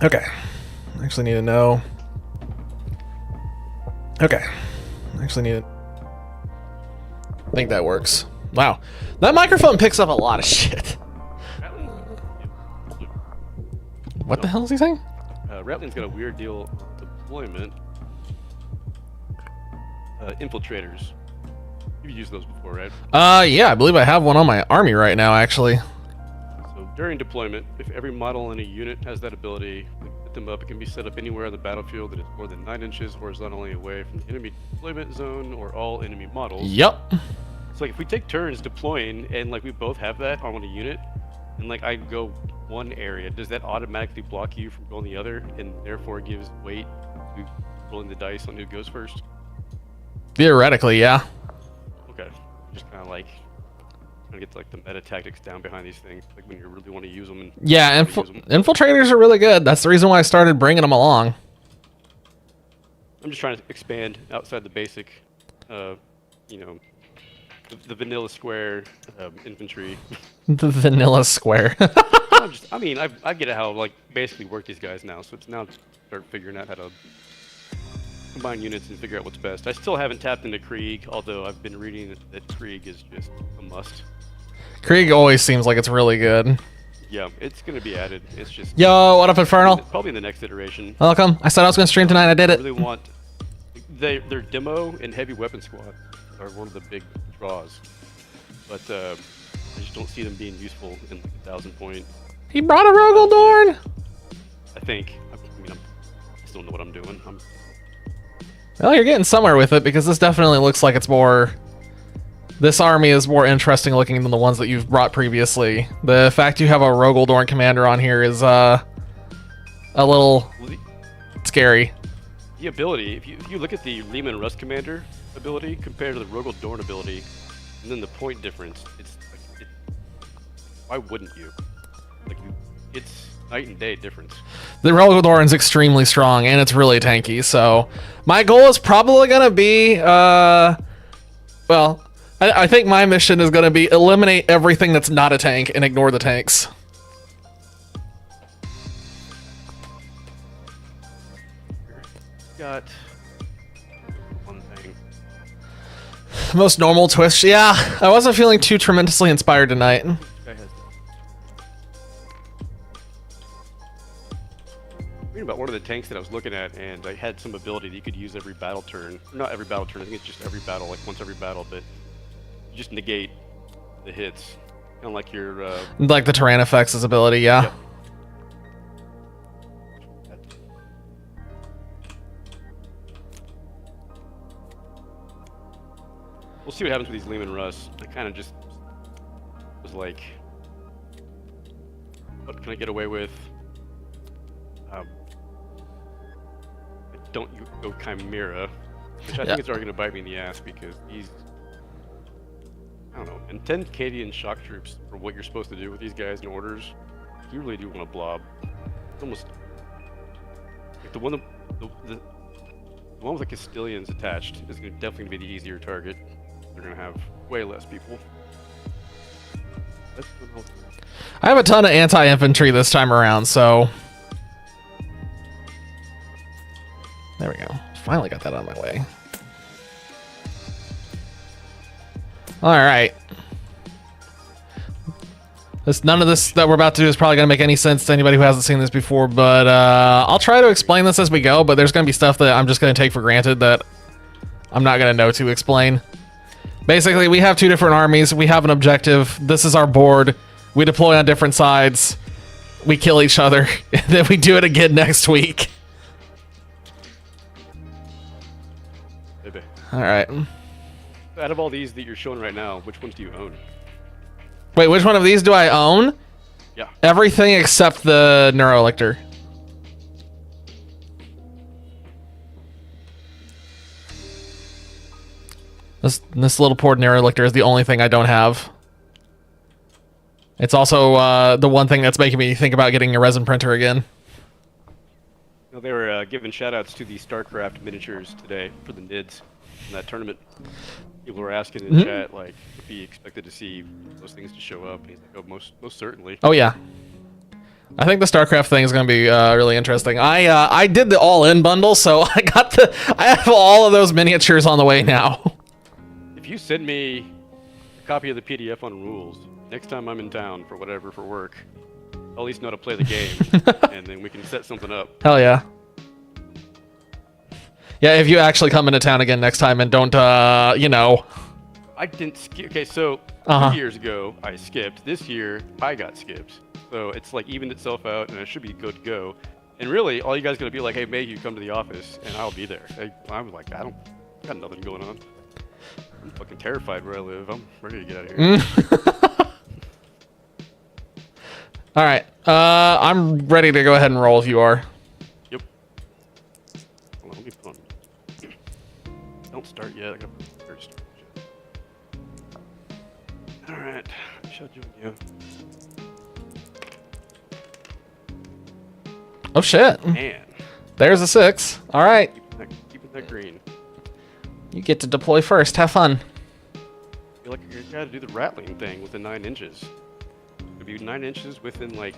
Okay. I actually need to know. Okay. I actually need to... I think that works. Wow. That microphone picks up a lot of shit. What the hell is he saying? Ratling's got a weird deal deployment. Infiltrators. You've used those before, right? Yeah, I believe I have one on my army right now, actually. So during deployment, if every model in a unit has that ability, we put them up. It can be set up anywhere on the battlefield that is more than 9 inches horizontally away from the enemy deployment zone or all enemy models. Yep. So like if we take turns deploying and like we both have that on a unit, and like I go one area, does that automatically block you from going the other, and therefore gives weight to rolling the dice on who goes first? Theoretically, yeah. Okay. Just kind of like trying to get like the meta tactics down behind these things, like when you really want to use them. And yeah, infiltrators are really good. That's the reason why I started bringing them along. I'm just trying to expand outside the basic, you know, the vanilla square infantry. The vanilla square. I mean, I get how like basically work these guys now, so it's now to start figuring out how to combine units and figure out what's best. I still haven't tapped into Krieg, although I've been reading that Krieg is just a must. Krieg always seems like it's really good. Yeah, it's gonna be added. It's just yo, what up, Infernal? Probably in the next iteration. Welcome. I said I was gonna stream tonight. I did it. I really want their demo and heavy weapon squad are one of the big draws, but I just don't see them being useful in like 1,000 point. He brought a Rogaldorn. I think. I mean, I still know what I'm doing. Well, you're getting somewhere with it because this definitely looks like it's more. This army is more interesting looking than the ones that you've brought previously. The fact you have a Rogaldorn commander on here is a little scary. The ability, if you look at the Lehman Russ commander ability compared to the Rogaldorn ability, and then the point difference, it's like, why wouldn't you? Like, it's night and day difference. The Rogaldorn is extremely strong and it's really tanky. So my goal is probably gonna be, well, I think my mission is gonna be eliminate everything that's not a tank and ignore the tanks. Got one thing. Most normal twist. Yeah, I wasn't feeling too tremendously inspired tonight. Reading about one of the tanks that I was looking at, and I had some ability that you could use every battle turn. Not every battle turn, I think it's just every battle, like once every battle, but you just negate the hits. Kind of like your... like the Tyrannofex's ability, yeah. Yep. We'll see what happens with these Lehman Russ. I kind of just was like, what can I get away with? Don't you go Chimera, which I think is already going to bite me in the ass because he's, I don't know, and 10 Cadian shock troops for what you're supposed to do with these guys in orders, you really do want to blob. It's almost like the one with the Castilians attached is definitely going to be the easier target. They're going to have way less people. I have a ton of anti-infantry this time around, so... There we go. Finally got that out of my way. Alright. None of this that we're about to do is probably going to make any sense to anybody who hasn't seen this before, but I'll try to explain this as we go, but there's going to be stuff that I'm just going to take for granted that I'm not going to know to explain. Basically, we have two different armies. We have an objective. This is our board. We deploy on different sides. We kill each other. And then we do it again next week. All right. Out of all these that you're showing right now, which ones do you own? Wait, which one of these do I own? Yeah. Everything except the Neurolictor. This little poor Neurolictor is the only thing I don't have. It's also the one thing that's making me think about getting a resin printer again. You know, they were giving shout-outs to the StarCraft miniatures today for the Nids in that tournament. People were asking in chat, like, if he expected to see those things to show up. And he's like, oh, most certainly. Oh, yeah. I think the StarCraft thing is going to be really interesting. I did the all-in bundle, so I have all of those miniatures on the way now. If you send me a copy of the PDF on rules next time I'm in town for work, I'll at least know how to play the game, and then we can set something up. Hell yeah. Yeah, if you actually come into town again next time and don't, you know. I didn't skip. Okay, so 2 years ago I skipped. This year I got skipped. So it's like evened itself out, and it should be good to go. And really, all you guys gotta be like, hey, Maggie, come to the office, and I'll be there. I'm like, I got nothing going on. I'm fucking terrified where I live. I'm ready to get out of here. All right, I'm ready to go ahead and roll if you are. Yep. Hold on, let me put on. Don't start yet. I got first. All right. Shall join you. Oh shit! Man. There's a 6. All right. Keeping that green. You get to deploy first. Have fun. I feel like you gotta do the rattling thing with the 9 inches. It'd be 9 inches within, like,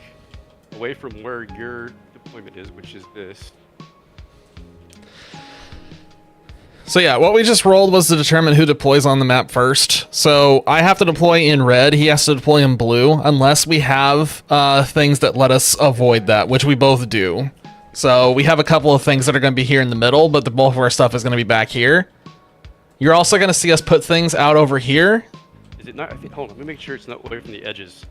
away from where your deployment is, which is this. So yeah, what we just rolled was to determine who deploys on the map first. So I have to deploy in red, he has to deploy in blue, unless we have things that let us avoid that, which we both do. So we have a couple of things that are going to be here in the middle, but the bulk of our stuff is going to be back here. You're also going to see us put things out over here. Is it not? I think, hold on, let me make sure it's not away from the edges.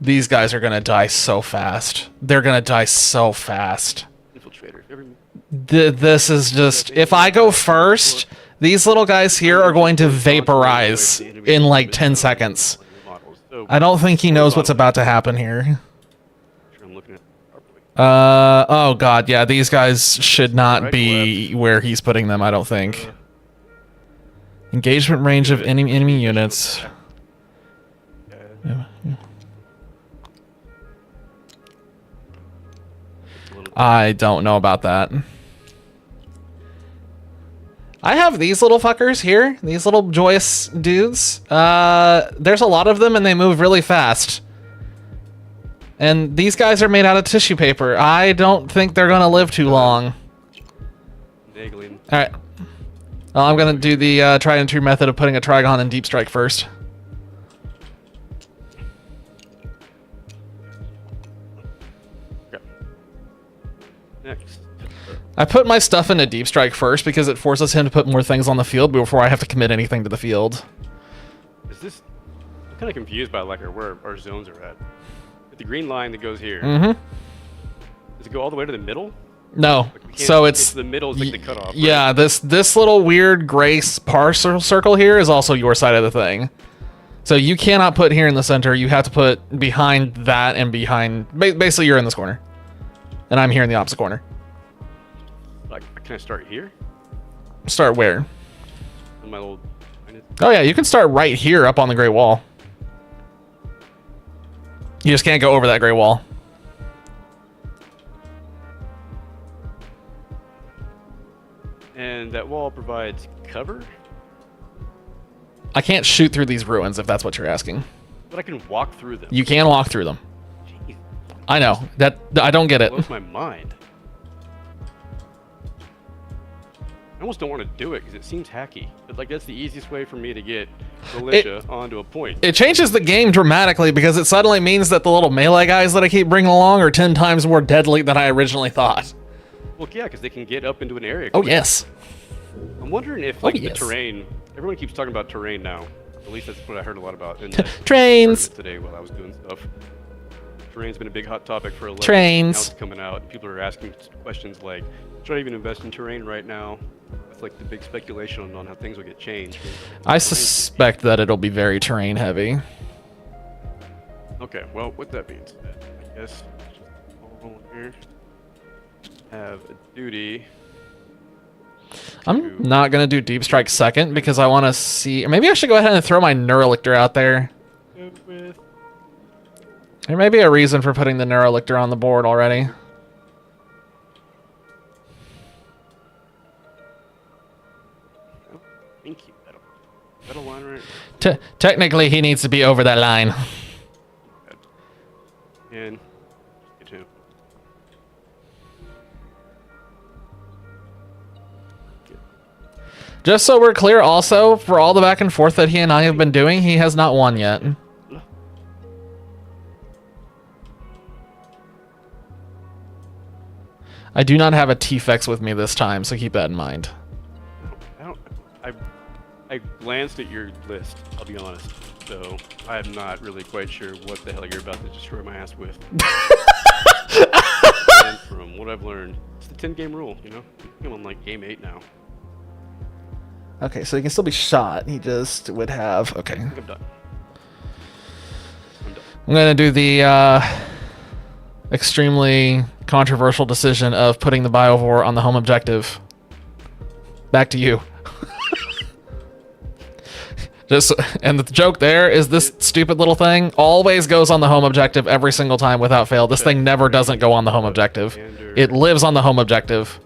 These guys are going to die so fast. They're going to die so fast. Infiltrator. This is just, if I go first, these little guys here are going to vaporize in like 10 seconds. I don't think he knows what's about to happen here. Oh god, yeah, these guys should not be where he's putting them, I don't think. Engagement range of enemy units. I don't know about that. I have these little fuckers here, these little joyous dudes. There's a lot of them and they move really fast. And these guys are made out of tissue paper. I don't think they're gonna live too long. Alright. Well, I'm gonna do the tried and true method of putting a Trigon in Deep Strike first. Next. I put my stuff into Deep Strike first because it forces him to put more things on the field before I have to commit anything to the field. Is this... I'm kind of confused by like where our zones are at. With the green line that goes here. Mm-hmm. Does it go all the way to the middle? No. Like so it's the middle is like the cutoff. Right? Yeah, this little weird gray partial circle here is also your side of the thing. So you cannot put here in the center. You have to put behind that and behind... Basically, you're in this corner. And I'm here in the opposite corner. Like, can I start here? Start where? On my little... Oh yeah, you can start right here up on the gray wall. You just can't go over that gray wall. And that wall provides cover? I can't shoot through these ruins if that's what you're asking. But I can walk through them. You can walk through them. Jeez. I know. I don't get it. Blows my mind. I almost don't want to do it because it seems hacky. But like that's the easiest way for me to get militia onto a point. It changes the game dramatically because it suddenly means that the little melee guys that I keep bringing along are 10 times more deadly than I originally thought. Well, yeah, because they can get up into an area. Oh, yes. I'm wondering if like the terrain... Everyone keeps talking about terrain now. At least that's what I heard a lot about in the trains today while I was doing stuff. Terrain's been a big hot topic for 11. Trains. Now it's coming out. People are asking questions like, should I even invest in terrain right now? It's like the big speculation on how things will get changed. I suspect that it'll be very terrain heavy. Okay, well, with that being said, I guess all here have a duty. I'm not going to do Deep Strike second because I want to see... Maybe I should go ahead and throw my Neurolictor out there. There may be a reason for putting the Neurolictor on the board already. Oh, thank you. That'll line right. Technically, he needs to be over that line. And you too. Just so we're clear, also, for all the back and forth that he and I have been doing, he has not won yet. I do not have a T-Fex with me this time, so keep that in mind. I glanced at your list, I'll be honest, so I'm not really quite sure what the hell you're about to destroy my ass with. And from what I've learned, it's the 10-game rule, you know? I'm on like game 8 now. Okay, so he can still be shot. He just would have... Okay. I think I'm done. I'm going to do the extremely controversial decision of putting the Biovore on the home objective. Back to you. And the joke there is this stupid little thing always goes on the home objective every single time without fail. This thing never doesn't go on the home objective. It lives on the home objective.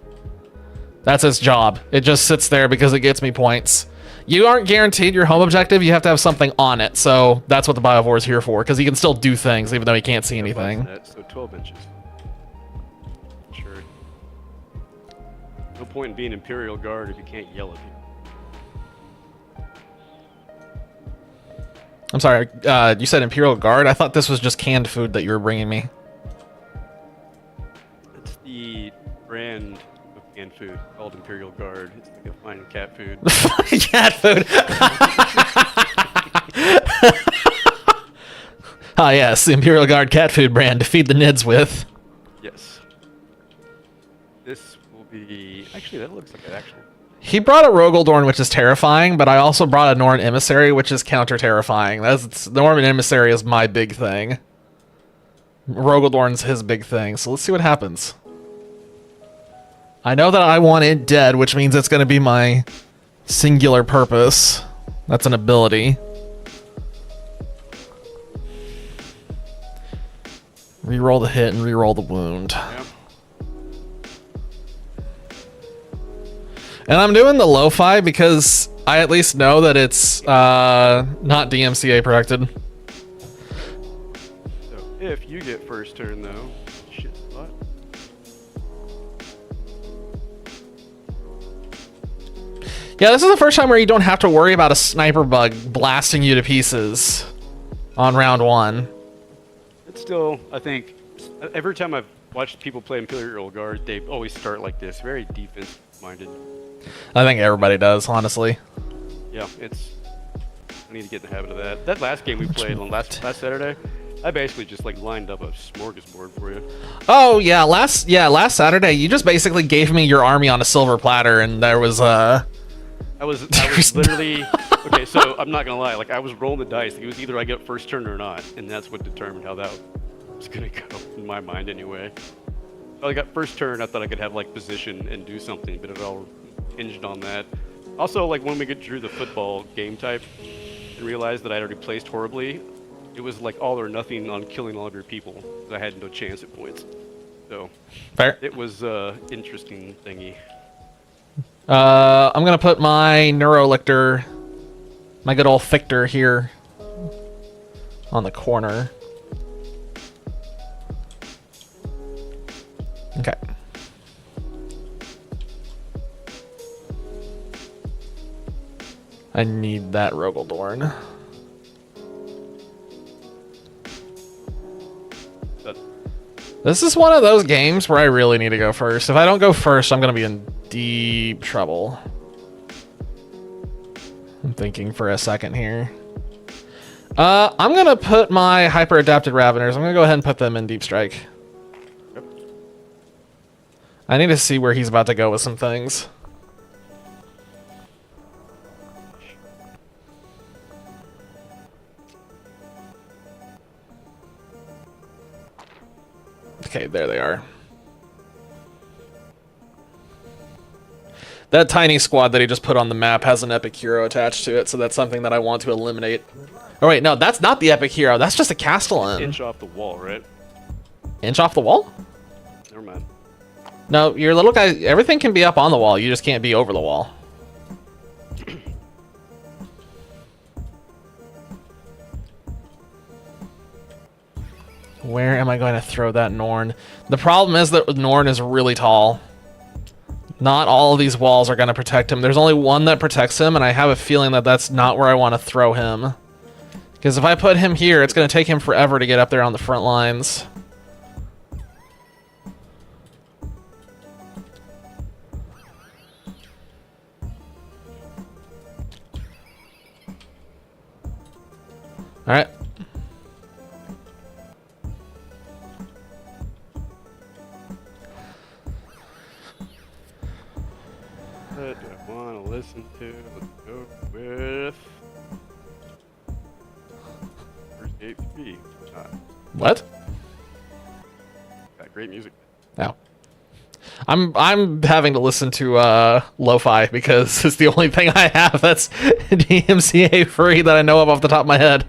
That's its job. It just sits there because it gets me points. You aren't guaranteed your home objective. You have to have something on it. So that's what the Biovore is here for, because he can still do things even though he can't see anything. So 12 inches. Sure. No point in being Imperial Guard if you can't yell at people. I'm sorry, you said Imperial Guard? I thought this was just canned food that you were bringing me. It's the brand of canned food called Imperial Guard. It's like a fine cat food. Cat food! Ah yes, the Imperial Guard cat food brand to feed the Nids with. Yes. This will be... Actually, that looks like an actual... He brought a Rogaldorn, which is terrifying, but I also brought a Norn Emissary, which is counter-terrifying. Norman Emissary is my big thing. Rogaldorn's his big thing, so let's see what happens. I know that I want it dead, which means it's going to be my singular purpose. That's an ability. Reroll the hit and reroll the wound. Yep. And I'm doing the lo-fi because I at least know that it's not DMCA protected. So if you get first turn though, shit spot. Yeah, this is the first time where you don't have to worry about a sniper bug blasting you to pieces on round 1. It's still, I think, every time I've watched people play Imperial Guard, they always start like this, very defense-minded. I think everybody does, honestly. Yeah, it's... I need to get in the habit of that. That last game we played on last Saturday, I basically just like lined up a smorgasbord for you. Oh yeah, last Saturday you just basically gave me your army on a silver platter, and there was I was literally okay. So I'm not gonna lie, like I was rolling the dice. It was either I get first turn or not, and that's what determined how that was gonna go in my mind anyway. Well, I got first turn. I thought I could have like position and do something, but it all hinged on that. Also, like when we drew the football game type and realized that I'd already placed horribly, it was like all or nothing on killing all of your people. I had no chance at points. So fair. It was interesting thingy. I'm gonna put my Neurolictor, my good old Fictor here on the corner. Okay. I need that Rogaldorn. This is one of those games where I really need to go first. If I don't go first, I'm going to be in deep trouble. I'm thinking for a second here. I'm going to put my hyper-adapted Raveners. I'm going to go ahead and put them in Deep Strike. Yep. I need to see where he's about to go with some things. Okay, there they are. That tiny squad that he just put on the map has an epic hero attached to it, so that's something that I want to eliminate. Oh wait, no, that's not the epic hero. That's just a Castellan. Inch off the wall, right? Inch off the wall? Never mind. No, your little guy, everything can be up on the wall. You just can't be over the wall. Where am I going to throw that Norn? The problem is that Norn is really tall. Not all of these walls are going to protect him. There's only one that protects him, and I have a feeling that that's not where I want to throw him. Because if I put him here, it's going to take him forever to get up there on the front lines. All right. What do I want to listen to? Let's go with First Gate 3. What? Got great music. No. I'm having to listen to lo-fi because it's the only thing I have that's DMCA free that I know of off the top of my head.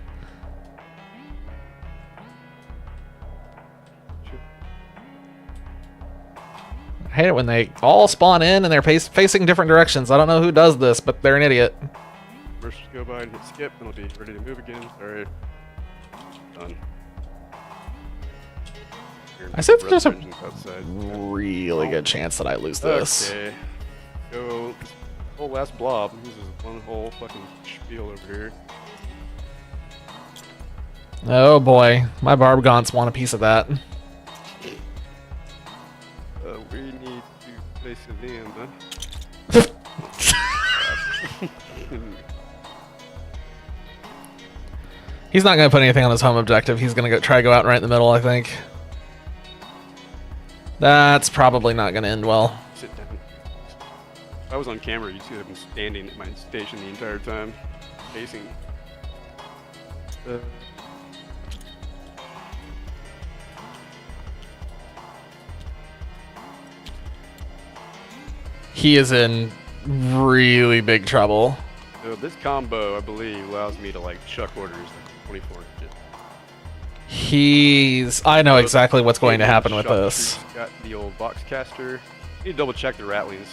I hate it when they all spawn in and they're facing different directions. I don't know who does this, but they're an idiot. First go by and hit skip, and I'll be ready to move again. Sorry. Done. I said there's a outside. really good chance that I lose this. Okay. Go. This whole last blob. This is one whole fucking spiel over here. Oh boy, my barb gaunts want a piece of that. We need to place it in, huh? He's not going to put anything on his home objective. He's going to try to go out right in the middle, I think. That's probably not going to end well. Sit down. If I was on camera, you'd see that I've been standing at my station the entire time, facing. He is in really big trouble. So this combo, I believe, allows me to like chuck orders like 24. I know exactly what's going to happen with this. Got the old box caster. You need to double check the rattlings.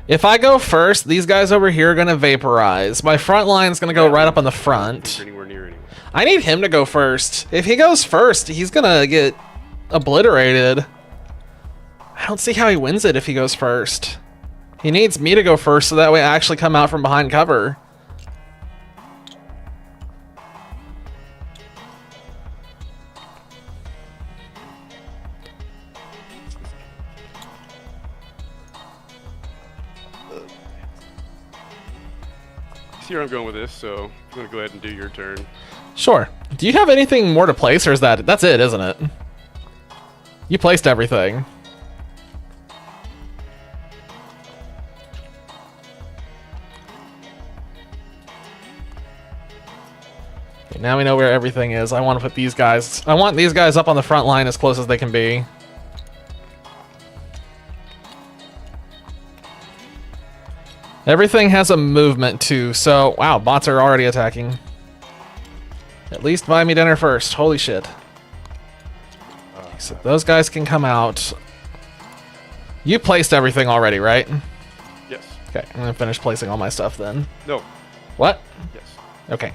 If I go first, these guys over here are going to vaporize. My front line's going to go right up on the front. Anywhere near anyone. I need him to go first. If he goes first, he's going to get obliterated. I don't see how he wins it if he goes first. He needs me to go first so that way I actually come out from behind cover. See where I'm going with this, so I'm going to go ahead and do your turn. Sure. Do you have anything more to place, or is that's it, isn't it? You placed everything. Okay, now we know where everything is. I want to put these guys... I want these guys up on the front line as close as they can be. Everything has a movement too, so... Wow, bots are already attacking. At least buy me dinner first. Holy shit. Okay, so those guys can come out. You placed everything already, right? Yes. Okay, I'm gonna finish placing all my stuff then. No. What? Yes. Okay.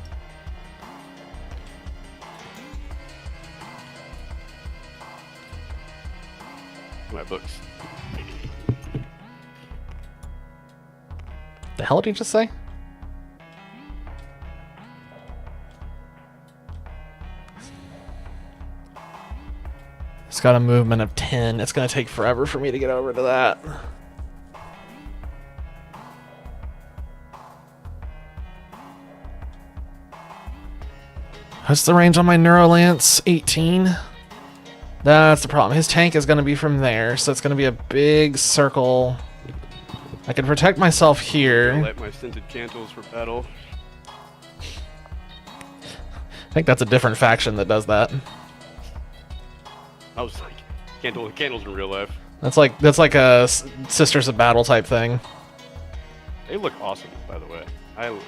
My books. The hell did he just say? It's got a movement of 10. It's going to take forever for me to get over to that. What's the range on my Neurolance? 18. That's the problem. His tank is going to be from there, so it's going to be a big circle. I can protect myself here. Light my scented candles for battle. I think that's a different faction that does that. I was like, candles in real life. That's like a Sisters of Battle type thing. They look awesome, by the way. I'm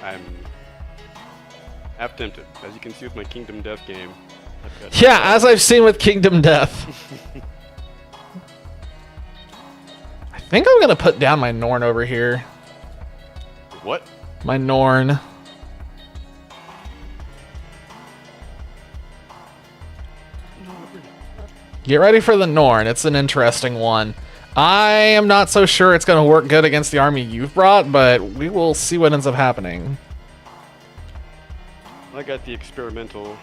half tempted, as you can see with my Kingdom Death game. Yeah, as I've seen with Kingdom Death. I think I'm gonna put down my Norn over here. What? My Norn. Get ready for the Norn. It's an interesting one. I am not so sure it's going to work good against the army you've brought, but we will see what ends up happening. I got the experimental.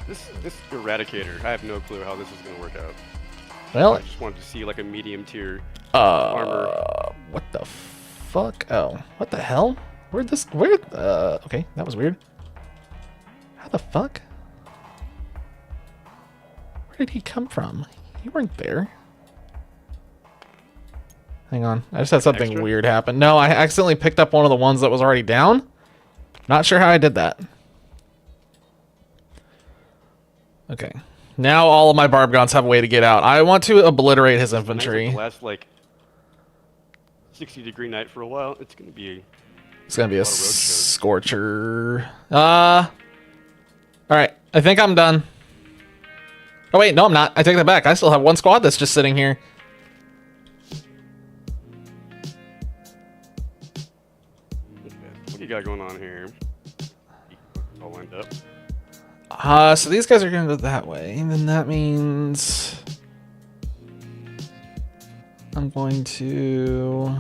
This Eradicator, I have no clue how this is going to work out. Well, I just wanted to see like a medium tier armor. What the fuck? Oh, what the hell? Okay, that was weird. How the fuck? Where did he come from? You weren't there. Hang on, I just had something Extra? weird happen. No, I accidentally picked up one of the ones that was already down. Not sure how I did that. Okay. Now all of my barb guns have a way to get out. I want to obliterate his infantry. The last like 60-degree night for a while. It's gonna be a scorcher. All right. I think I'm done. Oh wait, no, I'm not. I take that back. I still have one squad that's just sitting here. What do you got going on here? All lined up. So these guys are going to go that way, and then that means I'm going to...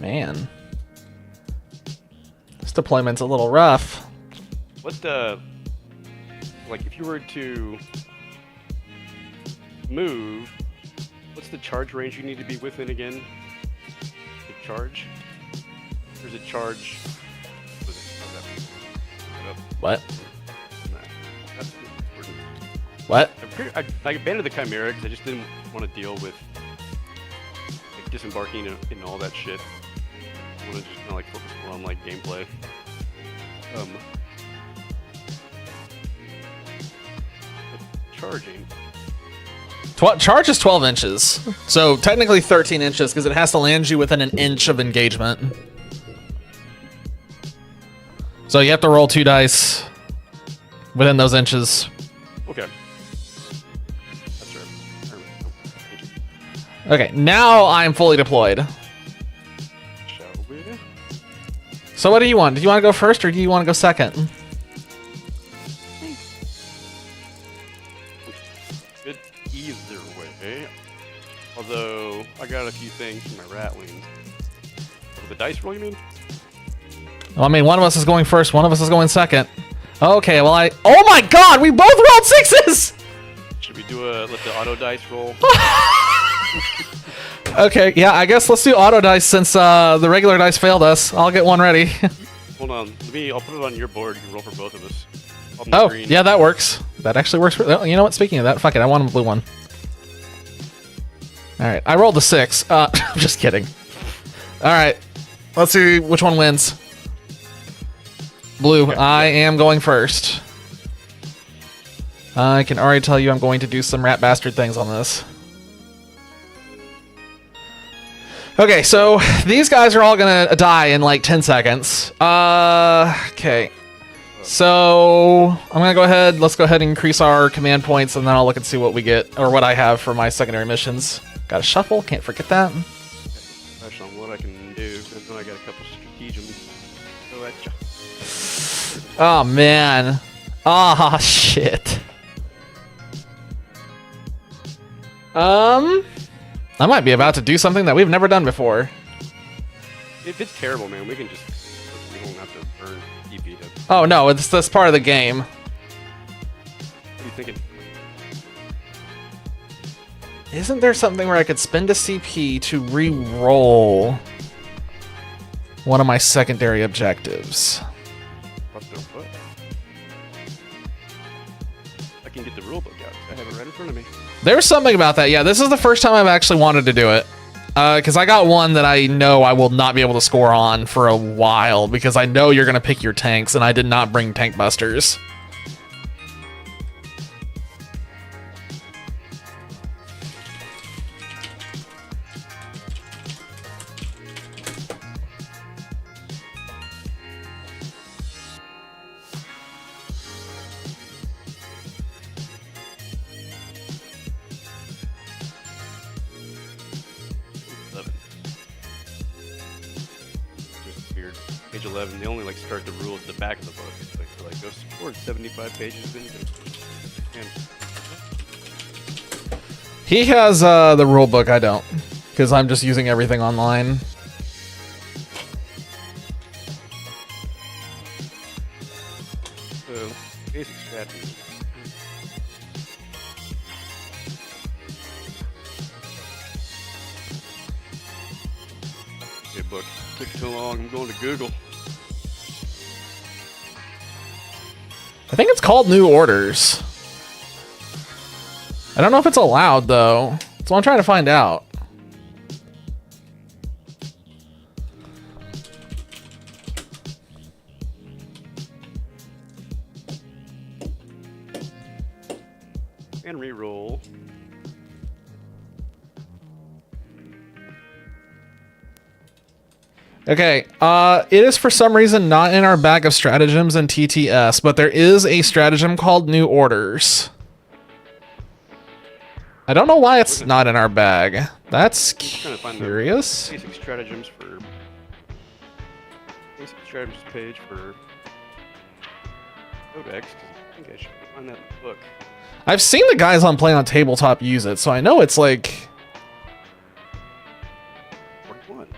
Man. This deployment's a little rough. What like if you were to move, what's the charge range you need to be within again? The charge? There's a charge. What? No, that's important. What? I abandoned the Chimera because I just didn't want to deal with like disembarking and all that shit. I want to just kind of like focus more on like gameplay. Charging. Charge is 12 inches. So technically 13 inches because it has to land you within an inch of engagement. So you have to roll 2 dice within those inches. Okay. That's right. Thank you. Okay, now I'm fully deployed. Shall we? So what do you want? Do you want to go first or do you want to go second? Good either way. Although, I got a few things for my rattling. The dice roll, you mean? Well, I mean, one of us is going first, one of us is going second. Okay, well oh my god, we both rolled 6s! Should we let the auto dice roll? Okay, yeah, I guess let's do auto dice since the regular dice failed us. I'll get one ready. Hold on, I'll put it on your board, you can roll for both of us. Oh, green. yeah, that works. That actually works. You know what, speaking of that, fuck it, I want a blue one. Alright, I rolled a 6. I'm just kidding. Alright, let's see which one wins. Blue, Okay, I am going first. I can already tell you I'm going to do some rat bastard things on this. Okay, so these guys are all gonna die in like 10 seconds. Okay. So I'm gonna go ahead, let's go ahead and increase our command points and then I'll look and see what we get, or what I have for my secondary missions. Got a shuffle, can't forget that. Touch on what I can do, and then I got a couple stratagems. Go at ya. Oh man. Ah, shit. I might be about to do something that we've never done before. If it's terrible, man, we won't have to burn DP to... Oh no, that's part of the game. What are you thinking? Isn't there something where I could spend a CP to re-roll one of my secondary objectives? What the fuck? I can get the rulebook out. I have it right in front of me. There's something about that. Yeah, this is the first time I've actually wanted to do it. Because I got one that I know I will not be able to score on for a while, because I know you're going to pick your tanks, and I did not bring tank busters. Just weird. page 11, they only like start the rules at the back of the book. It's like they're like, go forward 75 pages. And He has the rule book. I don't, because I'm just using everything online. basic strategy. Okay, book. Took too long. I'm going to Google. I think it's called New Orders. I don't know if it's allowed though. That's what I'm trying to find out. And reroll. Okay, it is for some reason not in our bag of stratagems in TTS, but there is a stratagem called New Orders. I don't know why it's not in our bag. That's curious. Basic stratagems page for Codex. I think I should find that in the book. I've seen the guys on Play on Tabletop use it, so I know it's like 41.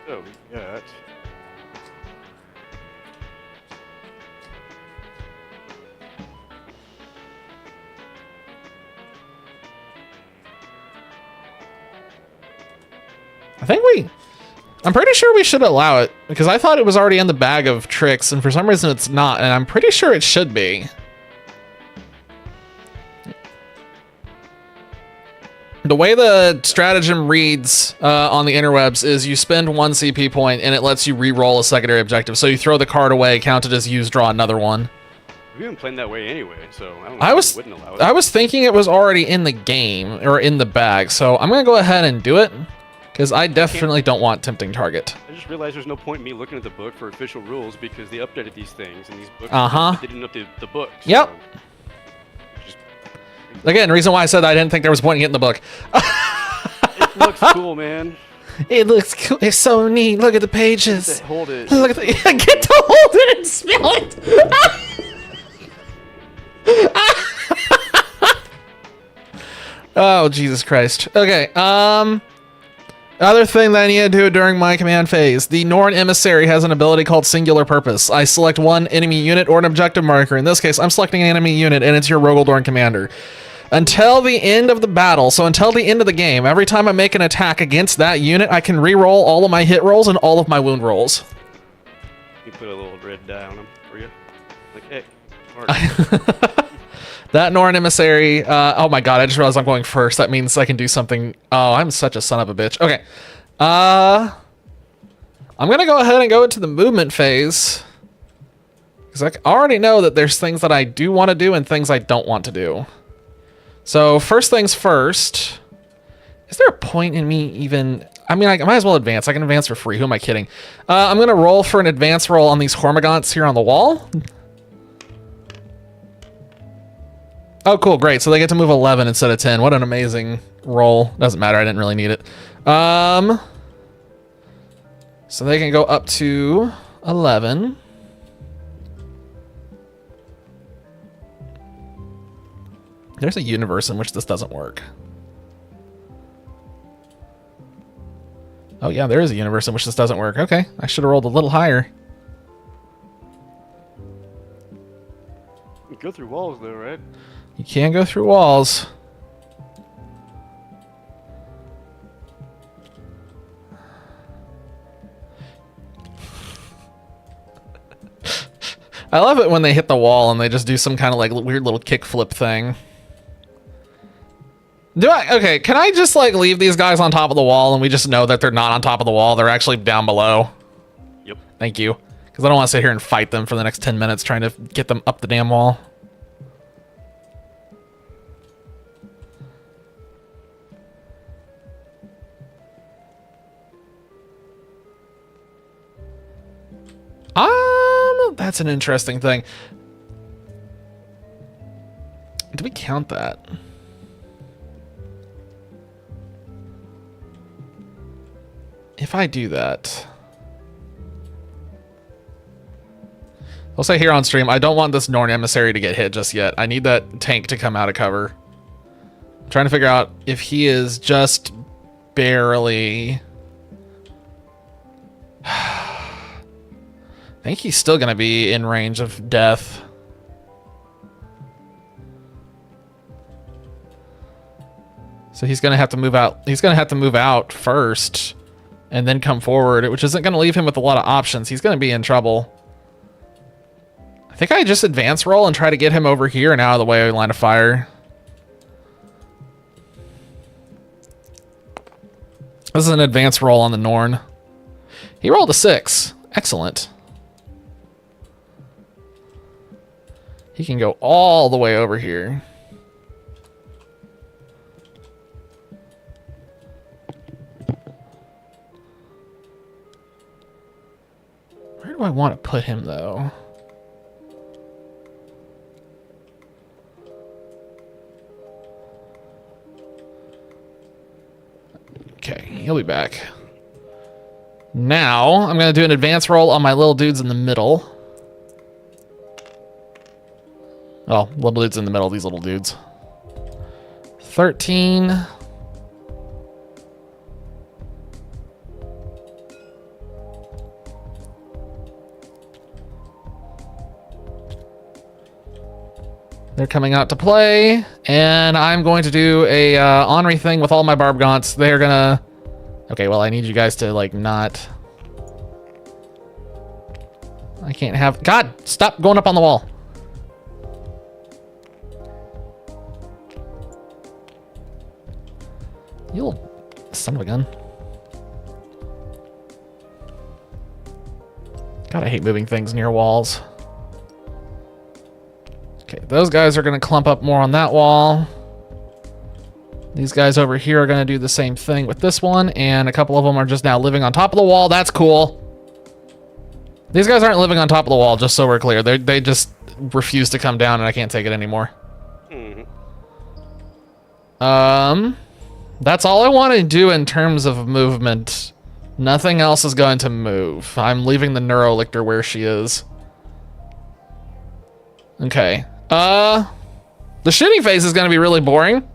So we got I'm pretty sure we should allow it, because I thought it was already in the bag of tricks, and for some reason it's not, and I'm pretty sure it should be. The way the stratagem reads on the interwebs is you spend 1 CP point, and it lets you re-roll a secondary objective. So you throw the card away, count it as used, draw another one. we've been playing that way anyway, so I don't know why we wouldn't allow it. I was thinking it was already in the game, or in the bag, so I'm going to go ahead and do it. Because I definitely don't want Tempting Target. I just realized there's no point in me looking at the book for official rules because they updated these things and these books. They didn't update the book. Yep. So Again, the reason why I said I didn't think there was point in getting the book. it looks cool, man. It looks cool. It's so neat. Look at the pages. Hold it. Look at the. Get to hold it and smell it. Oh, Jesus Christ. Okay. Other thing that I need to do during my command phase. The Norn Emissary has an ability called Singular Purpose. I select one enemy unit or an objective marker. In this case, I'm selecting an enemy unit, and it's your Rogaldorn commander. Until the end of the battle, so until the end of the game, every time I make an attack against that unit, I can re-roll all of my hit rolls and all of my wound rolls. You put a little red die on them for you. Like, hey, Mark. That Norn Emissary, oh my god, I just realized I'm going first. That means I can do something. Oh, I'm such a son of a bitch. Okay. I'm going to go ahead and go into the movement phase. Because I already know that there's things that I do want to do and things I don't want to do. So, first things first. Is there a point in me even... I mean, I might as well advance. I can advance for free. Who am I kidding? I'm going to roll for an advance roll on these Hormagaunts here on the wall. Oh, cool, great. So they get to move 11 instead of 10. What an amazing roll. Doesn't matter, I didn't really need it. So they can go up to 11. There's a universe in which this doesn't work. Oh yeah, there is a universe in which this doesn't work. Okay, I should have rolled a little higher. You go through walls though, right? You can go through walls. I love it when they hit the wall and they just do some kind of like weird little kickflip thing. Okay, can I just like leave these guys on top of the wall and we just know that they're not on top of the wall, they're actually down below? Yep. Thank you. Because I don't want to sit here and fight them for the next 10 minutes trying to get them up the damn wall. That's an interesting thing. Do we count that? If I do that, I'll say here on stream, I don't want this Norn emissary to get hit just yet. I need that tank to come out of cover. I'm trying to figure out if he is just barely... I think he's still going to be in range of death. So he's going to have to move out. He's going to have to move out first and then come forward, which isn't going to leave him with a lot of options. He's going to be in trouble. I think I just advance roll and try to get him over here and out of the way of line of fire. This is an advance roll on the Norn. He rolled a 6. Excellent. He can go all the way over here. Where do I want to put him, though? Okay, he'll be back. Now, I'm going to do an advance roll on my little dudes in the middle. Well, little dudes in the middle, these little dudes. 13. They're coming out to play, and I'm going to do a ornery thing with all my barb gaunts. They're gonna... Okay, well, I need you guys to, like, not... I can't have... God, stop going up on the wall. You little son of a gun. God, I hate moving things near walls. Okay, those guys are going to clump up more on that wall. These guys over here are going to do the same thing with this one, and a couple of them are just now living on top of the wall. That's cool. These guys aren't living on top of the wall, just so we're clear. They just refuse to come down, and I can't take it anymore. That's all I want to do in terms of movement. Nothing else is going to move. I'm leaving the Neurolictor where she is. Okay. The shooting phase is going to be really boring.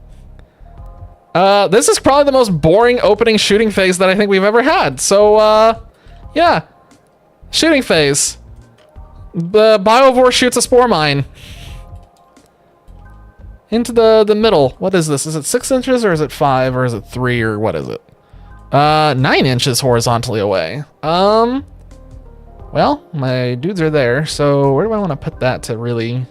This is probably the most boring opening shooting phase that I think we've ever had. So, yeah. Shooting phase. The Biovore shoots a spore mine. Into the middle. What is this? Is it 6 inches or is it 5 or is it 3 or what is it? 9 inches horizontally away. Well, my dudes are there, so where do I want to put that to really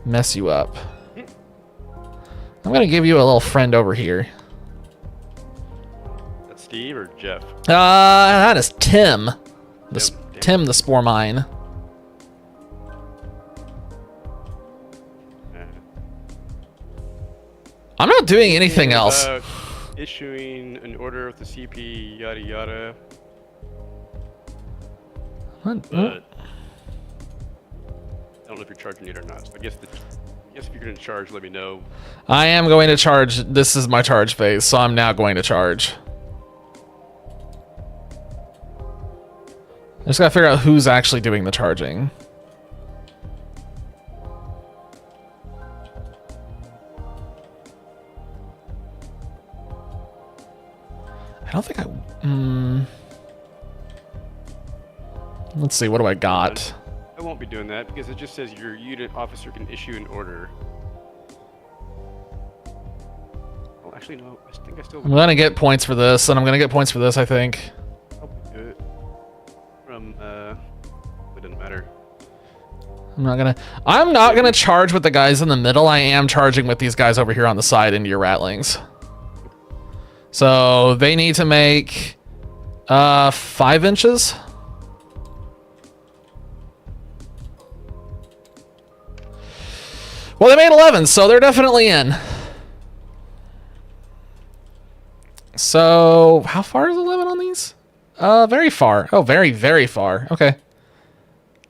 mess you up? I'm going to give you a little friend over here. That's Steve or Jeff? That is Tim. Tim the Spore Mine. I'm not doing anything else. Issuing an order with the CP, yada yada. What? But I don't know if you're charging it or not. So I guess if you're going to charge, let me know. I am going to charge. This is my charge phase, so I'm now going to charge. I just gotta figure out who's actually doing the charging. I don't think I... Let's see, what do I got? I won't be doing that because it just says your unit officer can issue an order. Oh, actually, no. I think I still... I'm gonna get points for this, and I'm gonna get points for this, I think. Probably do it. From, it doesn't matter. I'm not gonna charge with the guys in the middle. I am charging with these guys over here on the side into your ratlings. So they need to make 5 inches. Well, they made 11, so they're definitely in. So how far is 11 on these? Very far. Oh, very, very far. Okay.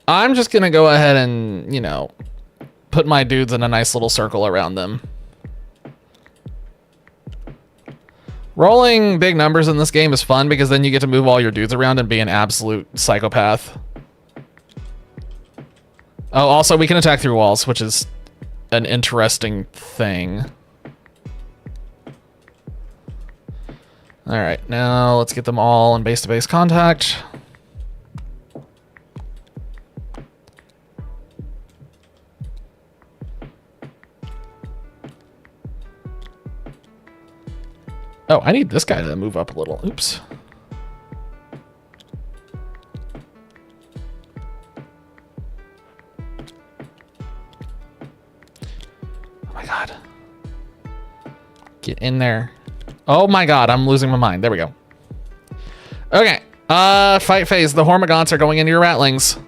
I'm just gonna go ahead and, you know, put my dudes in a nice little circle around them. Rolling big numbers in this game is fun because then you get to move all your dudes around and be an absolute psychopath. Oh, also we can attack through walls, which is an interesting thing. All right, now let's get them all in base-to-base contact. Oh, I need this guy to move up a little. Oops. Oh my god. Get in there. Oh my god, I'm losing my mind. There we go. Okay. Fight phase. The Hormagaunts are going into your Ratlings.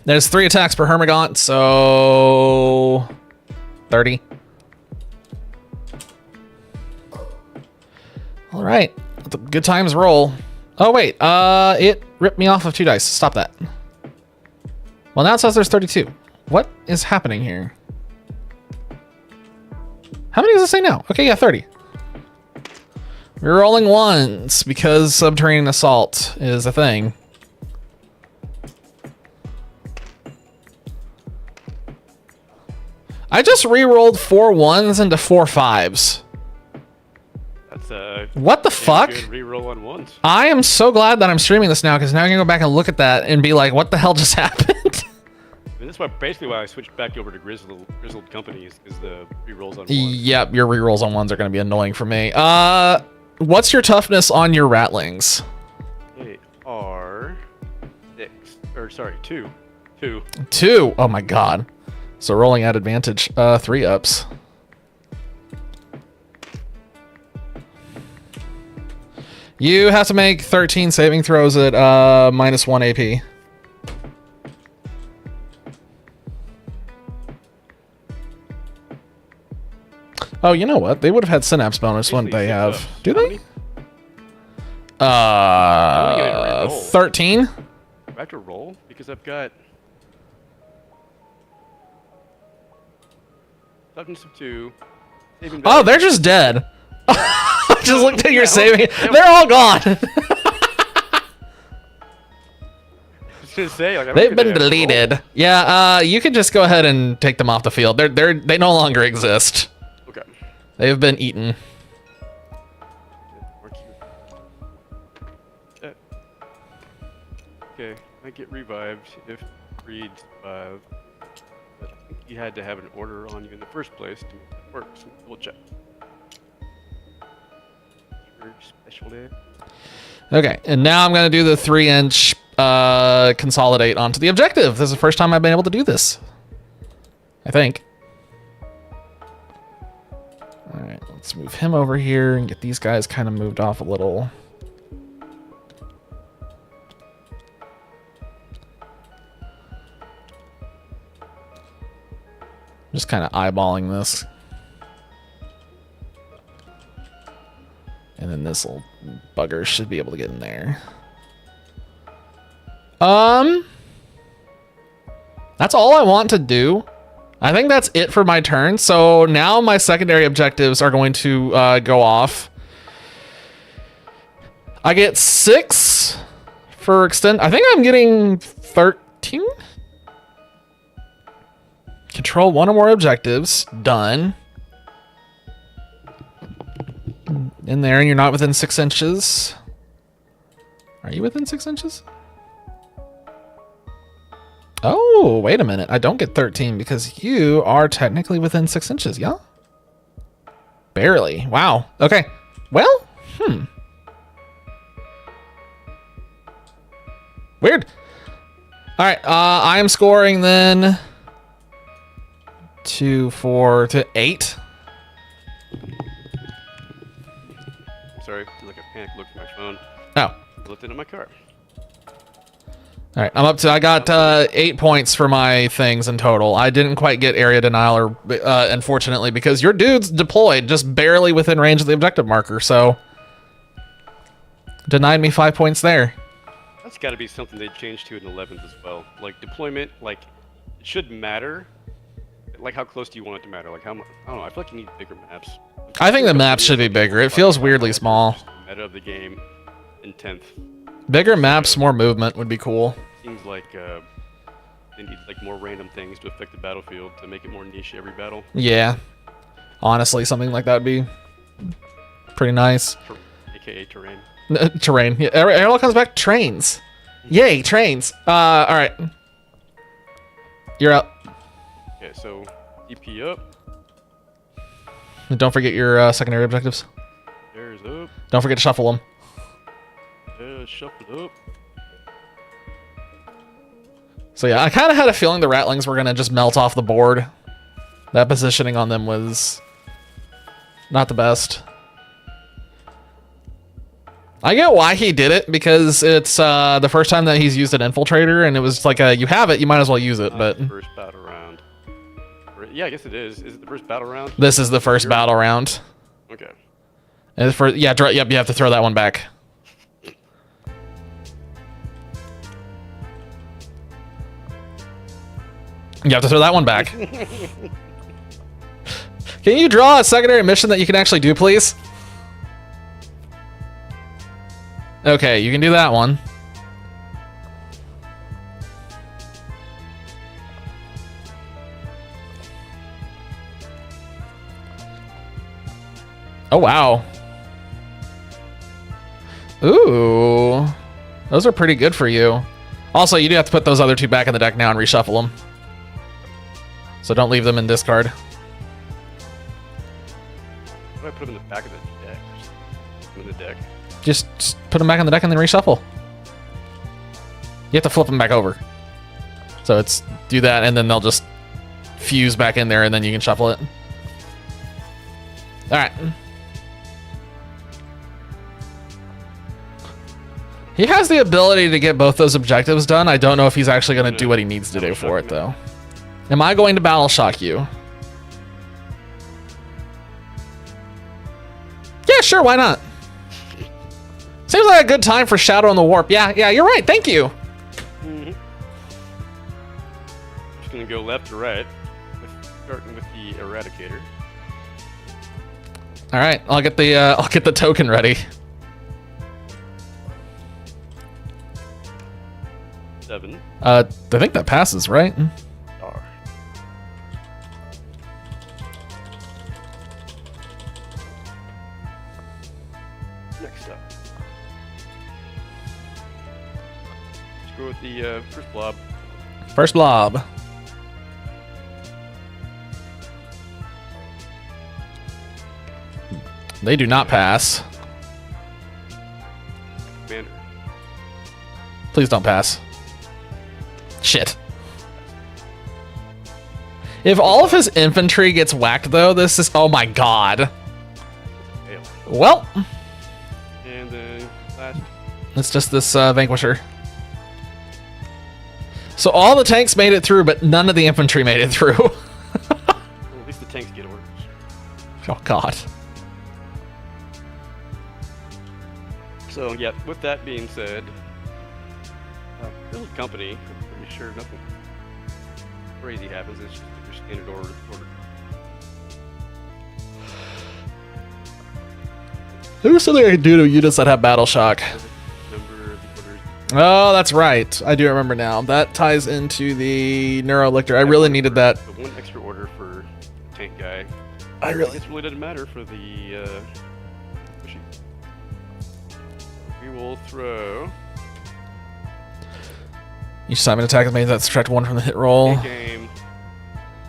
There's 3 attacks per Hormagaunt, so 30. All right, good times roll. Oh wait, it ripped me off of 2 dice. Stop that. Well, now it says there's 32. What is happening here? How many does it say now? Okay, yeah, 30. We're rolling ones because subterranean assault is a thing. I just re-rolled 4 ones into 4 fives. That's what the fuck? Good reroll on ones. I am so glad that I'm streaming this now because now I can go back and look at that and be like, what the hell just happened? And that's basically why I switched back over to Grizzled Companies, is the rerolls on ones. Yep, your rerolls on ones are going to be annoying for me. What's your toughness on your Ratlings? They are 6, or sorry, 2. 2. 2. Oh my god. So rolling at advantage. 3 ups. You have to make 13 saving throws at -1 AP. Oh, you know what? They would have had synapse bonus, wouldn't they have? Do they? 13? Do I have to roll? Because I've got toughness of 2. Oh, they're just dead. I just looked at your saving. They're all gone. I was gonna say, like, they've been deleted. Yeah, you can just go ahead and take them off the field. They no longer exist. Okay. They have been eaten. Okay, I get revived if Reed survive. But I think you had to have an order on you in the first place to make that work, so we'll check. Special day. Okay, and now I'm going to do the 3-inch consolidate onto the objective. This is the first time I've been able to do this, I think. All right, let's move him over here and get these guys kind of moved off a little. Just kind of eyeballing this. And then this little bugger should be able to get in there. That's all I want to do. I think that's it for my turn. So now my secondary objectives are going to go off. I get 6 for extend. I think I'm getting 13. Control 1 or more objectives. Done. In there, and you're not within 6 inches. Are you within 6 inches? Oh, wait a minute. I don't get 13 because you are technically within 6 inches, yeah? Barely. Wow. Okay. Well, weird. All right. I am scoring then 2, 4 to 8. Sorry, like a panic look at my phone. Oh. Looked into my car. All right, I'm up to. I got 8 points for my things in total. I didn't quite get area denial, or unfortunately, because your dude's deployed just barely within range of the objective marker. So denied me 5 points there. That's got to be something they change to in 11th as well. Like deployment, like it should matter. Like how close do you want it to matter? Like how much? I don't know. I feel like you need bigger maps. I think the maps should be bigger. It feels weirdly small. Meta of the game in 10th. Bigger maps, more movement would be cool. Seems like they need like more random things to affect the battlefield to make it more niche every battle. Yeah. Honestly, something like that would be pretty nice. AKA terrain. Terrain. Yeah, it all comes back to trains. Yay, trains. All right. You're up. Okay, so EP up. And don't forget your secondary objectives. There's up. Don't forget to shuffle them. Shuffle up. So yeah, I kind of had a feeling the Ratlings were going to just melt off the board. That positioning on them was not the best. I get why he did it, because it's the first time that he's used an infiltrator, and it was like, you have it, you might as well use it, but... First battle round. Yeah, I guess it is. Is it the first battle round? This is the first battle round. Okay. And yep, you have to throw that one back. You have to throw that one back. Can you draw a secondary mission that you can actually do, please? Okay, you can do that one. Oh, wow. Ooh. Those are pretty good for you. Also, you do have to put those other two back in the deck now and reshuffle them. So don't leave them in discard. How do I put them in the back of the deck? Just put them in the deck. Just put them back in the deck and then reshuffle. You have to flip them back over. So it's do that, and then they'll just fuse back in there, and then you can shuffle it. All right. He has the ability to get both those objectives done. I don't know if he's actually going to do what he needs to do for it, though. Am I going to battle shock you? Yeah, sure, why not? Seems like a good time for Shadow in the Warp. Yeah, you're right. Thank you. Just gonna go left to right, starting with the Eradicator. All right, I'll get the token ready. 7. I think that passes, right? R. Next up. Let's go with the first blob. First blob. They do not pass. Commander. Please don't pass. Shit. If all of his infantry gets whacked, though, this is... Oh, my God. Fail. Well. And then last. It's just this Vanquisher. So all the tanks made it through, but none of the infantry made it through. Well, at least the tanks get orders. Oh, God. So, yeah, with that being said, build company, I'm pretty sure nothing crazy happens. It's just your standard order. There's something I can do to units that have battle shock. Number of orders. Oh, that's right. I do remember now. That ties into the Neurolictor. I really needed that. The one extra order for tank guy. I really... It really doesn't matter for the pushy. We will throw... Each time an attack is made, that's subtract 1 from the hit roll. Take aim.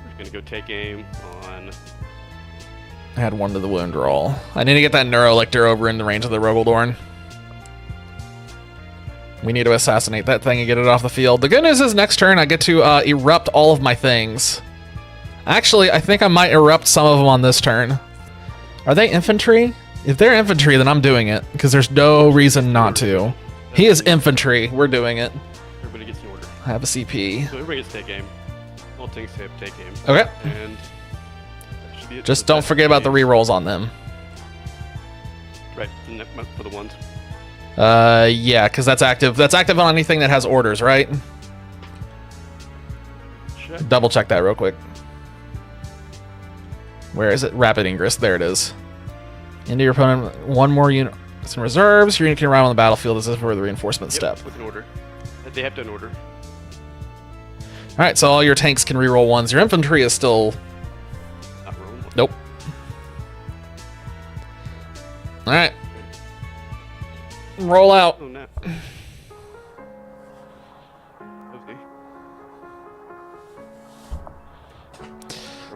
We're gonna go take aim on... Add 1 to the wound roll. I need to get that Neurolictor over in the range of the Rogaldorn. We need to assassinate that thing and get it off the field. The good news is next turn I get to erupt all of my things. Actually, I think I might erupt some of them on this turn. Are they infantry? If they're infantry, then I'm doing it, because there's no reason not to. He is infantry. We're doing it. Everybody gets an order. I have a CP. So everybody gets take aim. All tanks have take aim. Okay. And that should be it. Just don't forget about the rerolls on them. Right, for the ones. Yeah, because that's active. That's active on anything that has orders, right? Check. Double check that real quick. Where is it? Rapid Ingress. There it is. Into your opponent, one more unit. Some reserves. Your unit can arrive on the battlefield. This is for the reinforcement step. With an order. They have to an order. All right, so all your tanks can reroll ones. Your infantry is still. Not rolling. Nope. All right. Roll out. Oh, no. Okay.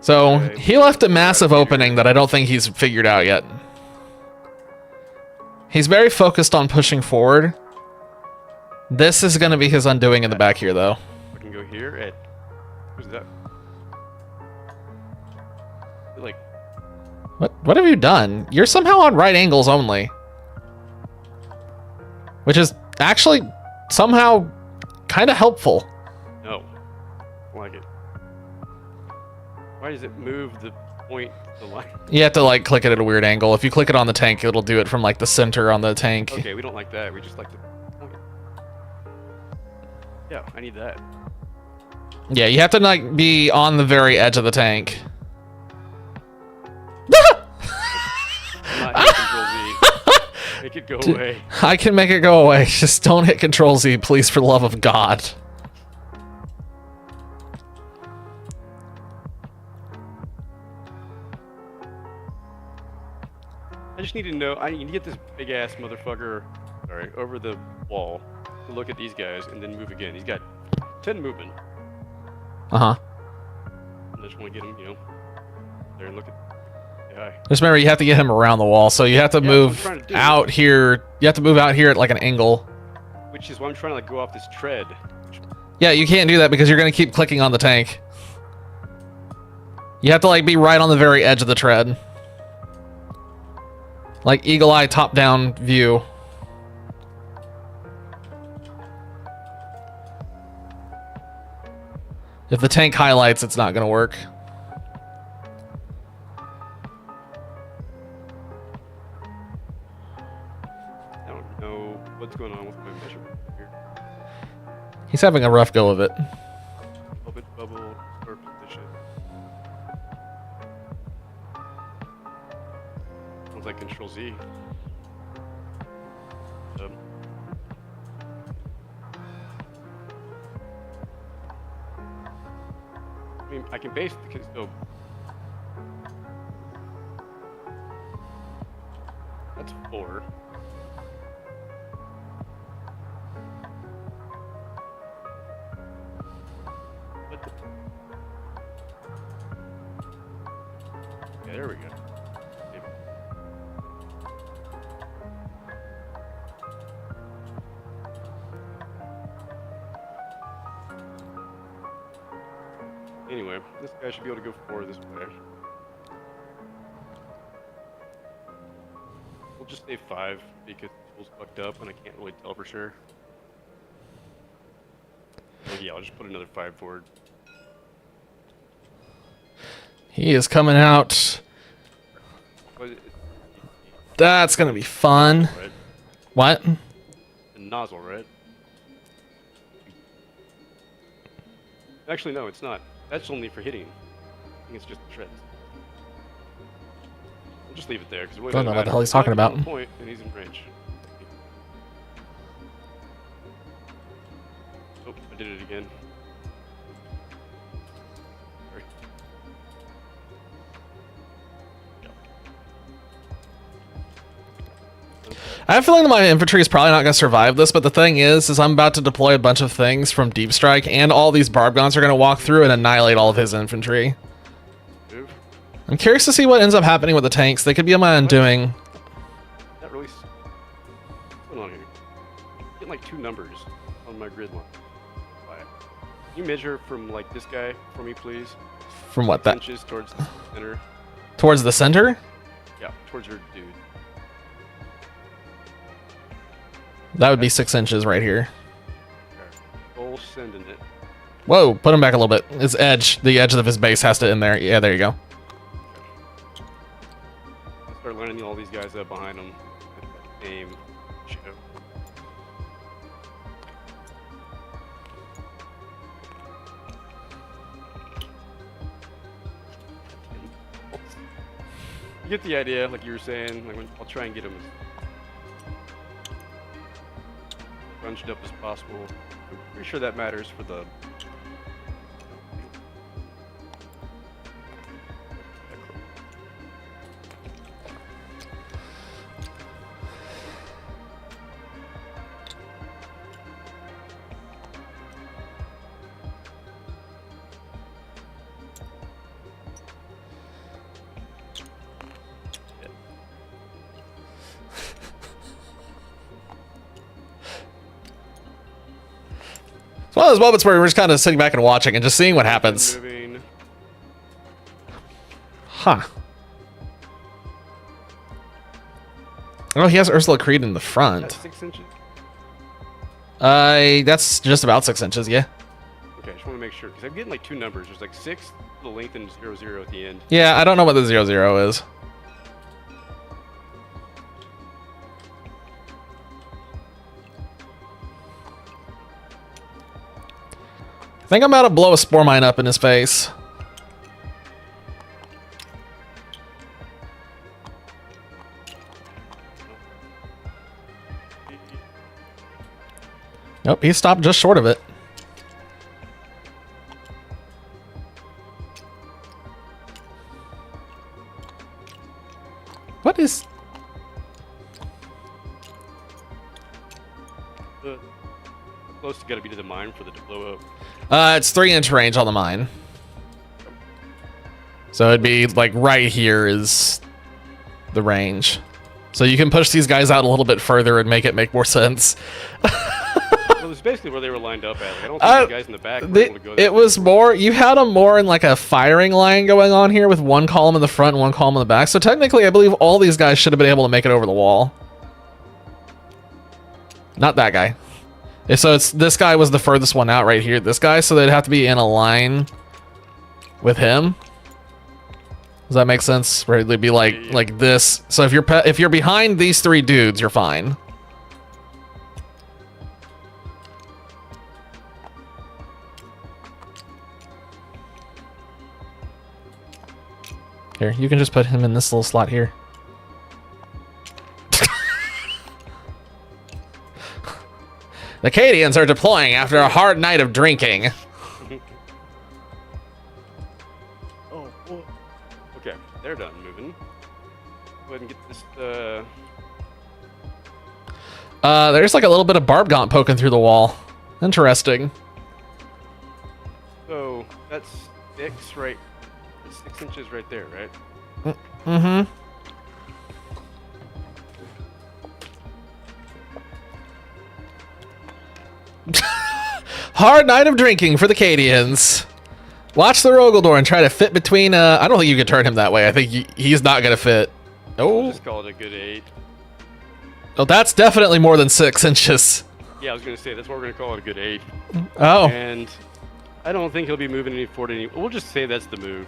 So Okay. he left a massive opening that I don't think he's figured out yet. He's very focused on pushing forward. This is going to be his undoing in the back here, though. I can go here at. Who's that? Like. What have you done? You're somehow on right angles only. Which is actually somehow kind of helpful. No. I like it. Why does it move the point to the line? You have to like click it at a weird angle. If you click it on the tank, it'll do it from like the center on the tank. Okay, we don't like that. We just like the. Okay. Yeah, I need that. Yeah, you have to like be on the very edge of the tank. I'm not hitting Control Z. Make it go away. I can make it go away. Just don't hit Control Z, please, for the love of God. I just need to know. I need to get this big ass motherfucker, sorry, over the wall to look at these guys and then move again. He's got 10 movement. Uh-huh. I just want to get him, there and look at. Say hi. Just remember, you have to get him around the wall, so you have to move trying to do. out here. You have to move out here at like an angle. Which is why I'm trying to like go off this tread. Yeah, you can't do that because you're going to keep clicking on the tank. You have to like be right on the very edge of the tread. Like eagle eye top down view. If the tank highlights, it's not going to work. I don't know what's going on with my measurement here. He's having a rough go of it. Orbit bubble or position. Sounds like Control Z. I mean, I can base the so that's 4. What the? Yeah, there we go. Yep. Anyway, this guy should be able to go 4 this way. We'll just say 5 because the tool's fucked up and I can't really tell for sure. Oh yeah, I'll just put another 5 forward. He is coming out. That's going to be fun. Right? What? The nozzle, right? Actually, no, it's not. That's only for hitting. I think it's just the treads. I'll just leave it there because it really Don't doesn't know what the matter. hell he's talking If I get about. on point, and he's in range. Oh, I did it again. Sorry. I have a feeling that my infantry is probably not going to survive this, but the thing is I'm about to deploy a bunch of things from Deep Strike, and all these barb guns are going to walk through and annihilate all of his infantry. Move. I'm curious to see what ends up happening with the tanks. They could be on my undoing. That really. What's going on here? I'm getting like 2 numbers on my grid line. Why? Can you measure from like this guy for me, please? From what? That Inches towards the center. towards the center? Yeah, towards your dude. That would be 6 inches right here. Full sending it. Whoa, put him back a little bit. His edge, the edge of his base has to in there. Yeah, there you go. I'll start lining all these guys up behind him. Aim. Show. You get the idea, like you were saying. Like I'll try and get him as bunched up as possible. I'm pretty sure that matters for the. It's one of those moments where we're just kind of sitting back and watching and just seeing what happens. Moving. Huh. Oh, he has Ursula Creed in the front. That's 6 inches. That's just about 6 inches, yeah. Okay, I just want to make sure because I'm getting like 2 numbers. There's like 6 to the length and 00 at the end. Yeah, I don't know what the 00 is. I think I'm about to blow a spore mine up in his face. Nope, he stopped just short of it. What is... Close to gotta be to the mine for the to blow up. It's 3-inch range on the mine. So it'd be like right here is the range. So you can push these guys out a little bit further and make it make more sense. Well, it's basically where they were lined up at. Like, I don't think the guys in the back were able to go there. It was more, you had them more in like a firing line going on here with one column in the front and one column in the back. So technically, I believe all these guys should have been able to make it over the wall. Not that guy. So it's this guy was the furthest one out right here. This guy, so they'd have to be in a line with him. Does that make sense? Where they'd be like this. So if you're behind these 3 dudes, you're fine. Here, you can just put him in this little slot here. The Cadians are deploying after a hard night of drinking. Oh, okay, they're done moving. Go ahead and get this. There's like a little bit of barb gaunt poking through the wall. Interesting. So that's 6 right. It's 6 inches right there, right? Mm-hmm. Hard night of drinking for the Cadians. Watch the Rogaldor and try to fit between. I don't think you can turn him that way. I think he's not gonna fit. Oh, Just call it a good 8. Oh, that's definitely more than 6 inches. Yeah, I was gonna say that's what we're gonna call it a good 8. Oh, And I don't think he'll be moving any forward. We'll just say that's the move,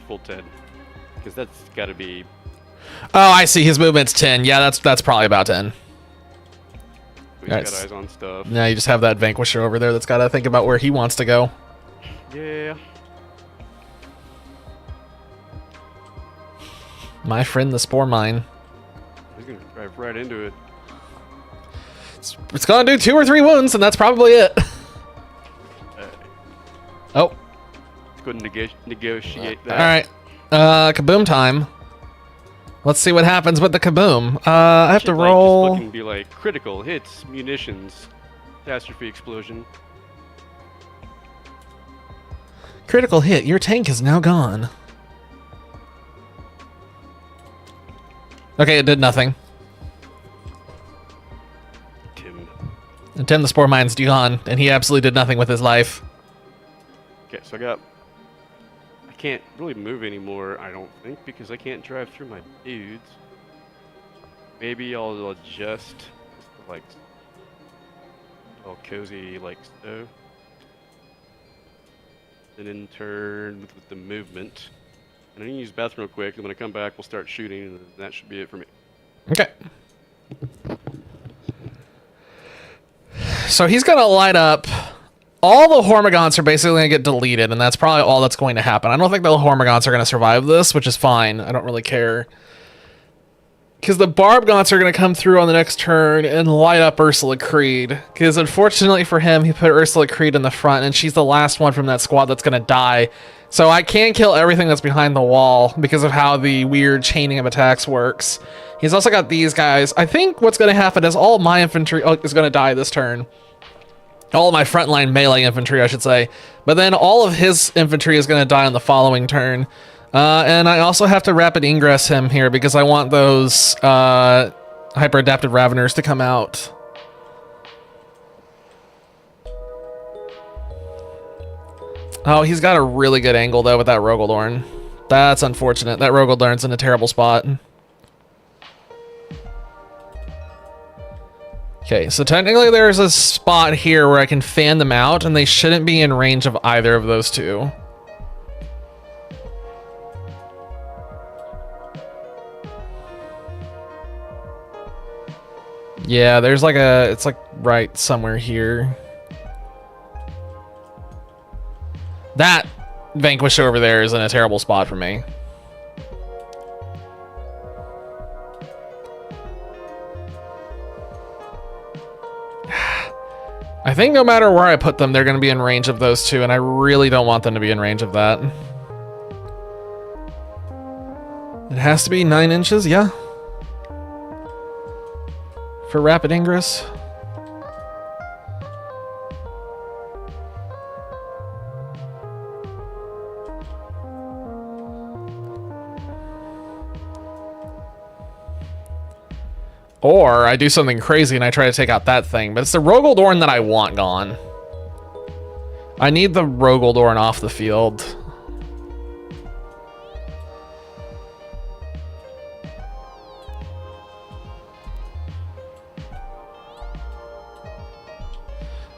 full 10, because that's got to be. oh, I see. His movement's 10. Yeah, that's probably about 10. He's Right. got eyes on stuff. Now you just have that Vanquisher over there that's got to think about where he wants to go. Yeah. My friend, the spore mine. He's gonna drive right into it. It's gonna do 2 or 3 wounds, and that's probably it. Oh, Go ahead and negotiate all that. right. Kaboom time. Let's see what happens with the kaboom. I have to Should, roll. Just looking be like critical hits, munitions, catastrophe, explosion. Critical hit. Your tank is now gone. Okay, it did nothing. Tim. And Tim the Spore Mine's gone, and he absolutely did nothing with his life. Okay, so I can't really move anymore, I don't think, because I can't drive through my dudes. Maybe I'll adjust, like, all cozy, like so. And then turn with the movement. And I need to use the bathroom real quick, and when I come back, we'll start shooting, and that should be it for me. Okay. So he's gonna light up. All the Hormagaunts are basically gonna get deleted, and that's probably all that's going to happen. I don't think the Hormagaunts are gonna survive this, which is fine. I don't really care. Because the Barbgots are going to come through on the next turn and light up Ursula Creed. Because unfortunately for him, he put Ursula Creed in the front, and she's the last one from that squad that's going to die. So I can kill everything that's behind the wall because of how the weird chaining of attacks works. He's also got these guys. I think what's going to happen is all my infantry is going to die this turn. All of my frontline melee infantry, I should say. But then all of his infantry is going to die on the following turn. And I also have to rapid ingress him here because I want those hyper-adapted Raveners to come out. Oh, he's got a really good angle, though, with that Rogaldorn. That's unfortunate. That Rogaldorn's in a terrible spot. Okay, so technically there's a spot here where I can fan them out, and they shouldn't be in range of either of those two. Yeah, there's like it's like right somewhere here. That Vanquish over there is in a terrible spot for me. I think no matter where I put them, they're going to be in range of those two, and I really don't want them to be in range of that. It has to be 9 inches, yeah. For rapid ingress. Or I do something crazy and I try to take out that thing, but it's the Rogaldorn that I want gone. I need the Rogaldorn off the field.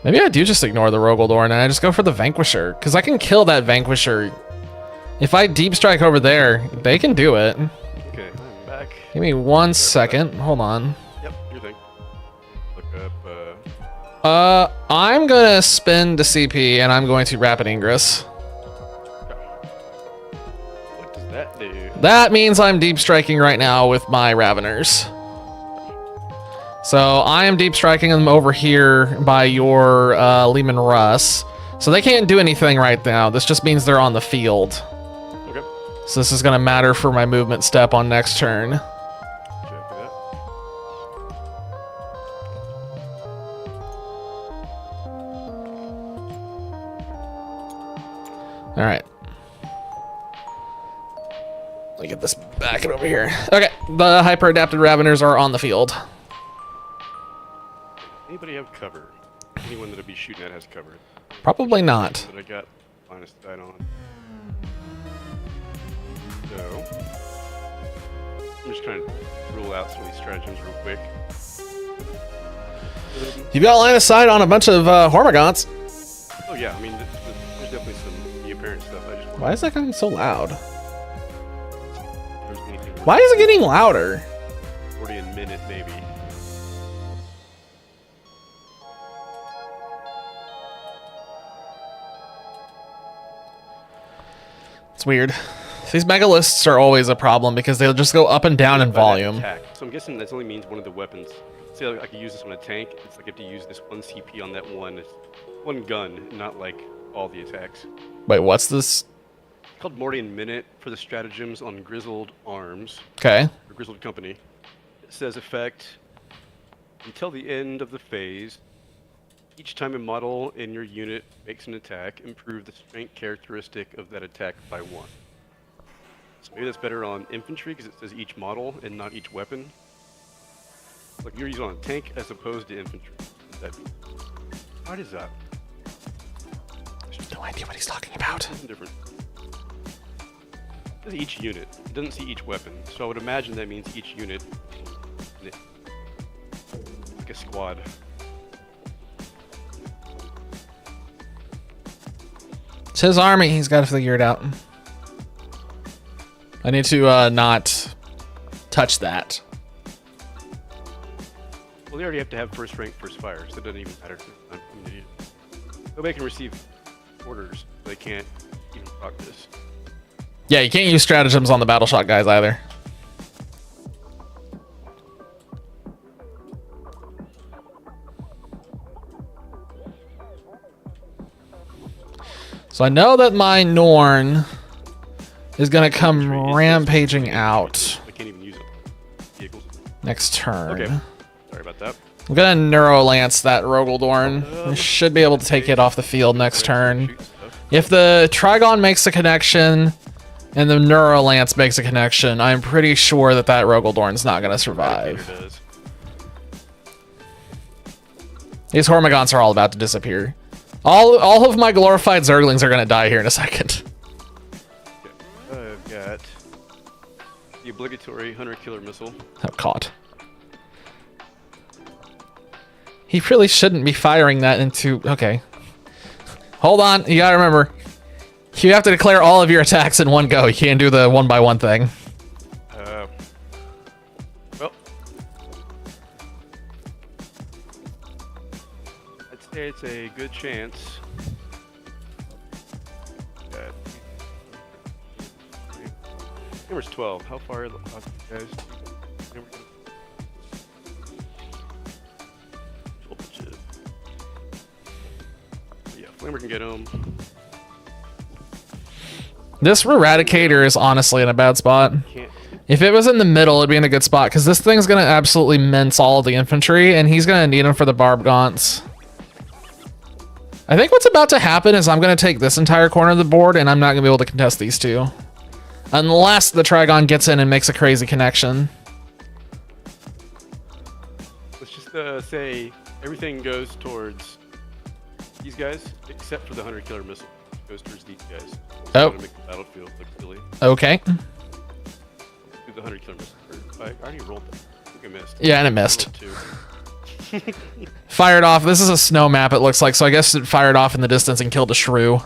Maybe I do just ignore the Rogaldorn and I just go for the Vanquisher, because I can kill that Vanquisher. If I deep strike over there, they can do it. Okay, I'm back. Give me 1 second. Hold on. Yep, your thing. Look up, I'm gonna spend the CP and I'm going to rapid ingress. What does that do? That means I'm deep striking right now with my Raveners. So I am deep striking them over here by your Lehman Russ. So they can't do anything right now. This just means they're on the field. Okay. So this is going to matter for my movement step on next turn. Check that. All right. Let me get this back and over here. Okay, the hyper-adapted Raveners are on the field. Anybody have cover? Anyone that I'd be shooting at has cover. Probably not. That I got line of sight on. So I'm just trying to rule out some of these stratagems real quick. You've got line of sight on a bunch of Hormagaunts. Oh yeah, I mean there's definitely some apparent stuff. I just Why is that getting so loud? there's anything Why is it getting louder? 40 a minute maybe. It's weird. These megalists are always a problem because they'll just go up and down in By that volume. attack. So I'm guessing that only means one of the weapons. See, I could use this on a tank. It's like I have to use this 1 CP on that one gun, not like all the attacks. Wait, what's this? It's called Mordian Minute for the stratagems on Grizzled Arms, Okay. or Grizzled Company. It says effect until the end of the phase. Each time a model in your unit makes an attack, improve the strength characteristic of that attack by 1. So maybe that's better on infantry because it says each model and not each weapon. Like you're using on a tank as opposed to infantry. Why is that? No idea what he's talking about. Something different. It says each unit. It doesn't see each weapon. So I would imagine that means each unit. Like a squad. It's his army. He's got to figure it out. I need to not touch that. Well, they already have to have first rank, first fire, so it doesn't even matter. I'm an idiot. Nobody can receive orders. They can't even proc this. Yeah, you can't use stratagems on the battle shot guys either. So I know that my Norn is gonna come rampaging out I can't even use it. Vehicles. next turn. Okay. Sorry about that. I'm gonna Neurolance that Rogaldorn. We should be able to take it off the field next turn. If the Trigon makes a connection and the Neurolance makes a connection, I'm pretty sure that that Rogaldorn's not gonna survive. These Hormigons are all about to disappear. All of my glorified Zerglings are gonna die here in a second. Okay. I've got the obligatory Hunter Killer Missile. Oh, caught. He really shouldn't be firing that into... Okay. Hold on. You gotta remember. You have to declare all of your attacks in one go. You can't do the one-by-one thing. Well. I'd say it's a good chance. Number's 12. How far are the guys? Yeah, Flamer can get him. This Eradicator is honestly in a bad spot. If it was in the middle, it'd be in a good spot, because this thing's going to absolutely mince all of the infantry, and he's going to need them for the Barb Gaunts. I think what's about to happen is I'm going to take this entire corner of the board, and I'm not going to be able to contest these two. Unless the Trigon gets in and makes a crazy connection. Let's just say everything goes towards these guys, except for the Hunter Killer Missile. It goes towards these guys. Oh. To make the battlefield look silly. Okay. Do the Hunter Killer Missile. I already rolled that. I think I missed. Yeah, and it missed. Fired off. This is a snow map, it looks like, so I guess it fired off in the distance and killed a shrew.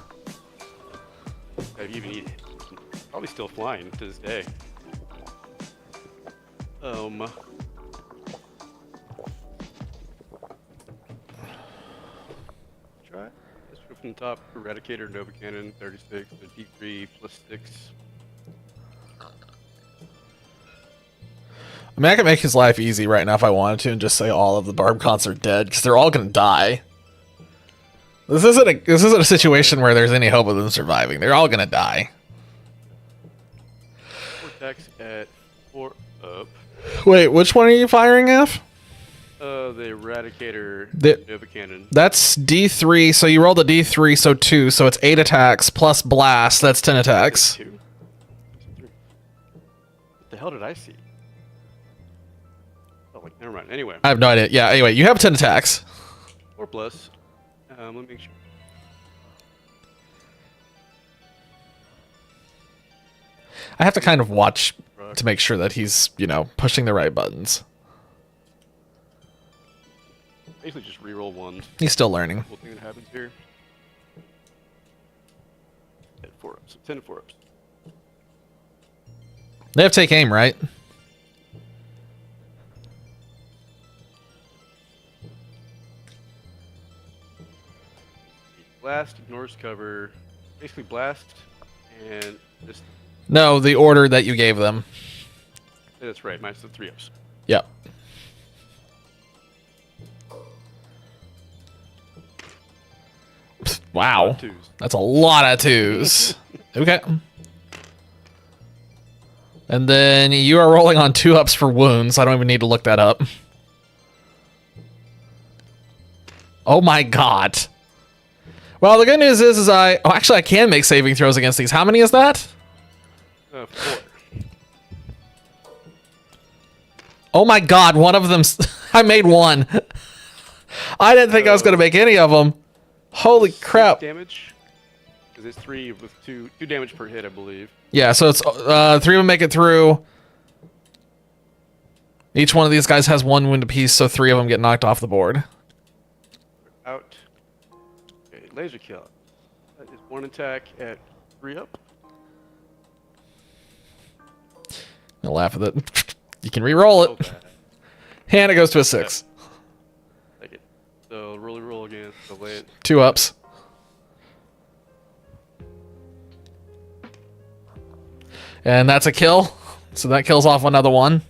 Probably still flying to this day. Try. Let's go from the top. Eradicator, Nova Cannon, 36, the D3 plus 6. I mean, I could make his life easy right now if I wanted to and just say all of the Barb Gaunts are dead, because they're all gonna die. This isn't a situation where there's any hope of them surviving. They're all gonna die. Attacks at 4 up. Wait, which one are you firing at? The Eradicator Nova Cannon. That's D3, so you rolled a D3, so 2, so it's 8 attacks plus blast, that's 10 attacks. 2. What the hell did I see? Oh, like, never mind. Anyway. I have no idea. Yeah, anyway, you have 10 attacks. 4 plus. Let me make sure. I have to kind of watch to make sure that he's, you know, pushing the right buttons. Basically just reroll ones. He's still learning. Cool thing that happens here. At 4 ups. 10 4 ups. They have take aim, right? Blast, ignores cover. Basically blast and just... No, the order that you gave them. Yeah, that's right, minus the 3 ups. Yep. Wow. That's a lot of 2s. Okay. And then you are rolling on 2 ups for wounds. I don't even need to look that up. Oh my god. Well, the good news is actually I can make saving throws against these. How many is that? 4. Oh my god, one of them... I made 1. I didn't think I was going to make any of them. Holy crap. Damage? Because it's 3 with 2 damage per hit, I believe. Yeah, so it's 3 of them make it through. Each one of these guys has 1 wound apiece, so 3 of them get knocked off the board. Out. Okay, laser kill. That is 1 attack at 3 up. I'll laugh at it. You can re-roll it. Okay. And it goes to a 6. Take it. So roll again. So lay it. 2 ups. And that's a kill. So that kills off another one.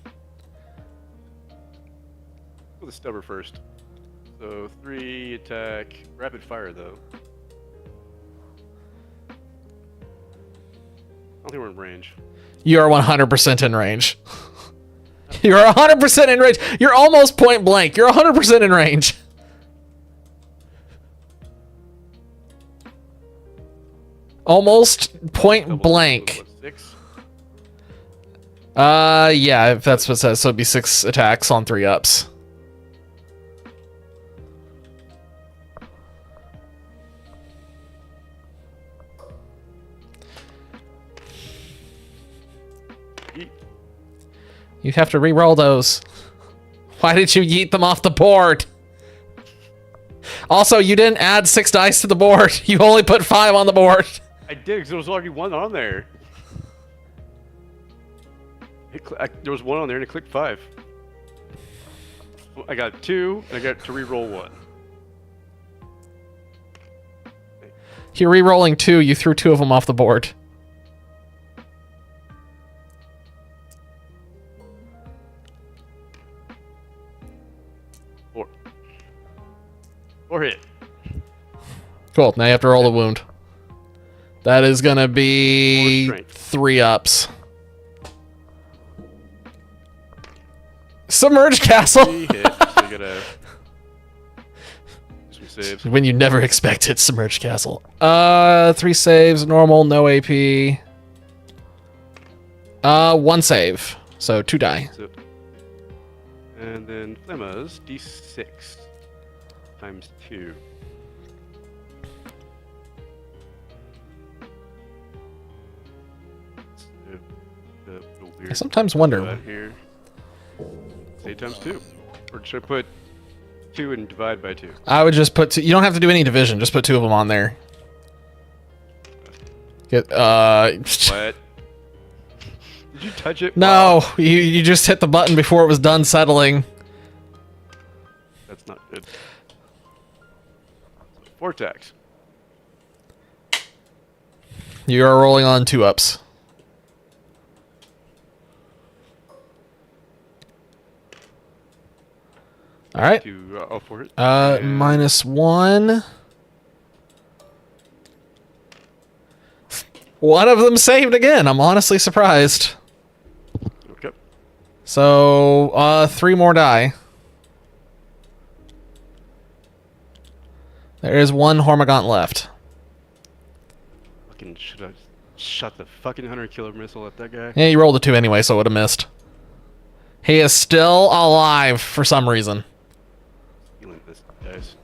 With the stubber first. So 3 attack. Rapid fire though. don't think we're in range. You are 100% in range. You're 100% in range. You're almost point blank. You're 100% in range. Almost point blank. What, 6? Yeah, if that's what it says. So it'd be 6 attacks on 3 ups. You have to re-roll those. Why did you yeet them off the board? Also, you didn't add 6 dice to the board. You only put 5 on the board. I did, because there was already 1 on there. There was 1 on there, and it clicked 5. I got 2, and I got to re-roll 1. You're re-rolling 2. You threw 2 of them off the board. Or hit. Cool. Now you have to roll a wound. That is gonna be 3 ups. Submerged castle. 3 hits, so you gotta do some saves. When you never expected submerged castle. 3 saves, normal, no AP. 1 save, so 2 die. So, and then Flemma's D6 times 2. I sometimes wonder. Here. Say times 2. Or should I put 2 and divide by 2? I would just put 2. You don't have to do any division. Just put 2 of them on there. Get What? Did you touch it? No, wow. You just hit the button before it was done settling. That's not good. 4 attacks. You are rolling on 2 ups. All right. For it. -1. One of them saved again. I'm honestly surprised. Okay. So, 3 more die. There is 1 Hormagaunt left. Fucking should have shot the fucking 100 killer missile at that guy. Yeah, you rolled a 2 anyway, so it would have missed. He is still alive for some reason. Feeling this, guys.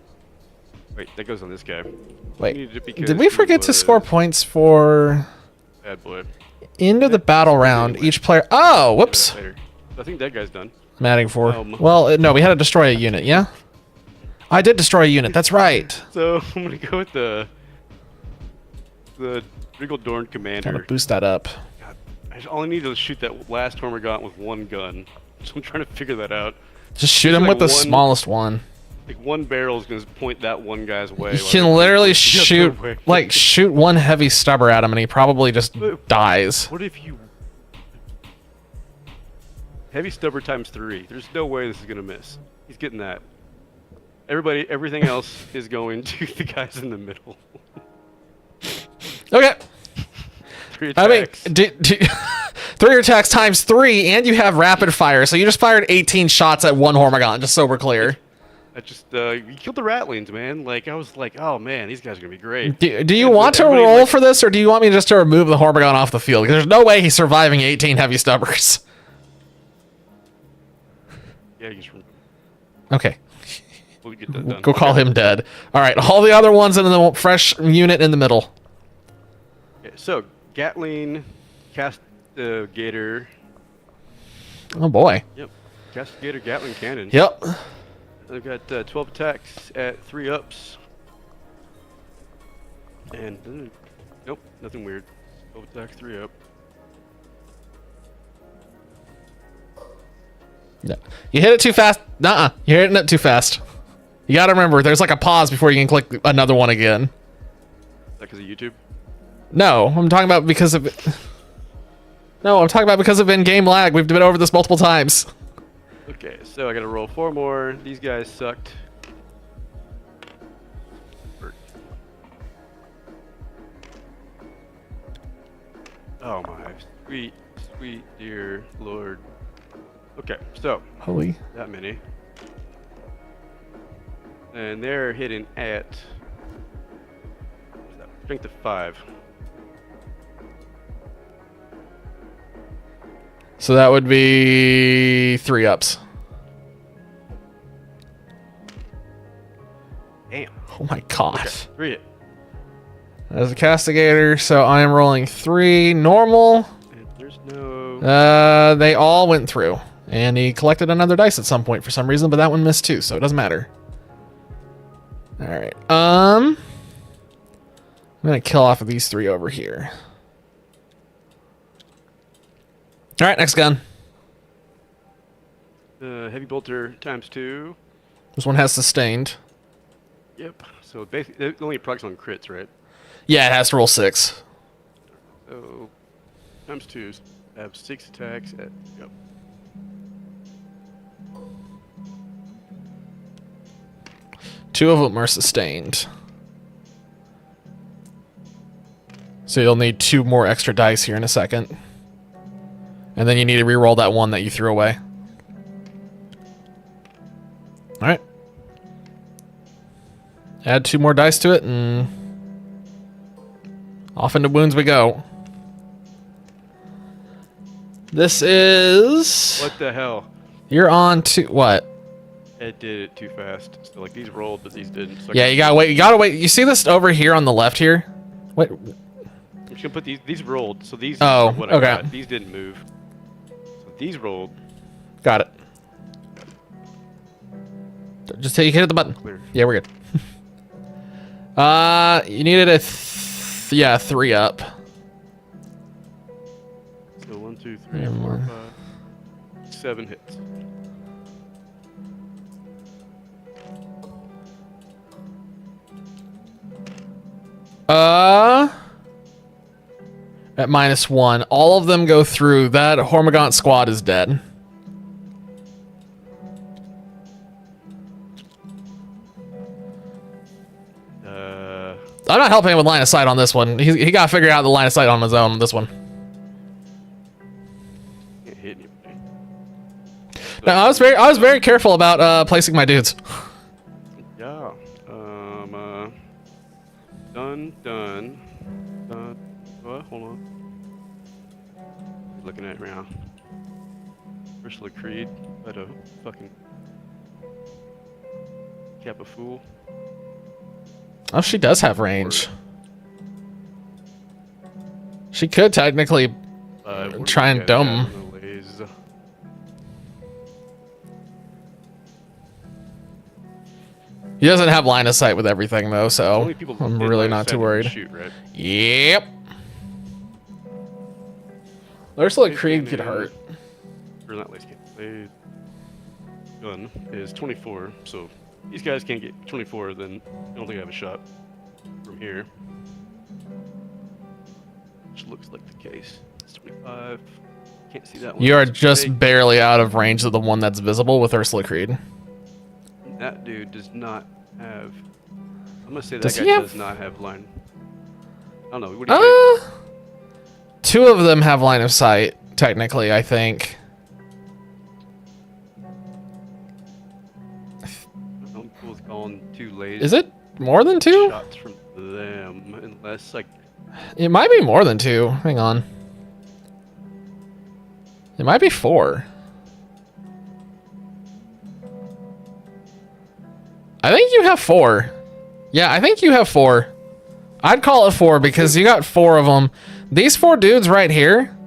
Wait, that goes on this guy. Wait, did we forget to score points for bad boy? End of the battle round? Each player. Oh, whoops. I think that guy's done. I'm adding 4. Well, no, we had to destroy a unit. Yeah. I did destroy a unit. That's right. So I'm gonna go with the Riggledorn commander. Gotta boost that up. God, I only need to shoot that last Hormagaunt with 1 gun. So I'm trying to figure that out. Just shoot him with the smallest one. Like 1 barrel is gonna point that one guy's way. You can literally shoot, like, shoot 1 heavy stubber at him, and he probably just dies. What if you heavy stubber times 3? There's no way this is gonna miss. He's getting that. Everything else is going to the guys in the middle. Okay. 3 attacks. I mean, 3 attacks times 3, and you have rapid fire, so you just fired 18 shots at 1 Hormagaunt, just so we're clear. I just, you killed the Ratlings, man. Like, I was like, oh man, these guys are gonna be great. Do you want to roll for this, or do you want me just to remove the Hormagaunt off the field? Because there's no way he's surviving 18 heavy stubbers. Yeah, he's from. Okay. We'll get that done. Go call him dead. All right, all the other ones in the fresh unit in the middle. Okay, so Gatling, Castigator. Oh boy. Yep. Castigator, Gatling cannon. Yep. I've got 12 attacks at 3 ups. And nope, nothing weird. 12 attacks, 3 up. No. You hit it too fast. Nuh-uh. You're hitting it too fast. You gotta remember, there's like a pause before you can click another one again. Is that because of YouTube? No, I'm talking about because of... No, I'm talking about because of in-game lag. We've been over this multiple times. Okay, so I gotta roll 4 more. These guys sucked. Oh my sweet, sweet dear Lord. Okay, so Holy. that many. And they're hitting at what's that? Strength of 5. So that would be 3 ups. Damn. Oh my gosh. Okay, 3 hit. As a castigator, so I am rolling 3 normal. And there's no. They all went through, and he collected another dice at some point for some reason, but that one missed too, so it doesn't matter. All right. I'm gonna kill off of these 3 over here. All right, next gun. Heavy bolter times 2. This one has sustained. Yep. So basically, it only procs on crits, right? Yeah, it has to roll 6. So times 2. I have 6 attacks at. Yep. Two of them are sustained. So you'll need 2 more extra dice here in a second. And then you need to re-roll that one that you threw away. Alright. Add 2 more dice to it, and off into wounds we go. This is... What the hell? You're on to... What? It did it too fast. So like these rolled, but these didn't. So Yeah, you gotta wait. You gotta wait. You see this over here on the left here? Wait. I'm just gonna put these rolled. So these. Oh, are what okay. I got. These didn't move. So these rolled. Got it. Just take hit the button. Clear. Yeah, we're good. You needed a 3 up. So 1, 2, 3, Yeah, 4, more. 5, 7 hits. At -1, all of them go through. That Hormigaunt squad is dead. I'm not helping him with line of sight on this one. He got to figure out the line of sight on his own on this one. Can't hit anybody. No, I was very careful about placing my dudes. Yeah. Done. What? Hold on. Looking at it right now. Ursula Creed. Let a fucking cap a fool. Oh, she does have range. She could technically try and dome him. He doesn't have line of sight with everything though, so I'm really not too worried. Shoot, right? Yep. Ursula Creed could hurt. Or not lace cannon. Gun is 24, so these guys can't get 24, then I don't think I have a shot from here. Which looks like the case. It's 25. Can't see that one. You are just barely out of range of the one that's visible with Ursula Creed. That dude does not have. I'm gonna say that Does guy he have- does not have line. I don't know. What do you think? 2 of them have line of sight, technically, I think. I'm cool with calling 2 lays. Is it more than 2? Shots from them, unless like. It might be more than 2. Hang on. It might be 4. I think you have 4. Yeah, I think you have 4. I'd call it 4 because you got 4 of them. These 4 dudes right here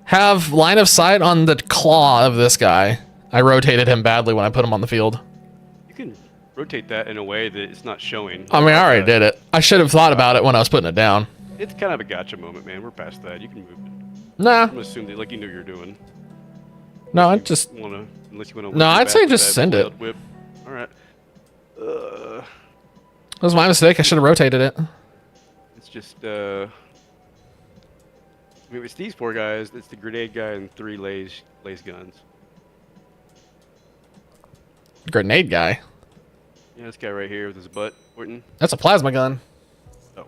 have line of sight on the claw of this guy. I rotated him badly when I put him on the field. You can rotate that in a way that it's not showing. I mean, I already did it. I should have thought about it when I was putting it down. It's kind of a gotcha moment, man. We're past that. You can move it. Nah. I'm gonna assume that like you knew what you're doing. No, I just... Unless you wanna. No, I'd say just send it. Whip. All right. That was my mistake. I should have rotated it. It's just I mean, it's these 4 guys. It's the grenade guy and 3 lace guns. Grenade guy. Yeah, this guy right here with his butt pointing. That's a plasma gun. Oh.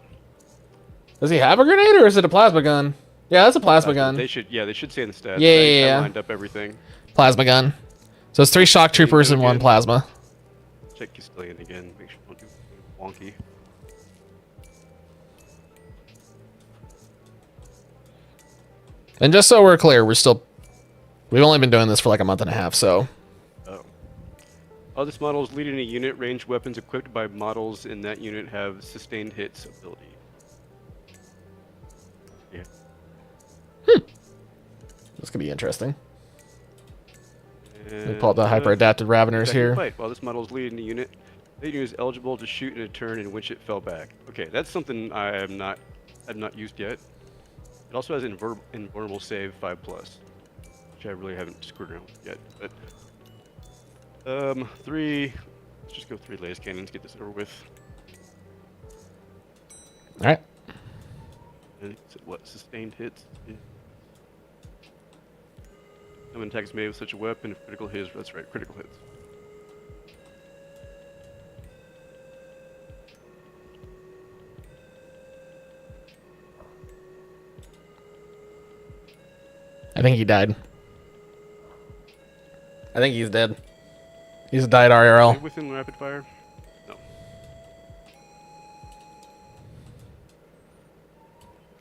Does he have a grenade or is it a plasma gun? Yeah, that's a plasma gun. They should say in the stats. Yeah. I lined up everything. Plasma gun. So it's 3 shock troopers and 1 plasma. Check Castilian again. Make sure I don't do anything wonky. And just so we're clear, we've only been doing this for like a month and a half, so. All this models leading a unit, ranged weapons equipped by models in that unit have sustained hits ability. Yeah. This could be interesting. And, We pull up the hyper-adapted Raveners here. Fight. While this model is leading the unit is eligible to shoot in a turn in which it fell back. Okay, that's something I've not used yet. It also has invulnerable save 5+, which I really haven't screwed around with yet. But 3. Let's just go 3 laser cannons. Get this over with. All right. And what sustained hits? Common attacks made with such a weapon. If critical hits, that's right, critical hits. I think he died. I think he's dead. He's died IRL. Within rapid fire? No.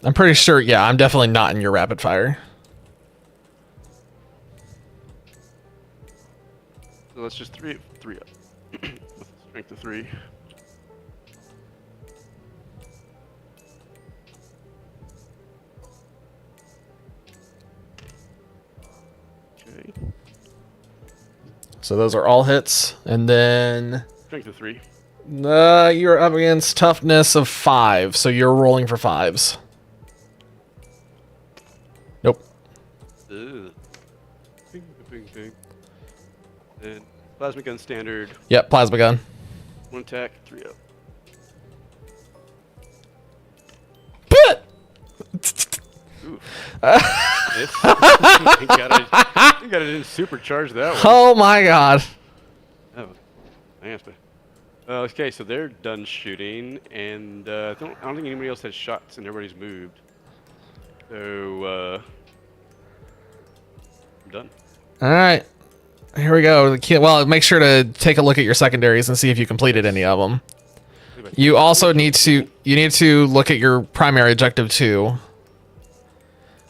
I'm pretty sure, yeah, I'm definitely not in your rapid fire. So that's just 3 up. With strength of 3. Okay. So those are all hits, and then Strength of 3. you're up against toughness of 5, so you're rolling for 5s. Nope. Ugh. Bing. Then plasma gun standard. Yep, plasma gun. 1 attack, 3 up. Ooh. You gotta supercharge that one. Oh my god. Oh, nasty. Okay, so they're done shooting, and I don't think anybody else has shots, and everybody's moved. So, I'm done. All right. Here we go. Well, make sure to take a look at your secondaries and see if you completed any of them. You also need to look at your primary objective too.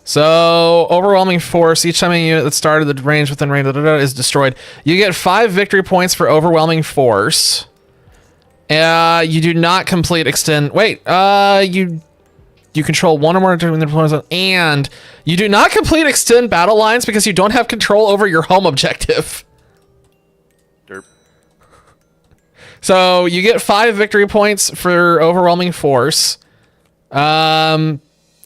So, overwhelming force. Each time a unit that started the range within range is destroyed. You get 5 victory points for overwhelming force. You do not complete extend. Wait. You control 1 or more during the deployment zone, and you do not complete extend battle lines because you don't have control over your home objective. Derp. So you get 5 victory points for overwhelming force.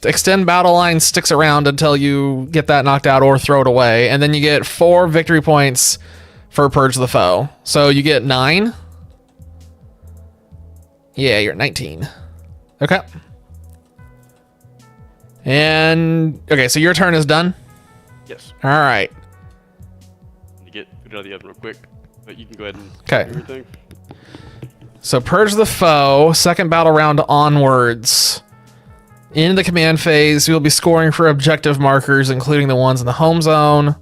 Extend battle line sticks around until you get that knocked out or throw it away, and then you get 4 victory points for purge the foe. So you get 9. Yeah, you're at 19. Okay. And okay, so your turn is done. Yes. All right. You get it out of the oven real quick, but you can go ahead and Okay. do everything. So purge the foe. Second battle round onwards. In the command phase, you'll be scoring for objective markers, including the ones in the home zone.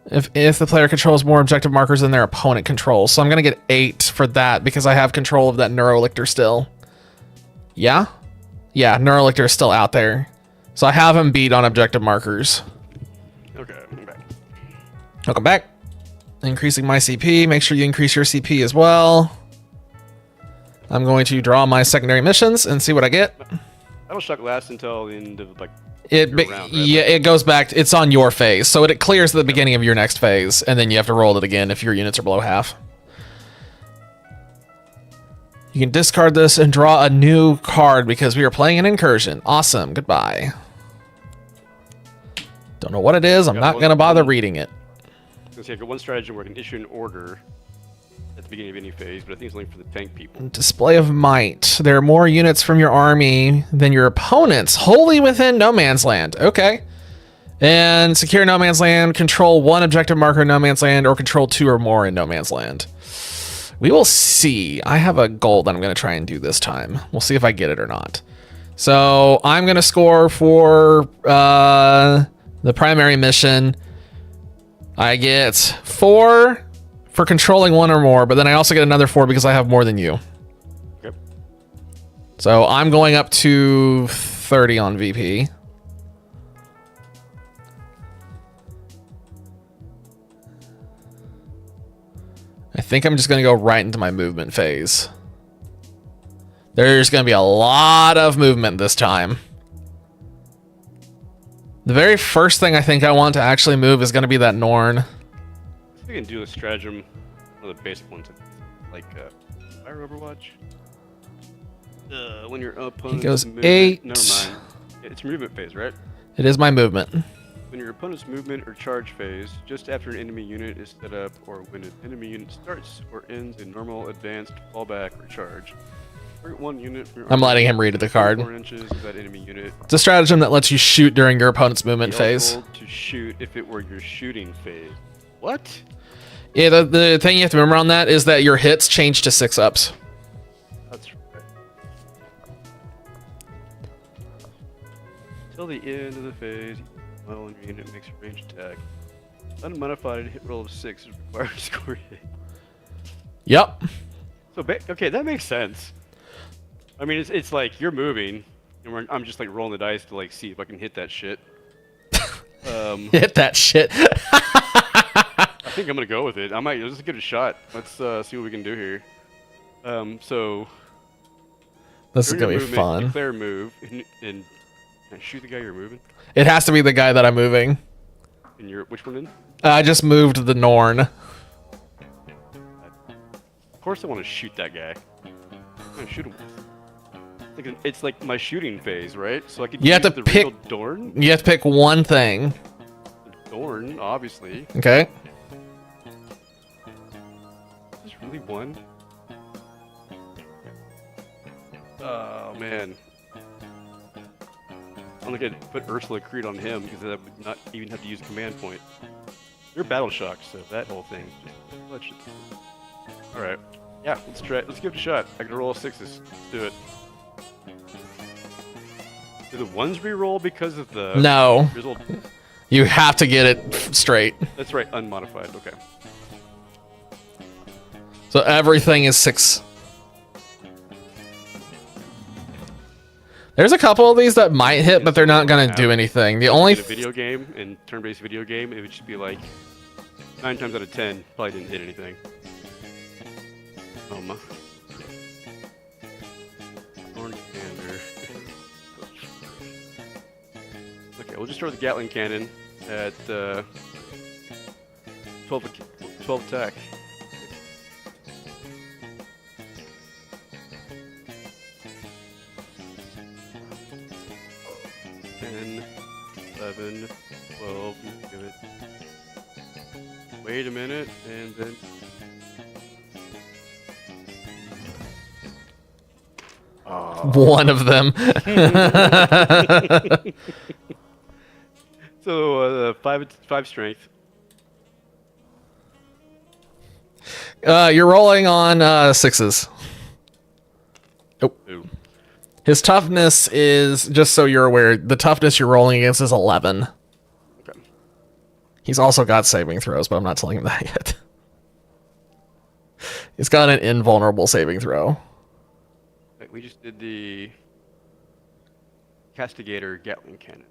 If the player controls more objective markers than their opponent controls. So I'm gonna get 8 for that because I have control of that Neurolictor still. Yeah? Yeah, Neurolictor is still out there. So I have him beat on objective markers. Okay, I'm back. Welcome back. Increasing my CP. Make sure you increase your CP as well. I'm going to draw my secondary missions and see what I get. That'll shock last until the end of like It your round, right? yeah, it goes back. It's on your phase, so it clears at the beginning of your next phase, and then you have to roll it again if your units are below half. You can discard this and draw a new card because we are playing an incursion. Awesome. Goodbye. Don't know what it is. I'm not going to bother reading it. I was gonna say, I've got one strategy where I can issue an order at the beginning of any phase, but I think it's only for the tank people. Display of might. There are more units from your army than your opponents, wholly within no man's land. Okay. And secure no man's land, control 1 objective marker in no man's land, or control 2 or more in no man's land. We will see. I have a goal that I'm going to try and do this time. We'll see if I get it or not. So I'm going to score for the primary mission. I get 4 for controlling 1 or more, but then I also get another 4 because I have more than you. Yep. So I'm going up to 30 on VP. I think I'm just going to go right into my movement phase. There's going to be a lot of movement this time. The very first thing I think I want to actually move is going to be that Norn. We can do a stratagem, one of the basic ones, like Fire Overwatch. When your opponent's He goes movement, 8. Never mind. It's your movement phase, right? It is my movement. When your opponent's movement or charge phase, just after an enemy unit is set up, or when an enemy unit starts or ends in normal, advanced, fallback, or charge, target 1 unit from your I'm letting him read the card. 4 inches of that enemy unit. It's a stratagem that lets you shoot during your opponent's movement phase. To shoot if it were your shooting phase. What? Yeah, the thing you have to remember on that is that your hits change to 6-ups. That's right. Till the end of the phase, well, and your unit makes a ranged attack. Unmodified hit roll of 6 is required to score a hit. Yep. So, okay, that makes sense. I mean, it's like you're moving, and I'm just like rolling the dice to like see if I can hit that shit. Hit that shit. I think I'm gonna go with it. Let's give it a shot. Let's see what we can do here. So This is during gonna your be movement, fun. Declare move and can I shoot the guy you're moving. It has to be the guy that I'm moving. And you're which one in? I just moved the Norn. Of course, I want to shoot that guy. I'm gonna shoot him. It's like my shooting phase, right? So I could You use have to the pick- real Dorn. You have to pick one thing. Dorn, obviously. Okay. Is this really one? Oh man. I'm gonna put Ursula Creed on him because I would not even have to use a command point. You're battle shocked, so that whole thing. All right. Yeah, let's try. Let's give it a shot. I can roll 6s. Let's do it. Do the ones re-roll because of the No. grizzled? You have to get it straight. That's right, unmodified. Okay. So everything is 6. There's a couple of these that might hit, but they're not gonna do anything. The only In a video game, in turn-based video game, it would just be like 9 times out of 10 probably didn't hit anything. Orange Commander. Okay, we'll just start with the Gatling Cannon at 12 attack. Ten, 11, 12, give it. Wait a minute, and then. one of them. So 5 strength. You're rolling on 6s. Oh. Ooh. His toughness is, just so you're aware, the toughness you're rolling against is 11. Okay. He's also got saving throws, but I'm not telling him that yet. He's got an invulnerable saving throw. Right, we just did the Castigator Gatling Cannon.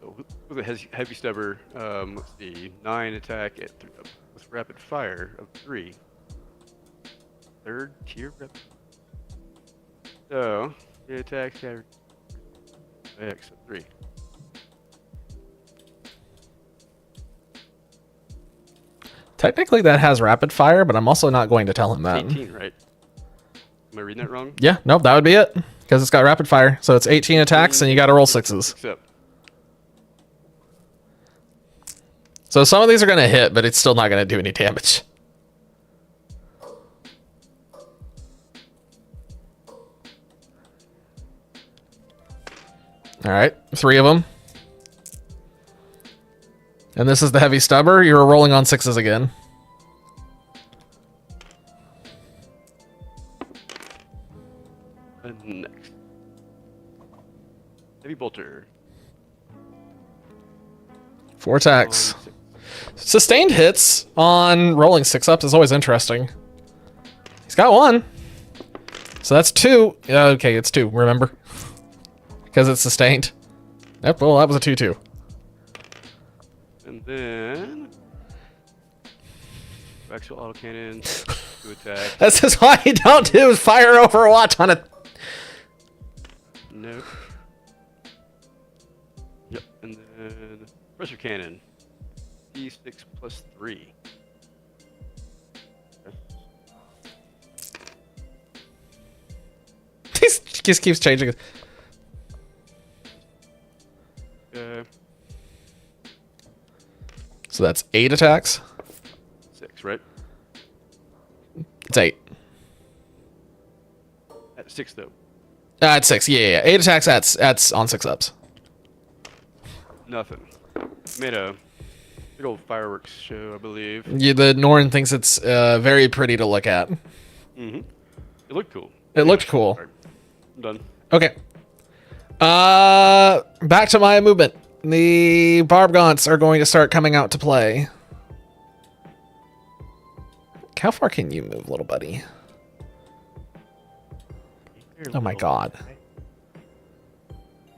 So with a heavy stubber, let's see, 9 attack with rapid fire of 3. 3rd tier rapid. So the attack scatter X of 3. Technically that has rapid fire, but I'm also not going to tell him that. 18, right? Am I reading that wrong? Yeah, nope, that would be it. Because it's got rapid fire. So it's 18 attacks and you gotta roll 6s. Except So some of these are gonna hit, but it's still not gonna do any damage. Alright, 3 of them. And this is the heavy stubber. You're rolling on 6s again. And next. Heavy bolter. 4 attacks. On 6. Sustained hits on rolling 6-ups is always interesting. He's got 1. So that's 2. Okay, it's 2, remember? Because it's sustained. Yep, well, that was a 2-2. And then... Axial autocannon. 2 attacks. This is why you don't do fire Overwatch on it. Nope. Yep, and then... Pressure cannon. D6 plus 3. He just keeps changing it. So that's 8 attacks. 6, right? It's 8. At 6 though. It's 6. Yeah. 8 attacks. That's on 6-ups. Nothing. Made a big old fireworks show, I believe. Yeah, the Norn thinks it's very pretty to look at. Mm-hmm. It looked cool. It looked cool. Right. I'm done. Okay. Back to my movement. The barb gaunts are going to start coming out to play. How far can you move, little buddy? Oh my god.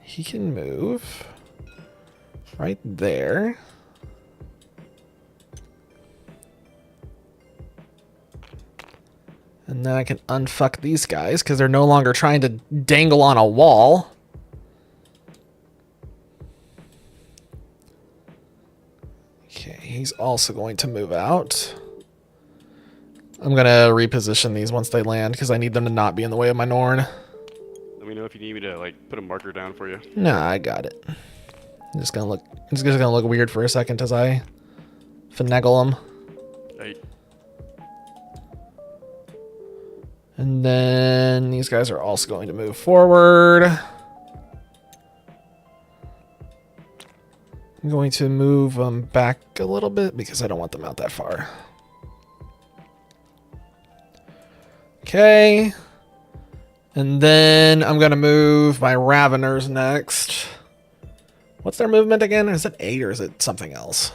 He can move right there. And then I can unfuck these guys because they're no longer trying to dangle on a wall. Okay, he's also going to move out. I'm going to reposition these once they land because I need them to not be in the way of my Norn. Let me know if you need me to like put a marker down for you. Nah, I got it. It's just gonna look weird for a second as I finagle them. Right. And then these guys are also going to move forward. I'm going to move them back a little bit because I don't want them out that far. Okay. And then I'm going to move my Raveners next. What's their movement again? Is it 8 or is it something else?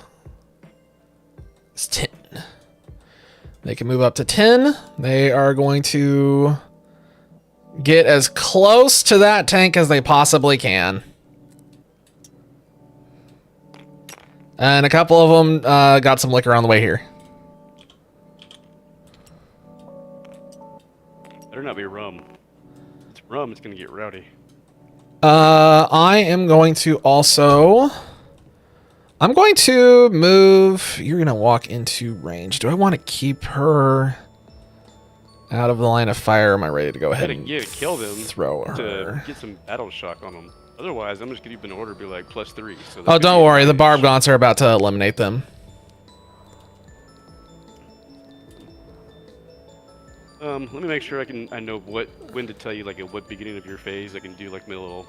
It's 10. They can move up to 10. They are going to get as close to that tank as they possibly can. And a couple of them got some liquor on the way here. Better not be rum. If it's rum, it's gonna get rowdy. I am going to also... I'm going to move... You're going to walk into range. Do I want to keep her out of the line of fire? Am I ready to go ahead and kill them throw her? To get some battle shock on them. Otherwise, I'm just gonna give an order to be like +3. So Oh, don't worry. The barb gaunts are about to eliminate them. Let me make sure I know when to tell you like at what beginning of your phase I can do like my little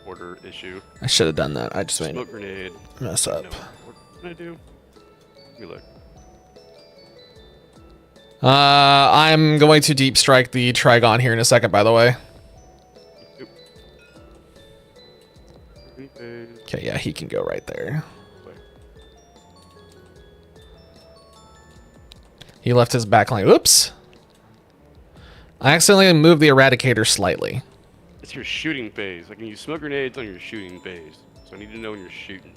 order issue. I should have done that. I just made Smoke grenade. mess up. No. What can I do? Let me look. I'm going to deep strike the Trigon here in a second, by the way. Oop. Okay, yeah, he can go right there. He left his backline. Oops. I accidentally moved the Eradicator slightly. It's your shooting phase. I can use smoke grenades on your shooting phase. So I need to know when you're shooting.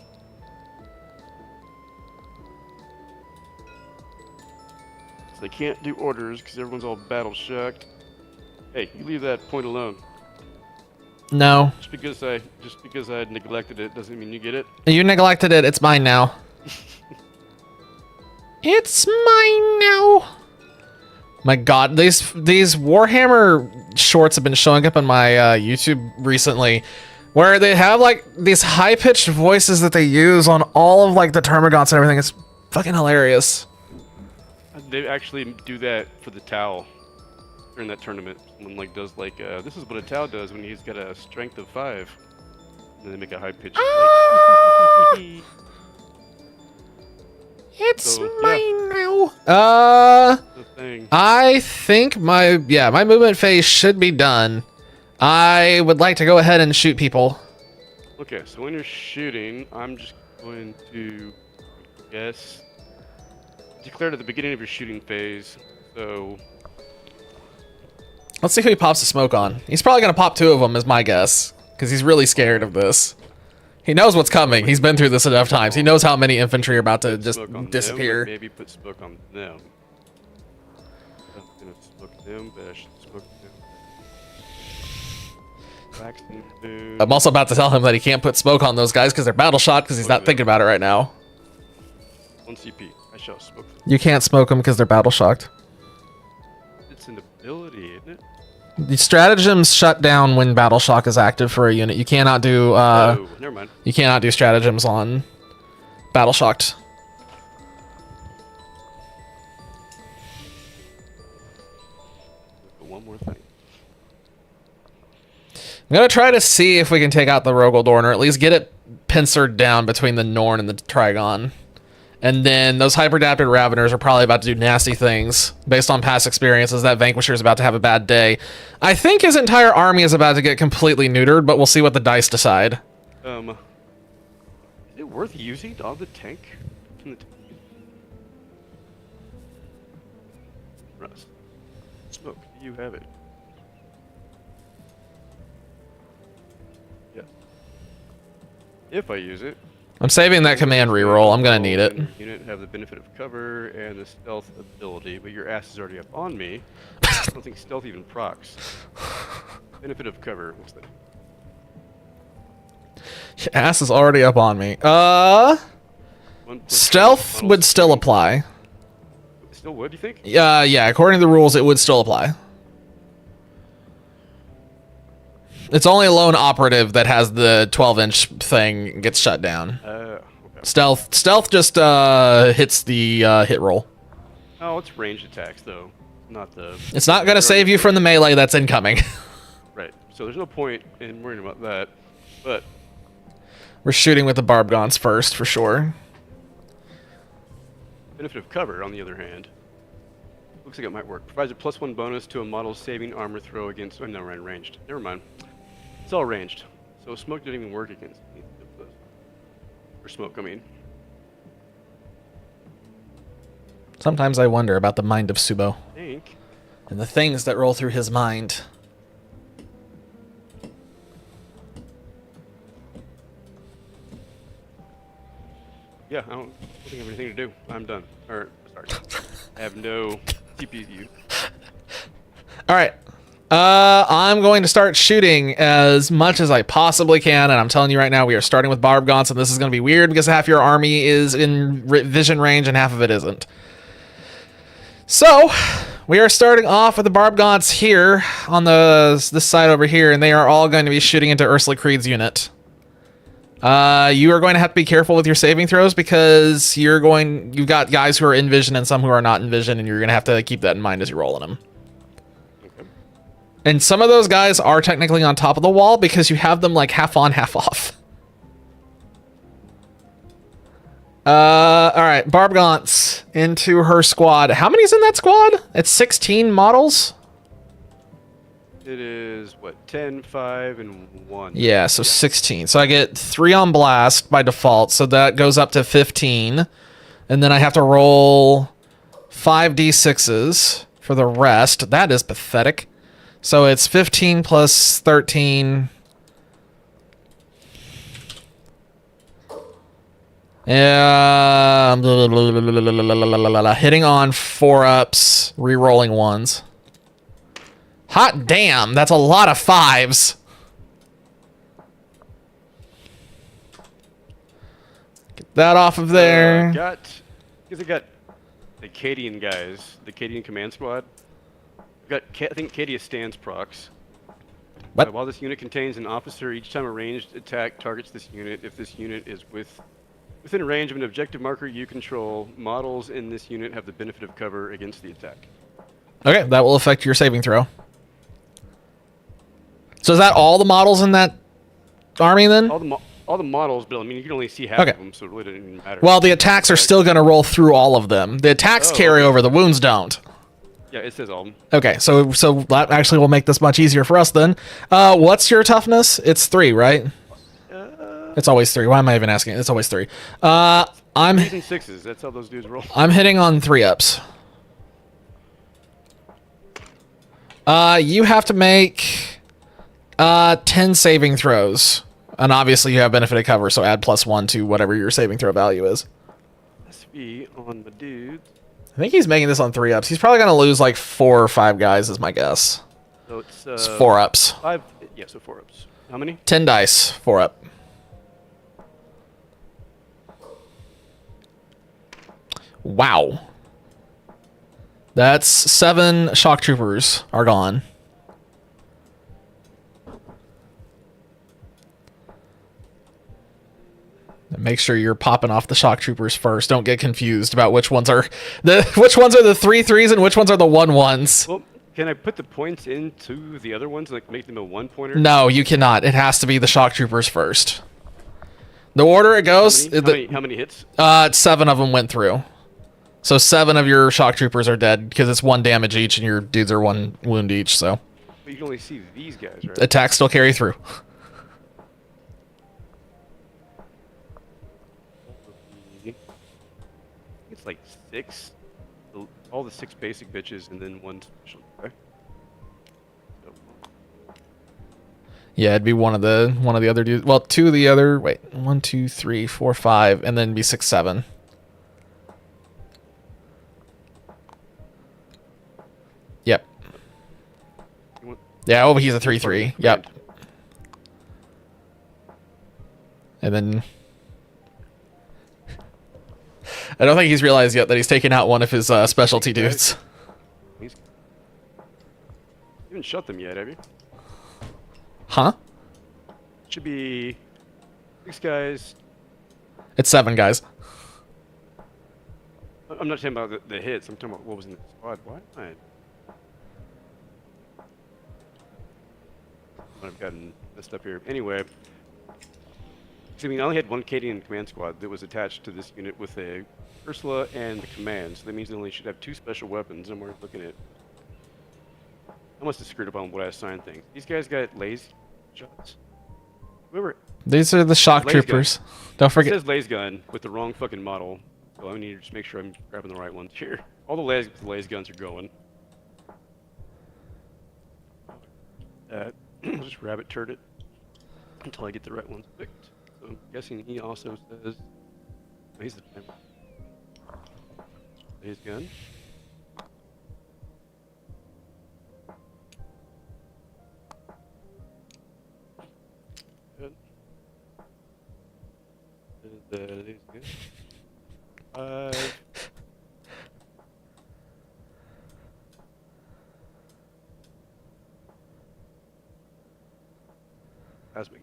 So they can't do orders because everyone's all battle shocked. Hey, you leave that point alone. No. Just because I neglected it doesn't mean you get it. You neglected it. It's mine now. It's mine now. My god, these Warhammer shorts have been showing up on my YouTube recently where they have like these high-pitched voices that they use on all of like the Termagants and everything. It's fucking hilarious. They actually do that for the Tau during that tournament. Someone like does like this is what a Tau does when he's got a strength of 5. And then they make a high-pitched like, It's So, mine now. the thing. I think my movement phase should be done. I would like to go ahead and shoot people. Okay, so when you're shooting, I'm just going to guess declared at the beginning of your shooting phase. So Let's see who he pops the smoke on. He's probably going to pop 2 of them, is my guess, because he's really scared of this. He knows what's coming. He's been through this enough times. He knows how many infantry are about to just disappear. Them, maybe put smoke on them. I'm gonna smoke them, but I should smoke them. I'm also about to tell him that he can't put smoke on those guys because they're battle shot because he's not thinking about it right now. 1 CP. I shall smoke them. You can't smoke them because they're battle shocked. It's an ability, isn't it? The stratagems shut down when battle shock is active for a unit. You cannot do Oh, never mind. you cannot do stratagems on battle shocked. One more thing. I'm gonna try to see if we can take out the Rogaldorn, or at least get it pincered down between the Norn and the Trigon. And then those hyper-adapted Raveners are probably about to do nasty things. Based on past experiences, that Vanquisher is about to have a bad day. I think his entire army is about to get completely neutered, but we'll see what the dice decide. Is it worth using on the tank? Russ. Smoke, do you have it? Yeah. If I use it, I'm saving that command reroll. I'm gonna need it. Unit have the benefit of cover and the stealth ability, but your ass is already up on me. I don't think stealth even procs. Benefit of cover. What's that? Your ass is already up on me. Stealth would still apply. Still would, you think? Yeah, according to the rules, it would still apply. It's only a lone operative that has the 12-inch thing gets shut down. Okay. Stealth just hits the hit roll. Oh, it's ranged attacks though, not the. It's not gonna save you from the melee that's incoming. Right. So there's no point in worrying about that. But we're shooting with the Barbgons first for sure. Benefit of cover, on the other hand, looks like it might work. Provides a +1 bonus to a model's saving armor throw against. Oh no, we're ranged. Never mind. It's all ranged, so smoke didn't even work against me. Or smoke, I mean. Sometimes I wonder about the mind of Subo. I think. And the things that roll through his mind. Yeah, I don't think I have anything to do. I'm done. Or, sorry. I have no TPU. Alright. I'm going to start shooting as much as I possibly can, and I'm telling you right now, we are starting with Barbgons, and this is going to be weird because half your army is in vision range and half of it isn't. So, we are starting off with the Barbgons here on this side over here, and they are all going to be shooting into Ursula Creed's unit. You are going to have to be careful with your saving throws because you've got guys who are in vision and some who are not in vision, and you're going to have to keep that in mind as you're rolling them. And some of those guys are technically on top of the wall because you have them like half on, half off. All right, Barbgons into her squad. How many's in that squad? It's 16 models. It is, what, 10, 5, and 1. Yeah, so 16. So I get 3 on blast by default, so that goes up to 15. And then I have to roll 5d6s for the rest. That is pathetic. So it's 15 plus 13. Yeah, hitting on 4-ups, re-rolling 1s. Hot damn, that's a lot of 5s. Get that off of there. Because I got the Cadian guys, the Cadian command squad. I think Cadia stands procs. What? While this unit contains an officer, each time a ranged attack targets this unit, if this unit is within range of an objective marker you control, models in this unit have the benefit of cover against the attack. Okay, that will affect your saving throw. So is that all the models in that army then? All the models, but I mean you can only see half of them, so it really doesn't even matter. Well, the attacks are still going to roll through all of them. The attacks carry over, the wounds don't. Yeah, it says all. Okay, so that actually will make this much easier for us then. What's your toughness? It's 3, right? It's always 3. Why am I even asking? It's always 3. I'm 3s and 6s. That's how those dudes roll. I'm hitting on 3-ups. You have to make 10 saving throws. And obviously you have benefited cover, so add +1 to whatever your saving throw value is. SV on the dudes. I think he's making this on 3-ups. He's probably going to lose like 4 or 5 guys is my guess. So it's, It's 4-ups. 5. Yeah, so 4-ups. How many? 10 dice, 4-up. Wow. That's 7 shock troopers are gone. Make sure you're popping off the shock troopers first. Don't get confused about which ones are the 3-3s and which ones are the 1-1s. Well, can I put the points into the other ones, like make them a 1-pointer? No, you cannot. It has to be the shock troopers first. The order it goes. How many hits? 7 of them went through. So 7 of your shock troopers are dead because it's 1 damage each, and your dudes are 1 wound each. So. But you can only see these guys, right? Attacks still carry through. It's like 6. All the 6 basic bitches, and then 1 special guy. So, Yeah, it'd be one of the other dudes. Well, 2 of the other. Wait, 1, 2, 3, 4, 5, and then be 6, 7. Yep. Yeah. Oh, he's a 3-3. Yep. And then I don't think he's realized yet that he's taken out one of his specialty dudes. You haven't shot them yet, have you? Huh? Should be 6 guys. It's 7 guys. I'm not talking about the hits. I'm talking about what was in the squad. Why? I've gotten messed up here. Anyway, I mean, I only had 1 Cadian command squad that was attached to this unit with a Ursula and the command, so that means they only should have 2 special weapons, and we're looking at... I must have screwed up on what I assigned things. These guys got laser shots. Whoever... These are the shock troopers. Don't It forget. says laser gun with the wrong fucking model, so I need to just make sure I'm grabbing the right ones. Here, all the laser guns are going. I'll just rabbit turd it until I get the right ones picked. So I'm guessing he also says... Oh, he's the laser gun. Good. The laser gun. 5. Plasma gun.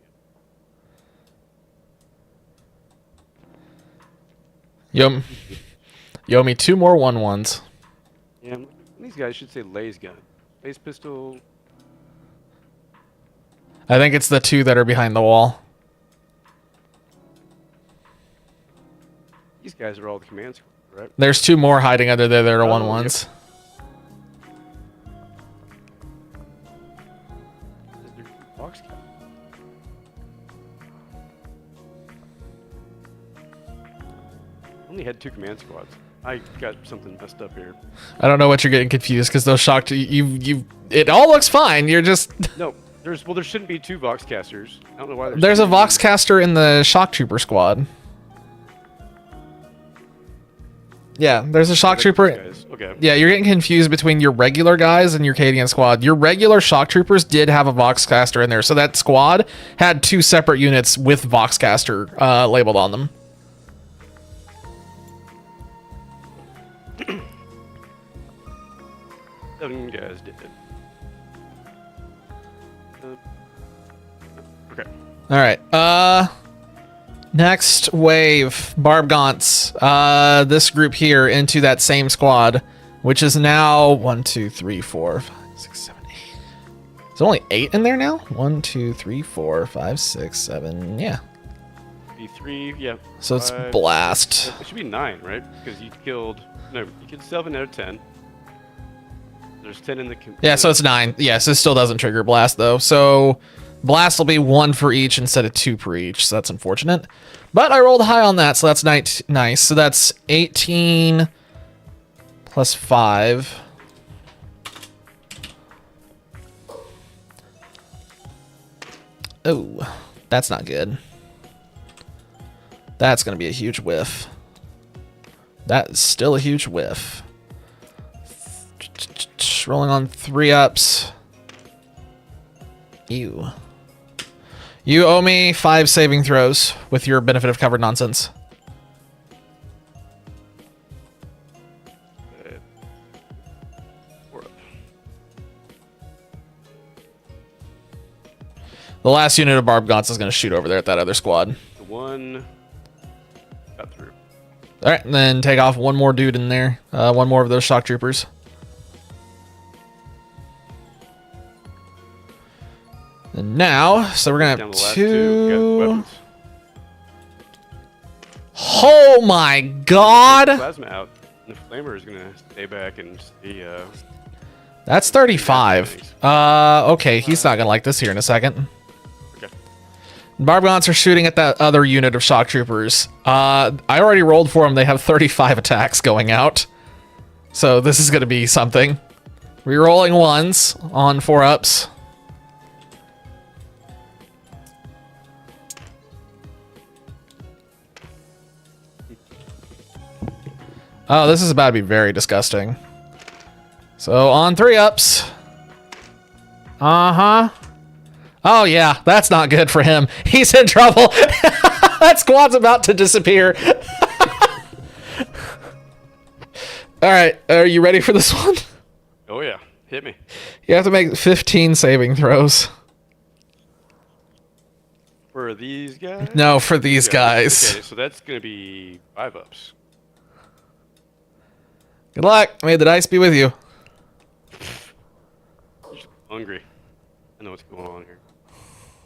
You owe me 2 more 1-1s. Yeah, these guys should say laser gun. Laser pistol. I think it's the 2 that are behind the wall. These guys are all the command squad, right? There's 2 more hiding under there that are Oh, 1-1s. Is there box cap? Only had 2 command squads. I got something messed up here. I don't know what you're getting confused because those shocked you. It all looks fine. You're just No, there shouldn't be 2 vox casters. I don't know why there's a vox caster in the shock trooper squad. Yeah, there's a shock trooper. Guys. Okay. Yeah, you're getting confused between your regular guys and your Cadian squad. Your regular shock troopers did have a vox caster in there, so that squad had 2 separate units with vox caster labeled on them. 7 guys did it. Okay. All right. Next wave, Barb Gaunts. This group here into that same squad, which is now 1, 2, 3, 4, 5, 6, 7, 8. There's only 8 in there now. 1, 2, 3, 4, 5, 6, 7. Yeah. Be 3. Yeah. So it's 5, blast. It should be 9, right? Because you killed 7 out of 10. There's 10 in the. Yeah, so it's 9. Yes, it still doesn't trigger blast though. So blast will be 1 for each instead of 2 per each. So that's unfortunate. But I rolled high on that, so that's nice. So that's 18 plus 5. Oh, that's not good. That's going to be a huge whiff. That is still a huge whiff. Rolling on 3-ups. Ew. You owe me 5 saving throws with your benefit of cover nonsense. The last unit of Barb Gaunts is going to shoot over there at that other squad. The one got through. All right, and then take off one more dude in there. One more of those shock troopers. And now, so we're going to have 2. Oh my god! Plasma out. The flamer is going to stay back and see. That's 35. Okay, he's not going to like this here in a second. Barb Gaunts are shooting at that other unit of shock troopers. I already rolled for them. They have 35 attacks going out. So this is going to be something. Rerolling 1s on 4-ups. Oh, this is about to be very disgusting. So on 3-ups. Uh-huh. Oh, yeah, that's not good for him. He's in trouble. That squad's about to disappear. All right, are you ready for this one? Oh, yeah. Hit me. You have to make 15 saving throws. For these guys? No, for these guys. Okay, so that's going to be 5-ups. Good luck. May the dice be with you. I'm just hungry. I know what's going on here.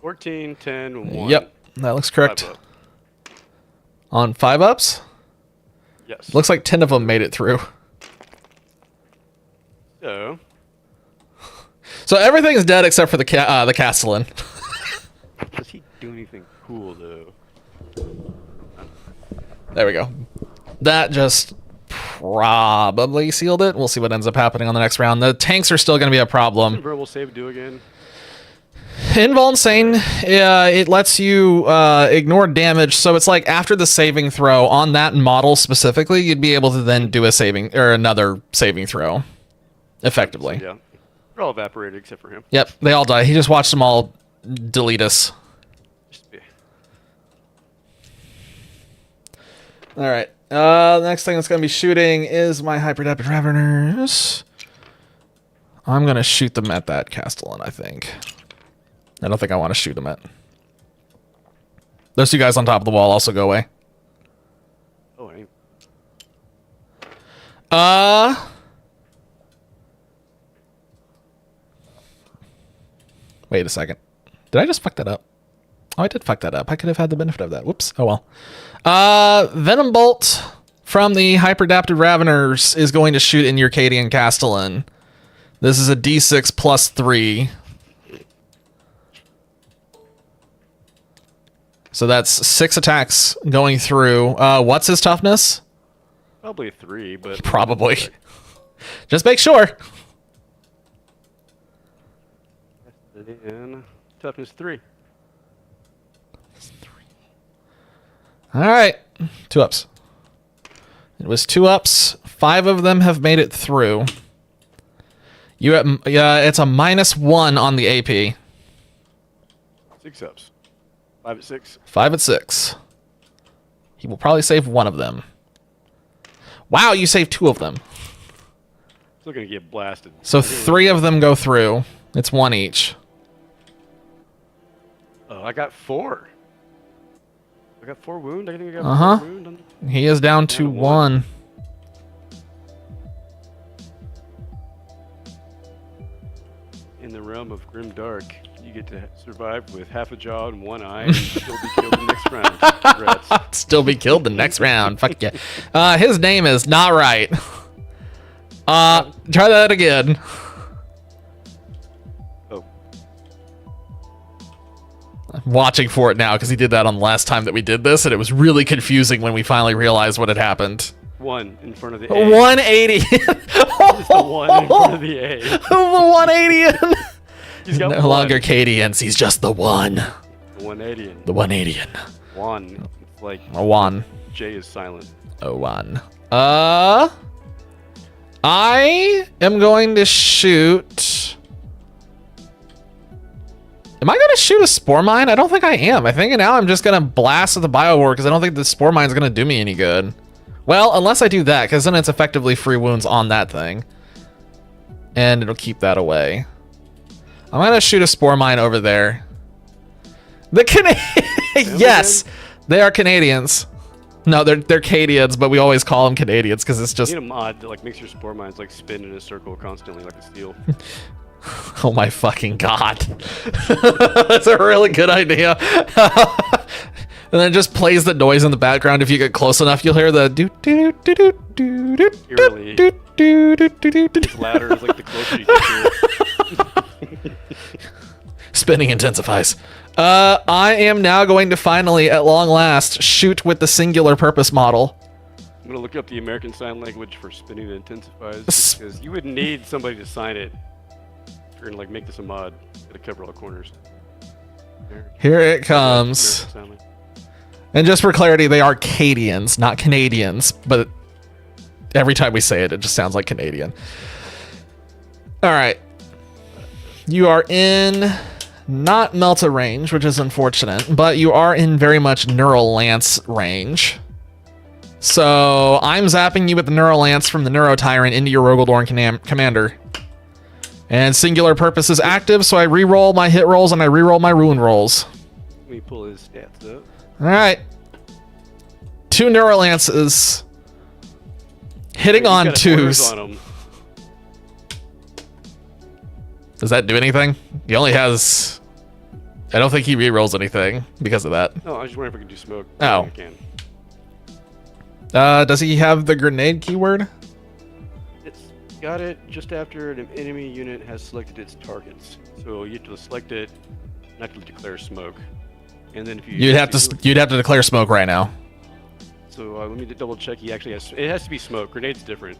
14, 10, 1. Yep, that looks correct. 5-up. On 5-ups? Yes. Looks like 10 of them made it through. So everything is dead except for the Castellan. Does he do anything cool, though? There we go. That just probably sealed it. We'll see what ends up happening on the next round. The tanks are still going to be a problem. Verbal save do again. Invul Insane, it lets you ignore damage, so it's like after the saving throw on that model specifically, you'd be able to then do a saving or another saving throw effectively. Yeah, they're all evaporated except for him. Yep, they all die. He just watched them all delete us. All right. The next thing that's going to be shooting is my Hyperdapid Raveners. I'm going to shoot them at that Castellan, I think. I don't think I want to shoot them at. Those 2 guys on top of the wall also go away. Oh, I... Wait a second. Did I just fuck that up? Oh, I did fuck that up. I could have had the benefit of that. Whoops. Oh, well. Venom Bolt from the Hyperdapted Raveners is going to shoot in your Cadian Castellan. This is a D6 plus 3. So that's 6 attacks going through. What's his toughness? Probably 3, but... Probably. Just make sure. And toughness 3. All right. 2-ups. It was 2-ups. 5 of them have made it through. You have, it's a -1 on the AP. 6-ups. 5 at 6. 5 at 6. He will probably save 1 of them. Wow, you saved 2 of them. Still gonna get blasted. So 3 of them go through. It's 1 each. Oh, I got 4. I got 4 wound. I think I got 4 wound. He is down to 1. In the realm of grim dark, you get to survive with half a jaw and 1 eye and still be killed the next round. Congrats. Still be killed the next round. Fuck yeah. His name is not right. Try that again. watching for it now because he did that on the last time that we did this, and it was really confusing when we finally realized what had happened. 1 in front of the A. 180. Just the 1 in front of the A. The 180. He's got No 1. longer Cadians, he's just the one. The 180. The 180. 1. It's like A one. J is silent. A one. I am going to shoot. Am I going to shoot a spore mine? I don't think I am. I think now I'm just going to blast at the biowar because I don't think the spore mine is going to do me any good. Well, unless I do that, because then it's effectively free wounds on that thing. And it'll keep that away. I'm going to shoot a spore mine over there. The Canadians! Yes! They are Canadians. No, they're Cadians, but we always call them Canadians because it's just... You need a mod that like makes your spore mines like spin in a circle constantly like a steel. Oh my fucking god. That's a really good idea. And then it just plays the noise in the background. If you get close enough, you'll hear the do do do do do do Eerily. do do do do do do. It's louder is like the closer you get to it. Spinning intensifies. I am now going to finally, at long last, shoot with the singular purpose model. I'm gonna look up the American Sign Language for spinning intensifies because you would need somebody to sign it. If you're gonna like make this a mod to cover all the corners. Here it comes. And just for clarity, they are Cadians, not Canadians, but every time we say it, it just sounds like Canadian. All right. You are in not Melta range, which is unfortunate, but you are in very much Neural Lance range. So I'm zapping you with the Neural Lance from the Neuro Tyrant into your Rogaldorn commander. And singular purpose is active, so I re-roll my hit rolls and I re-roll my ruin rolls. Let me pull his stats up. Alright. 2 Neural Lances. Hitting He's on got a 2s. on him. Does that do anything? He only has... I don't think he re-rolls anything because of that. No, I was just wondering if I could do smoke. Oh. I can. Does he have the grenade keyword? It's got it just after an enemy unit has selected its targets. So you have to select it, not to declare smoke. And then if you You'd have to declare smoke right now. So let me double check. He actually has. It has to be smoke. Grenade's different.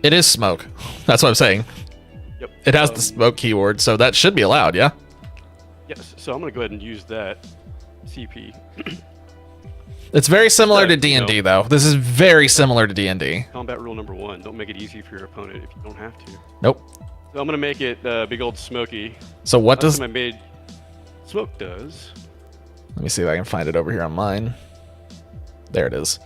It is smoke. That's what I'm saying. Yep. It has the smoke keyword, so that should be allowed, yeah? Yes. So I'm gonna go ahead and use that CP. It's very similar to You know. D&D, though. This is very similar to D&D. Combat rule number 1: don't make it easy for your opponent if you don't have to. Nope. So I'm gonna make it big old smoky. So what Last does... time I made smoke does. Let me see if I can find it over here on mine. There it is.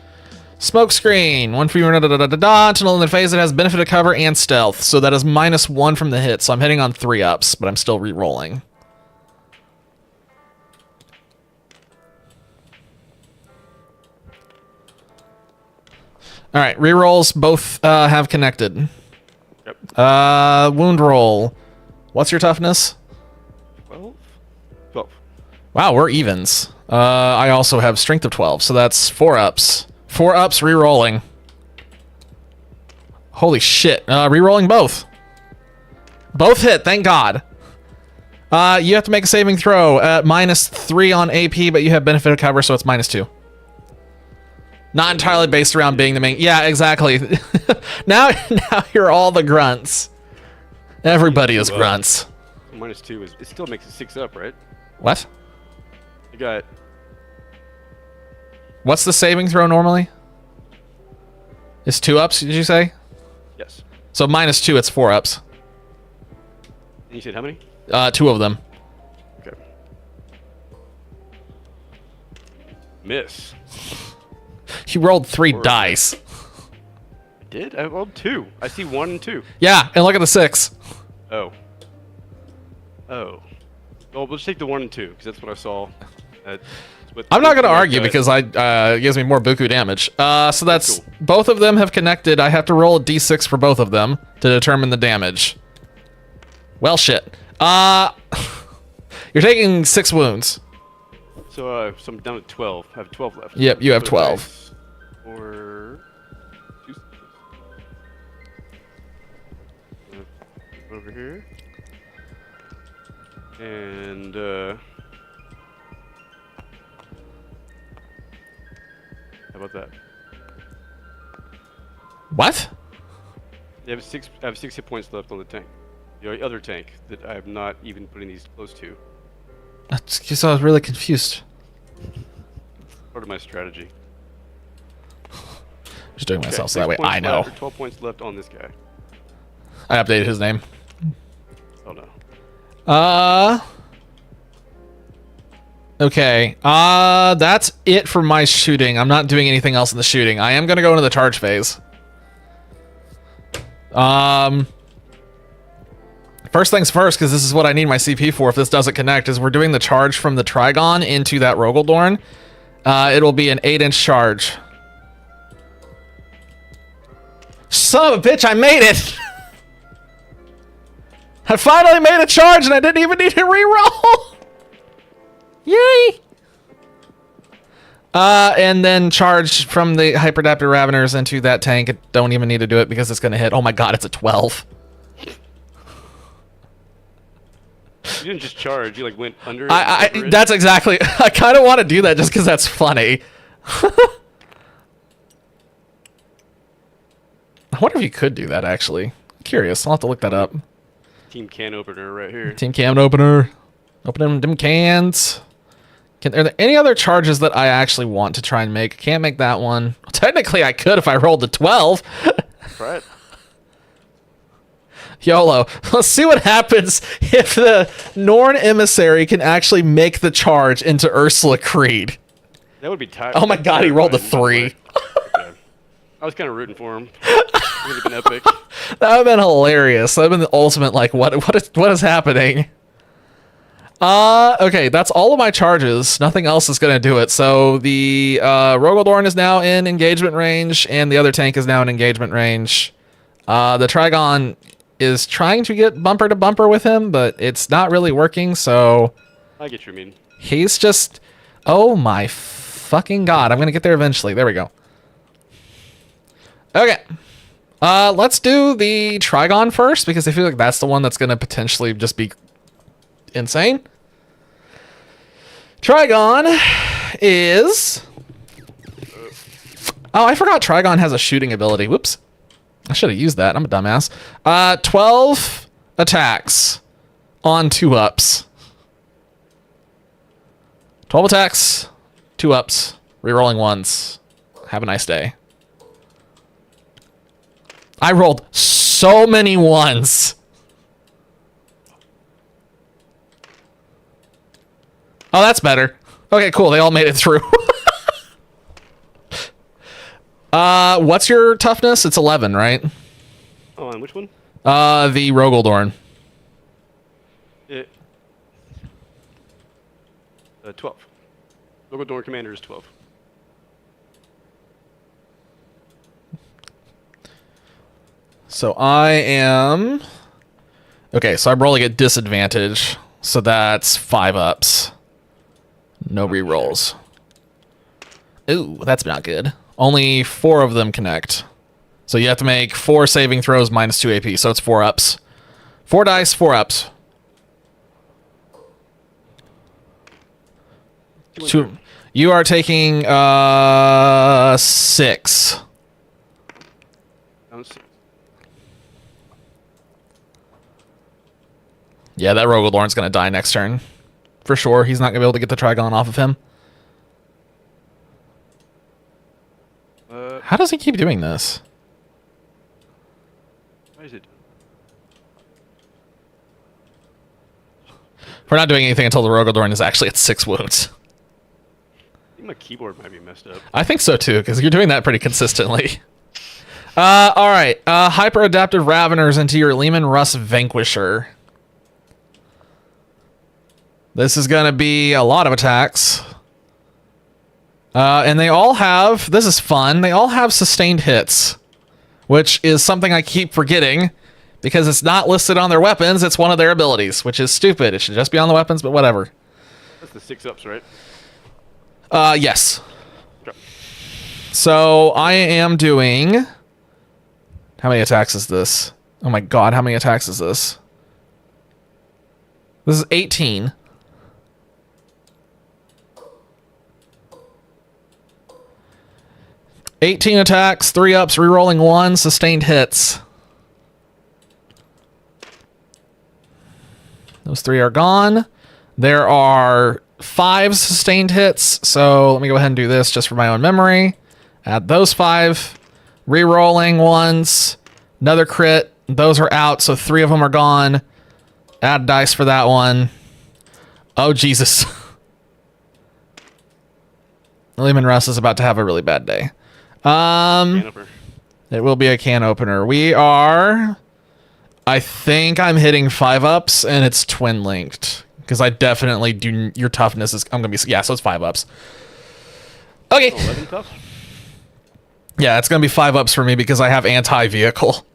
Smoke screen. 1 for your until in the phase it has benefit of cover and stealth. So that is -1 from the hit. So I'm hitting on 3-ups, but I'm still re-rolling. All right, re-rolls both have connected. Yep. Wound roll. What's your toughness? 12. 12. Wow, we're evens. I also have strength of 12, so that's 4-ups. 4-ups re-rolling. Holy shit. Re-rolling both. Both hit, thank God. You have to make a saving throw at -3 on AP, but you have benefit of cover, so it's -2. Not entirely based around being the main... Yeah, exactly. now you're all the grunts. Everybody is grunts. -2 is... It still makes it 6 up, right? What? You got... What's the saving throw normally? It's 2-ups, did you say? Yes. So -2, it's 4-ups. And you said how many? 2 of them. Okay. Miss. You rolled 3 Or- dice. I did? I rolled 2. I see 1 and 2. Yeah, and look at the 6. Oh. Oh. Well, we'll just take the 1 and 2, because that's what I saw. I'm not going to argue because it gives me more buku damage. So that's... Cool. Both of them have connected. I have to roll a d6 for both of them to determine the damage. Well, shit. You're taking 6 wounds. So I'm down at 12. I have 12 left. Yep, you have So 12. dice Or... 2... Over here. And how about that? What? I have 6 hit points left on the tank. The other tank that I have not even putting these close to. That's because I was really confused. Part of my strategy. Just doing myself Okay, so that way 6 points I know. left, or 12 points left on this guy. I updated his name. Oh no. Okay. That's it for my shooting. I'm not doing anything else in the shooting. I am gonna go into the charge phase. First things first, because this is what I need my CP for if this doesn't connect, is we're doing the charge from the Trigon into that Rogaldorn. It'll be an 8-inch charge. Son of a bitch, I made it! I finally made a charge and I didn't even need to reroll! Yay! And then charge from the Hyperdaptor Raveners into that tank. Don't even need to do it because it's going to hit. Oh my god, it's a 12. You didn't just charge, you like went under it. That's exactly... I kind of want to do that just because that's funny. I wonder if you could do that, actually. I'm curious. I'll have to look that up. Team can opener right here. Team can opener. Open them cans. Are there any other charges that I actually want to try and make? Can't make that one. Well, technically, I could if I rolled the 12. Try it. YOLO. Let's see what happens if the Norn Emissary can actually make the charge into Ursula Creed. That would be tight. Oh my god, he rolled a 3. Okay. I was kind of rooting for him. It would have been epic. That would have been hilarious. That would have been the ultimate, like, what is happening? Okay, that's all of my charges. Nothing else is going to do it. So the Rogaldorn is now in engagement range, and the other tank is now in engagement range. The Trigon is trying to get bumper to bumper with him, but it's not really working, so... I get your mean. He's just... Oh my fucking god. I'm going to get there eventually. There we go. Okay. Let's do the Trigon first, because I feel like that's the one that's going to potentially just be insane. Trigon is... Oh, I forgot Trigon has a shooting ability. Whoops. I should have used that. I'm a dumbass. 12 attacks on 2-ups. 12 attacks, 2-ups, rerolling ones. Have a nice day. I rolled so many ones. Oh, that's better. Okay, cool. They all made it through. What's your toughness? It's 11, right? Oh, and which one? The Rogaldorn. 12. Rogaldorn Commander is 12. So I am... Okay, so I'm rolling at disadvantage. So that's 5-ups. No rerolls. Ooh, that's not good. Only 4 of them connect. So you have to make 4 saving throws minus 2 AP. So it's 4-ups. 4 dice, 4-ups. You are taking 6. Yeah, that Rogaldorn's gonna die next turn. For sure. He's not gonna be able to get the Trigon off of him. How does he keep doing this? Why is it? We're not doing anything until the Rogaldorn is actually at 6 wounds. I think my keyboard might be messed up. I think so too, because you're doing that pretty consistently. Alright. Hyper Adaptive Raveners into your Lehman Russ Vanquisher. This is going to be a lot of attacks. And they all have... This is fun. They all have sustained hits. Which is something I keep forgetting. Because it's not listed on their weapons. It's one of their abilities. Which is stupid. It should just be on the weapons, but whatever. That's the 6-ups, right? Yes. Okay. So I am doing... How many attacks is this? Oh my god, how many attacks is this? This is 18. Attacks, 3 ups, rerolling 1, sustained hits. Those 3 are gone. There are 5 sustained hits, so let me go ahead and do this just for my own memory. Add those 5. Rerolling 1s. Another crit. Those are out, so 3 of them are gone. Add dice for that one. Oh, Jesus. Lehman Russ is about to have a really bad day. It will be a can opener. We are... I think I'm hitting 5 ups, and it's twin linked. Because I definitely do... Your toughness is... I'm going to be... Yeah, so it's 5 ups. Okay. 11 tough? Yeah, it's going to be 5 ups for me because I have anti-vehicle.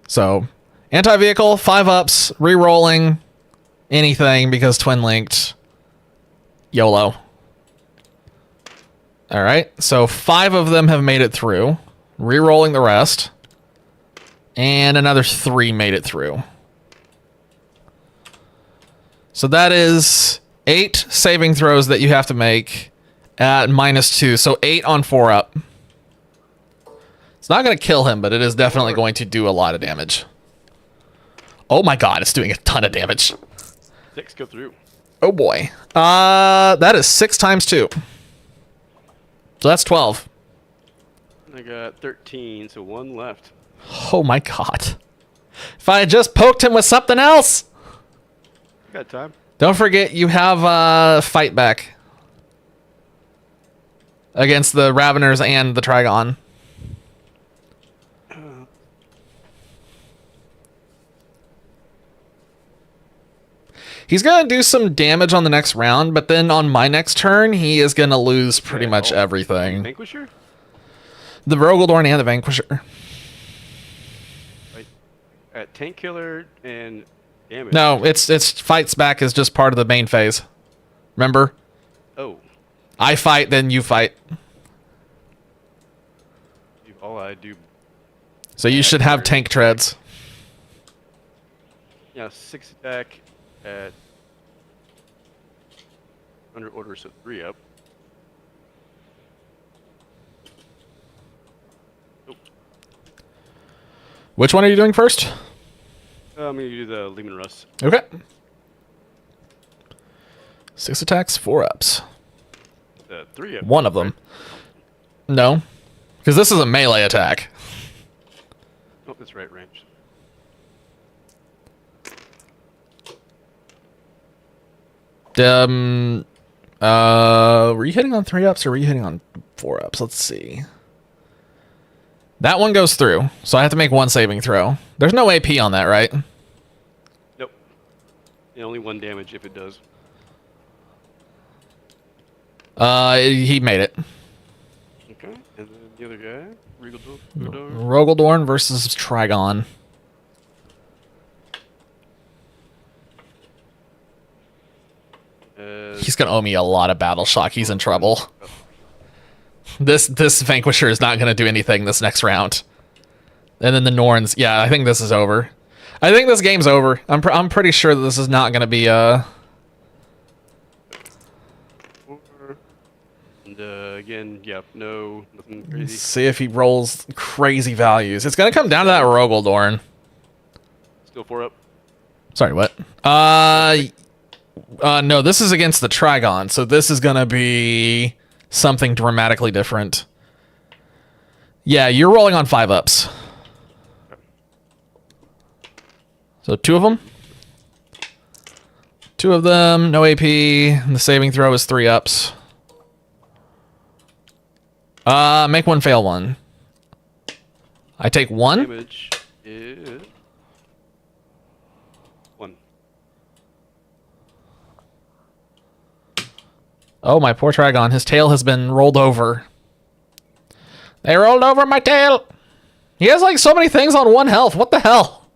So, anti-vehicle, 5 ups, re-rolling, anything because twin linked. YOLO. Alright, so 5 of them have made it through. Re-rolling the rest. And another 3 made it through. So that is 8 saving throws that you have to make at -2. So 8 on 4 up. It's not going to kill him, but it is definitely going to do a lot of damage. Oh my god, it's doing a ton of damage. 6 go through. Oh boy. That is 6 times 2. So that's 12. I got 13, so 1 left. Oh my god. If I had just poked him with something else. I got time. Don't forget you have fight back. Against the Raveners and the Trigon. He's going to do some damage on the next round, but then on my next turn, he is going to lose pretty much everything. Vanquisher? The Rogaldorn and the Vanquisher. At tank killer and damage. No, it's fights back is just part of the main phase. Remember? Oh. I fight, then you fight. All I do. So you should have tank treads. Yeah, 6 attack at under order, so 3 up. Oh. Which one are you doing first? I'm going to do the Lehman Russ. Okay. 6 attacks, 4 ups. 3 up. One of them. No. Because this is a melee attack. Oh, that's right range. Were you hitting on 3 ups or were you hitting on 4 ups? Let's see. That one goes through, so I have to make 1 saving throw. There's no AP on that, right? Nope. And only 1 damage if it does. He made it. Okay, and then the other guy, Rogaldorn versus Trigon. He's gonna owe me a lot of battle shock. He's in trouble. This Vanquisher is not gonna do anything this next round. And then the Norns. Yeah, I think this is over. I think this game's over. I'm pretty sure that this is not gonna be And again, yeah, nothing crazy. Let's see if he rolls crazy values. It's gonna come down to that Rogaldorn. Still 4 up. Sorry, what? No, this is against the Trigon, so this is gonna be something dramatically different. Yeah, you're rolling on 5 ups. So 2 of them. 2 of them, no AP. And the saving throw is 3 ups. Make 1 fail 1. I take 1. Damage is 1. Oh, my poor Trigon. His tail has been rolled over. They rolled over my tail. He has like so many things on 1 health. What the hell?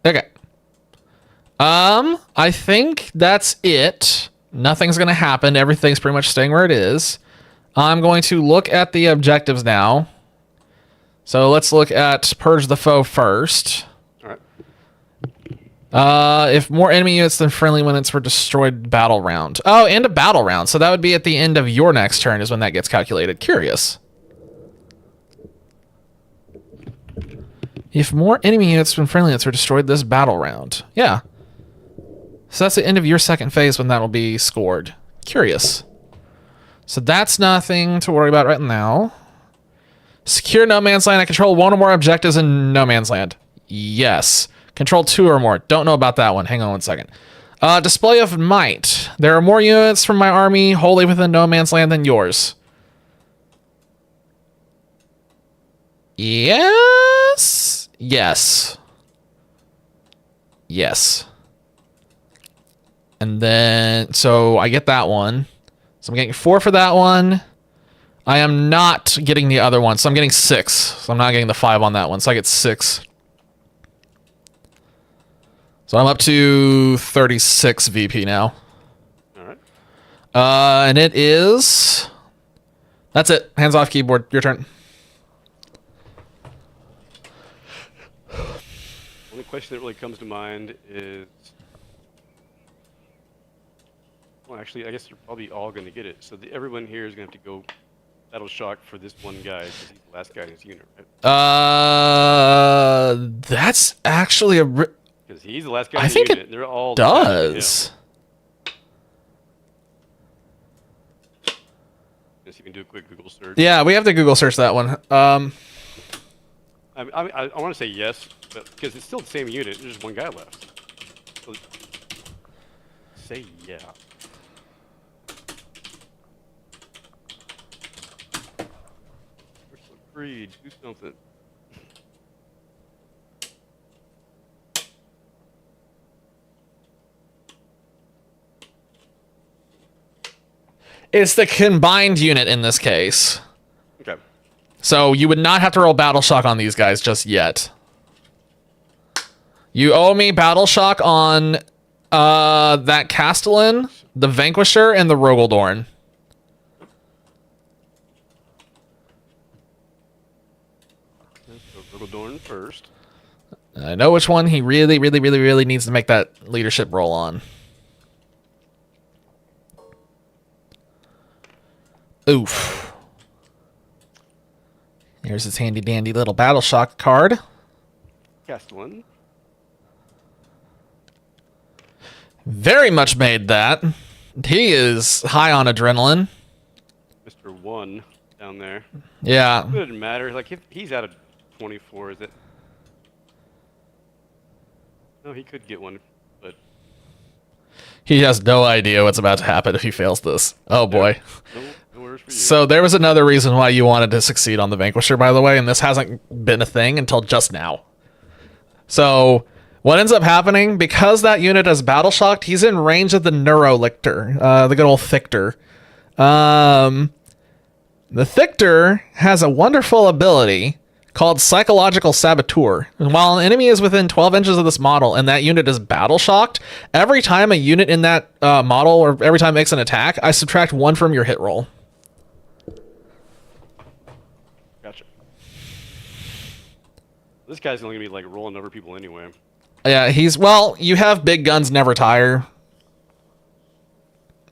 Okay. I think that's it. Nothing's going to happen. Everything's pretty much staying where it is. I'm going to look at the objectives now. So let's look at Purge the Foe first. All right. If more enemy units than friendly units were destroyed, battle round. Oh, end of battle round. So that would be at the end of your next turn is when that gets calculated. Curious. If more enemy units than friendly units were destroyed this battle round. Yeah. So that's the end of your second phase when that will be scored. Curious. So that's nothing to worry about right now. Secure no man's land. I control one or more objectives in no man's land. Yes. Control 2 or more. Don't know about that one. Hang on one second. Display of might. There are more units from my army wholly within no man's land than yours. Yes. Yes. Yes. And then, so I get that one. So I'm getting 4 for that one. I am not getting the other one, so I'm getting 6. So I'm not getting the 5 on that one, so I get 6. So I'm up to 36 VP now. All right. And it is... That's it. Hands off keyboard. Your turn. Only question that really comes to mind is... Well, actually, I guess they're probably all going to get it. So everyone here is going to have to go battle shock for this one guy, because he's the last guy in his unit, right? That's actually a... Because he's the last guy I in the think unit. it They're all does. Guess you can do a quick Google search. Yeah, we have to Google search that one. I want to say yes, but because it's still the same unit, there's just one guy left. So, say yeah. We're so free. Do something. It's the combined unit in this case. Okay. So you would not have to roll battle shock on these guys just yet. You owe me battle shock on that Castellan, the Vanquisher, and the Rogaldorn. Let's go Rogaldorn first. I know which one he really needs to make that leadership roll on. Oof. Here's his handy dandy little battle shock card. Castellan. Very much made that. He is high on adrenaline. Mr. 1 down there. Yeah. It doesn't matter. Like, if he's out of 24, is it? No, he could get one, but... He has no idea what's about to happen if he fails this. Oh, boy. No worries for you. So there was another reason why you wanted to succeed on the Vanquisher, by the way, and this hasn't been a thing until just now. So what ends up happening, because that unit is battle shocked, he's in range of the Neurolictor, the good old Thictor. The Thictor has a wonderful ability called Psychological Saboteur. And while an enemy is within 12 inches of this model and that unit is battle shocked, every time a unit in that model, or every time it makes an attack, I subtract 1 from your hit roll. Gotcha. This guy's only gonna be like rolling over people anyway. Yeah, well, you have big guns never tire.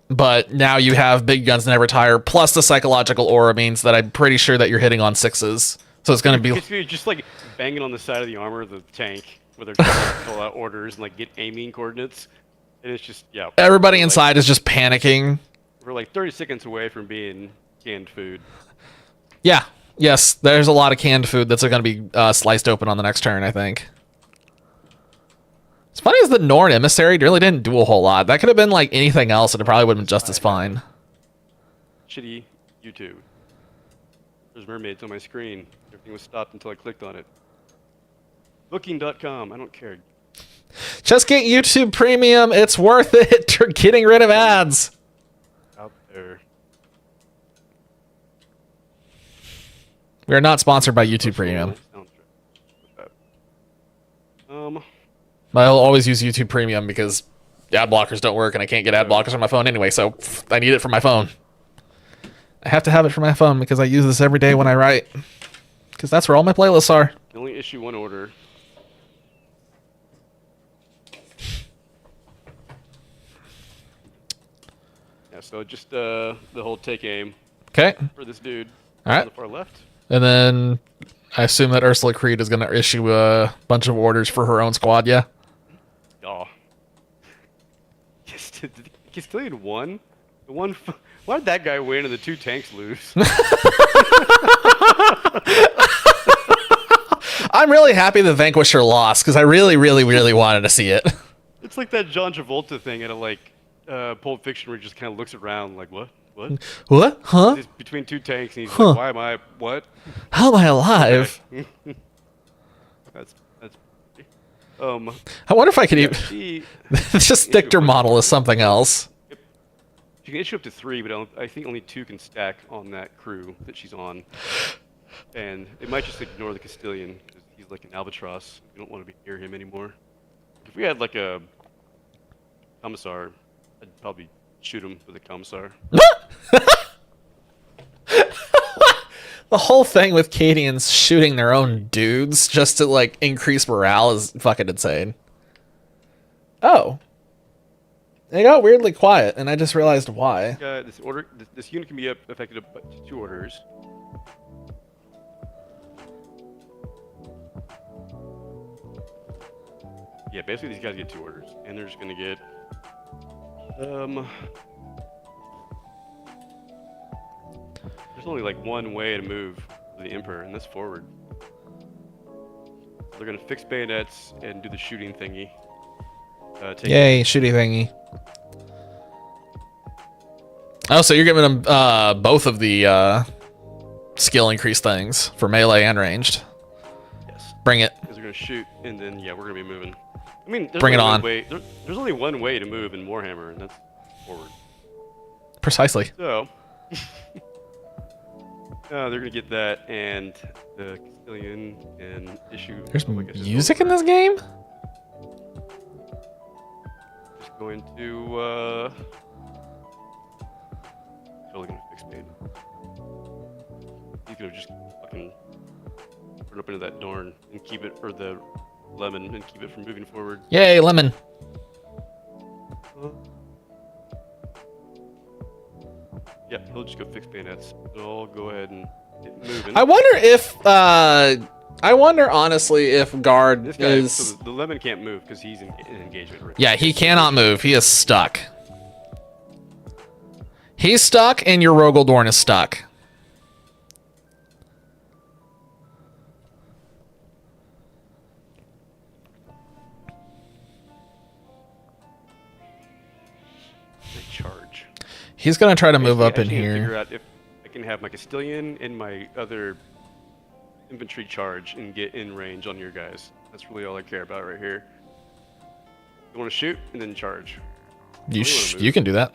But now you have big guns never tire, plus the psychological aura means that I'm pretty sure that you're hitting on 6s. So it's going to be... You're just like banging on the side of the armor of the tank where they're trying to pull out orders and like get aiming coordinates. And it's just, yeah. Everybody inside is just panicking. We're like 30 seconds away from being canned food. Yeah. Yes, there's a lot of canned food that's going to be sliced open on the next turn, I think. It's funny as the Norn Emissary really didn't do a whole lot. That could have been like anything else and it probably would have been just as fine. Shitty YouTube. There's mermaids on my screen. Everything was stopped until I clicked on it. Booking.com. I don't care. Just get YouTube Premium. It's worth it for getting rid of ads. Out there. We are not sponsored by YouTube Premium. I'll always use YouTube Premium because ad blockers don't work and I can't get ad blockers on my phone anyway, so I need it for my phone. I have to have it for my phone because I use this every day when I write. Because that's where all my playlists are. Only issue 1 order. Yeah, so just the whole take aim Okay. for this dude All right. on the far left. And then I assume that Ursula Creed is going to issue a bunch of orders for her own squad, yeah? Oh. Castilian won? The one. Why did that guy win and the 2 tanks lose? I'm really happy the Vanquisher lost because I really, really, really wanted to see it. It's like that John Travolta thing at a Pulp Fiction where he just kind of looks around like, what? What? What? Huh? He's between 2 tanks and he's like, why am I? What? How am I alive? That's. I wonder if I could even. She, This Victor model is something else. She can issue up to 3, but I think only 2 can stack on that crew that she's on. And it might just ignore the Castilian because he's like an albatross. You don't want to be near him anymore. If we had like a commissar, I'd probably shoot him with a commissar. The whole thing with Cadians shooting their own dudes just to like increase morale is fucking insane. Oh. It got weirdly quiet, and I just realized why. This unit can be affected up to 2 orders. Yeah, basically these guys get 2 orders, and they're just gonna get there's only like one way to move to the Emperor, and that's forward. They're gonna fix bayonets and do the shooting thingy. Yay, shooty thingy. Oh, so you're giving them both of the skill increase things for melee and ranged. Yes. Bring it. Because they're gonna shoot, and then yeah, we're gonna be moving. I mean, Bring it on. There's only one way to move in Warhammer, and that's forward. Precisely. So, they're gonna get that, and the Castilian and issue. There's music in this game? Just going to totally gonna fix Bane. You could have just fucking run up into that Dorn and keep it, or the Lemon, and keep it from moving forward. Yay, Lemon. Yeah, he'll just go fix bayonets. I'll go ahead and get moving. I wonder honestly if Guard This guy, is... so the Lemon can't move because he's in engagement right Yeah, he cannot move. He is stuck. He's stuck, and your Rogel Dorn is stuck. Charge. He's gonna try to move Basically, up I in just need to here. Figure out if I can have my Castilian and my other infantry charge and get in range on your guys. That's really all I care about right here. You want to shoot and then charge. You can do that.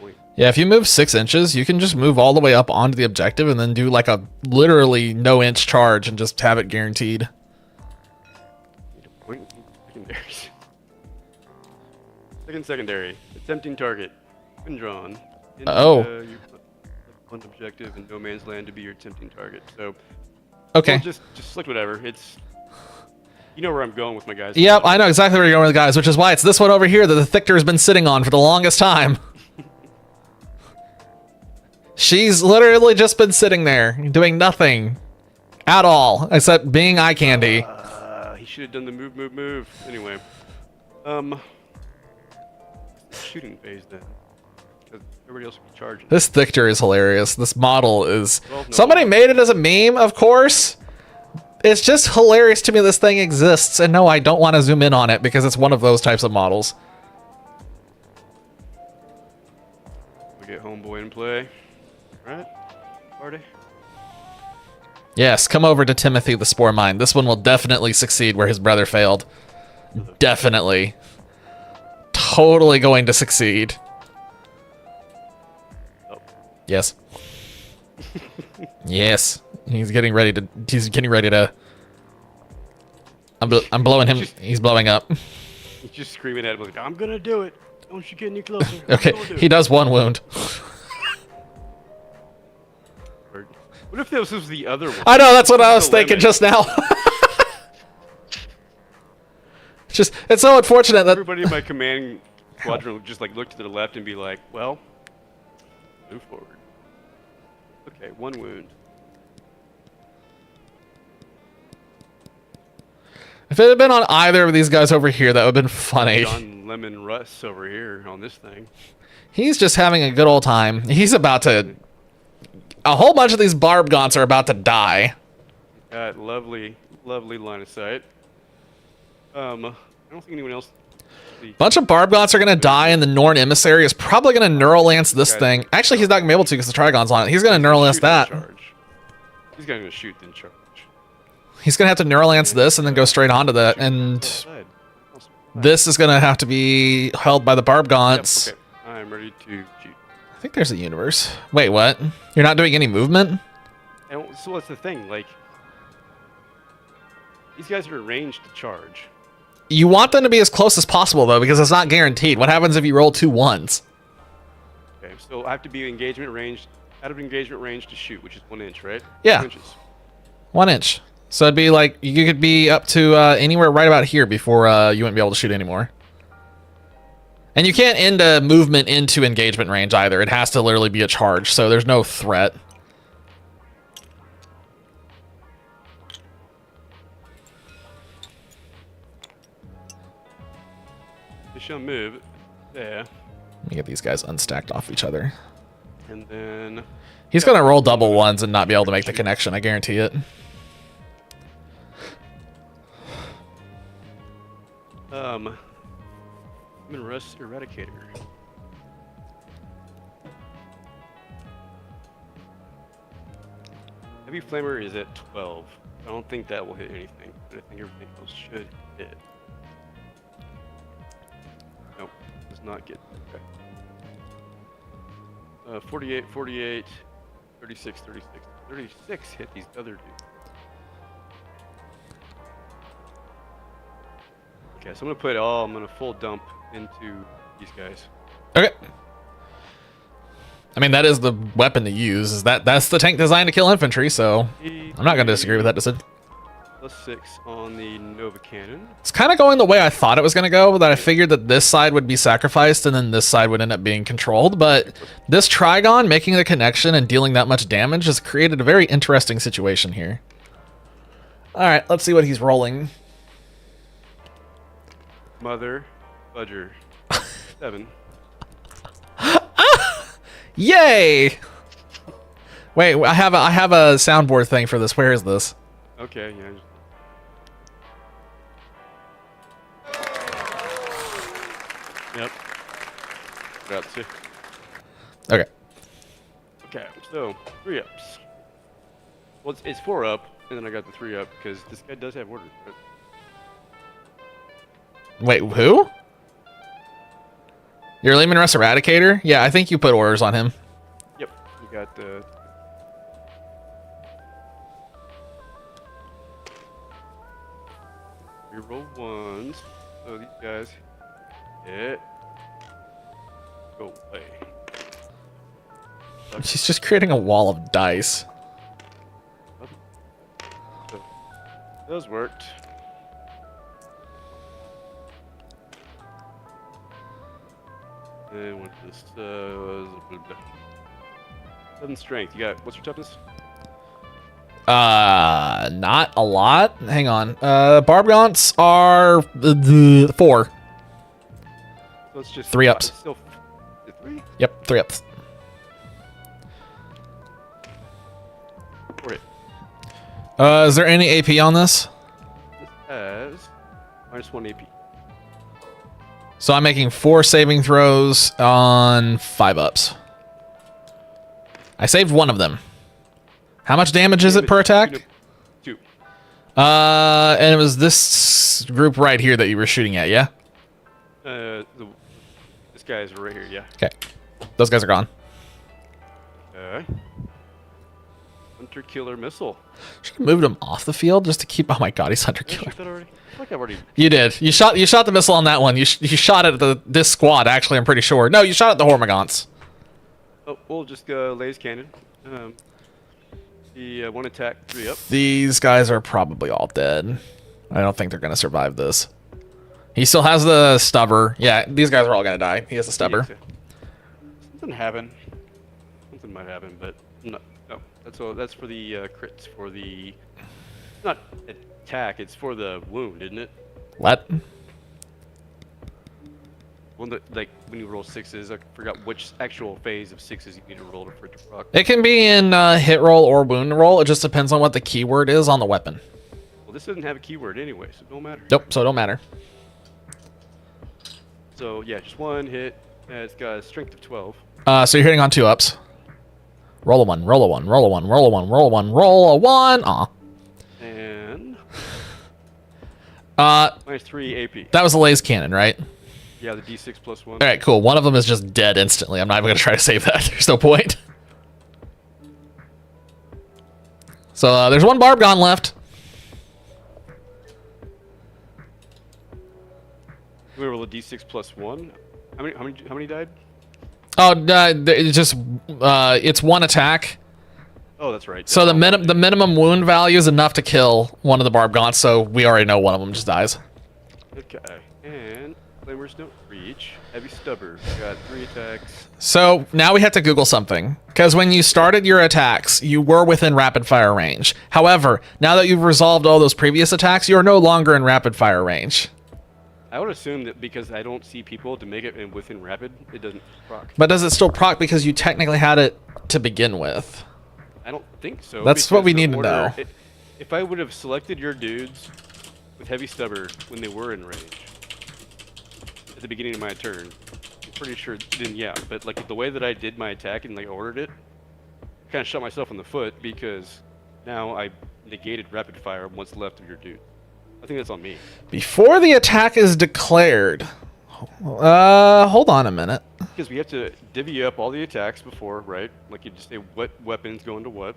Point. Yeah, if you move 6 inches, you can just move all the way up onto the objective and then do like a literally no-inch charge and just have it guaranteed. Need a point. Secondaries. Secondary. Attempting target. Been drawn. Oh. You one objective in no man's land to be your attempting target. So. Okay. Well, just select whatever. It's. You know where I'm going with my guys. Yep, I know exactly where you're going with the guys, which is why it's this one over here that the Thictor has been sitting on for the longest time. She's literally just been sitting there, doing nothing at all, except being eye candy. He should have done the move. Anyway. Shooting phase then. Because everybody else would be charging. This Thictor is hilarious. This model is... Well, no. Somebody made it as a meme, of course. It's just hilarious to me this thing exists, and no, I don't want to zoom in on it because it's one of those types of models. We get homeboy in play. Alright. Party. Yes, come over to Timothy the Spore Mine. This one will definitely succeed where his brother failed. Definitely. Totally going to succeed. Oh. Yes. Yes. He's getting ready to... I'm blowing him. He's blowing up. He's just screaming at him like, I'm gonna do it. Don't you get any closer. Okay, he does 1 wound. What if this was the other one? I know, that's what I was thinking just now. it's so unfortunate that Everybody in my command squadron would just like look to the left and be like, well, move forward. Okay, 1 wound. if it had been on either of these guys over here, that would have been funny. John Lemon Russ over here on this thing. He's just having a good old time. He's about to... A whole bunch of these barb gaunts are about to die. Got lovely, lovely line of sight. I don't think anyone else... Bunch of barb gaunts are going to die, and the Norn emissary is probably going to neural lance this thing. Actually, he's not going to be able to because the Trigon's on it. He's going to neural lance that. He's going to shoot then charge. He's going to have to neural lance this and then go straight onto that. And this is going to have to be held by the barb gaunts. Yep, okay. I'm ready to shoot. I think there's a universe. Wait, what? You're not doing any movement? And so what's the thing? Like, these guys are arranged to charge. You want them to be as close as possible, though, because it's not guaranteed. What happens if you roll 2 1s? Okay, so I have to be engagement range, out of engagement range to shoot, which is 1 inch, right? Yeah. 2 inches. 1 inch. So it'd be like, you could be up to anywhere right about here before you wouldn't be able to shoot anymore. And you can't end a movement into engagement range either. It has to literally be a charge, so there's no threat. You shall move there. Let me get these guys unstacked off each other. And then... He's going to roll double 1s and not be able to make the connection, I guarantee it. Human Rust Eradicator. Heavy Flamer is at 12. I don't think that will hit anything, but I think everything else should hit. Nope, does not get. Okay. 48, 48, 36, 36. 36 hit these other dudes. Okay, so I'm gonna full dump into these guys. Okay. I mean, that is the weapon to use. That's the tank designed to kill infantry, so I'm not going to disagree with that decision. +6 on the Nova Cannon. It's kind of going the way I thought it was going to go, that I figured that this side would be sacrificed and then this side would end up being controlled, but this Trigon making the connection and dealing that much damage has created a very interesting situation here. Alright, let's see what he's rolling. Mother Budger. 7. Yay! Wait, I have a soundboard thing for this. Where is this? Okay, yeah. Yep. Got to. Okay. Okay, so 3 ups. Well, it's 4 up, and then I got the 3 up because this guy does have orders. But... Wait, who? Your Lehman Russ Eradicator? Yeah, I think you put orders on him. Yep, you got the... Reroll 1s. So these guys hit. Go away. She's just creating a wall of dice. So, those worked. And what this 7 strength. You got, what's your toughness? Not a lot. Hang on. Barb gaunts are 4. So it's just 3 ups. Still 3? Yep, 3 ups. 4 hit. Is there any AP on this? This has -1 AP. So I'm making 4 saving throws on 5 ups. I saved 1 of them. How much damage is it per attack? 2. And it was this group right here that you were shooting at, yeah? This guy is right here, yeah. Okay. Those guys are gone. Hunter Killer Missile. Should have moved him off the field just to keep... Oh my god, he's Hunter Did I Killer. shoot that already? I feel like I've already... You did. You shot the missile on that one. You shot it at this squad, actually, I'm pretty sure. No, you shot at the Hormagaunts. Oh, we'll just go Lays Cannon. The 1 attack, 3 up. These guys are probably all dead. I don't think they're going to survive this. He still has the stubber. Yeah, these guys are all gonna die. He has a stubber. Yeah, something happened. Something might happen, but no. That's all. That's for the crits. For the not attack. It's for the wound, isn't it? What? When like when you roll sixes, I forgot which actual phase of sixes you need to roll for it to proc. It can be in hit roll or wound roll. It just depends on what the keyword is on the weapon. Well, this doesn't have a keyword anyway, so it don't matter. Nope, so it don't matter. So yeah, just one hit. It's got a strength of 12. So you're hitting on 2-ups. Roll a 1, roll a 1, roll a 1, roll a 1, roll a 1, roll a 1. Aw. And minus 3 AP. That was a laser cannon, right? Yeah, the D6 plus 1. All right, cool. One of them is just dead instantly. I'm not even gonna try to save that. There's no point. So there's one barb gone left. We roll a D6 plus 1. How many died? Oh, it's just it's one attack. Oh, that's right. So the minimum wound value is enough to kill one of the barb gaunts. So we already know one of them just dies. Okay, and flamers don't reach. Heavy stubber. Got 3 attacks. So now we have to Google something, because when you started your attacks, you were within rapid fire range. However, now that you've resolved all those previous attacks, you are no longer in rapid fire range. I would assume that because I don't see people to make it within rapid, it doesn't proc. But does it still proc because you technically had it to begin with? I don't think so. That's what we the need to know. If I would have selected your dudes with heavy stubber when they were in range at the beginning of my turn, I'm pretty sure then yeah. But like the way that I did my attack and like ordered it, I kind of shot myself in the foot because now I negated rapid fire on what's left of your dude. I think that's on me. Before the attack is declared. Hold on a minute. Because we have to divvy up all the attacks before, right? Like you just say what weapons go into what.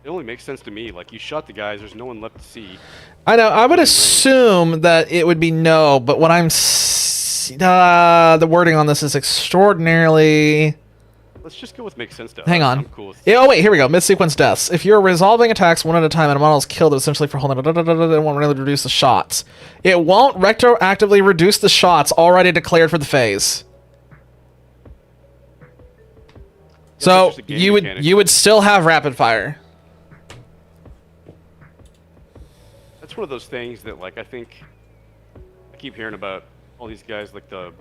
It only makes sense to me. Like you shot the guys, there's no one left to see. I know. I would assume that it would be no, but what I'm the wording on this is extraordinarily. Let's just go with makes sense to us. Hang on. I'm cool with Yeah, oh wait, here we go. Mid-sequence deaths. If you're resolving attacks one at a time and a model is killed essentially for holding it won't really reduce the shots. It won't retroactively reduce the shots already declared for the phase. So you would still have rapid fire. That's one of those things that like I think I keep hearing about all these guys like the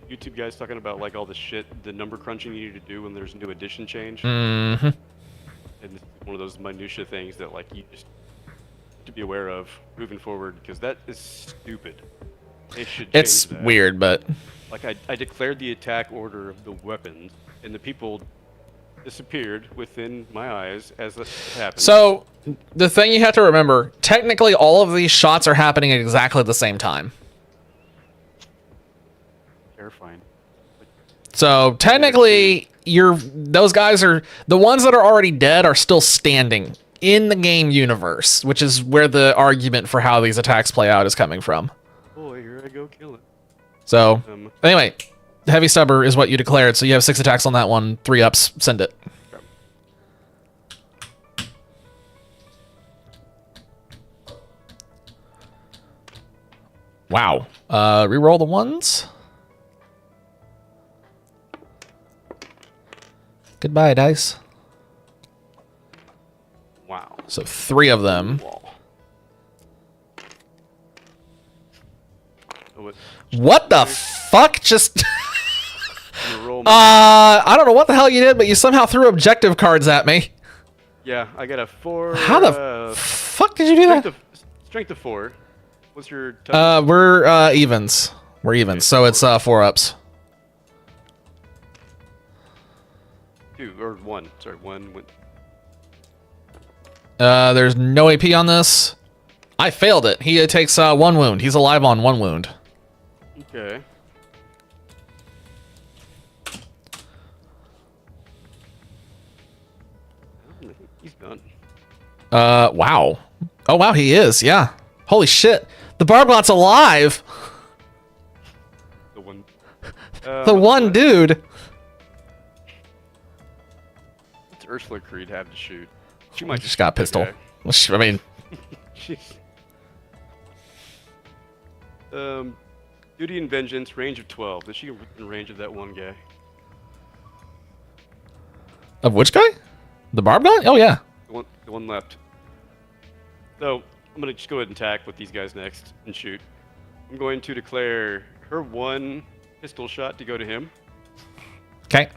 YouTube guys talking about like all the shit, the number crunching you need to do when there's a new edition change. Mm-hmm. And it's one of those minutia things that like you just have to be aware of moving forward because that is stupid. They should change It's that. weird, but Like I declared the attack order of the weapons and the people disappeared within my eyes as it happened. so the thing you have to remember, technically all of these shots are happening at exactly the same time. Terrifying. So technically, those guys are the ones that are already dead are still standing in the game universe, which is where the argument for how these attacks play out is coming from. Boy, here I go kill it. So anyway, heavy stubber is what you declared. So you have 6 attacks on that one, 3 ups. Send it. Wow. Reroll the ones. Goodbye, dice. Wow. So 3 of them. What the fuck? Just I don't know what the hell you did, but you somehow threw objective cards at me. Yeah, I got a 4. How the fuck did you do that? Strength of 4. What's your toughness? We're evens. We're evens, so it's 4 ups. 2 or 1. Sorry, 1 went. There's no AP on this. I failed it. He takes 1 wound. He's alive on 1 wound. Okay. He's done. Wow. Oh wow, he is. Yeah. Holy shit. The Barbot's alive. The one. The one dude. What's Ursula Creed have to shoot? She Just got a pistol. Okay. I mean, She's Duty and Vengeance, range of 12. Is she in range of that one guy? Of which guy? The barb gun? Oh yeah. The one left. So I'm gonna just go ahead and attack with these guys next and shoot. I'm going to declare her one pistol shot to go to him, Okay.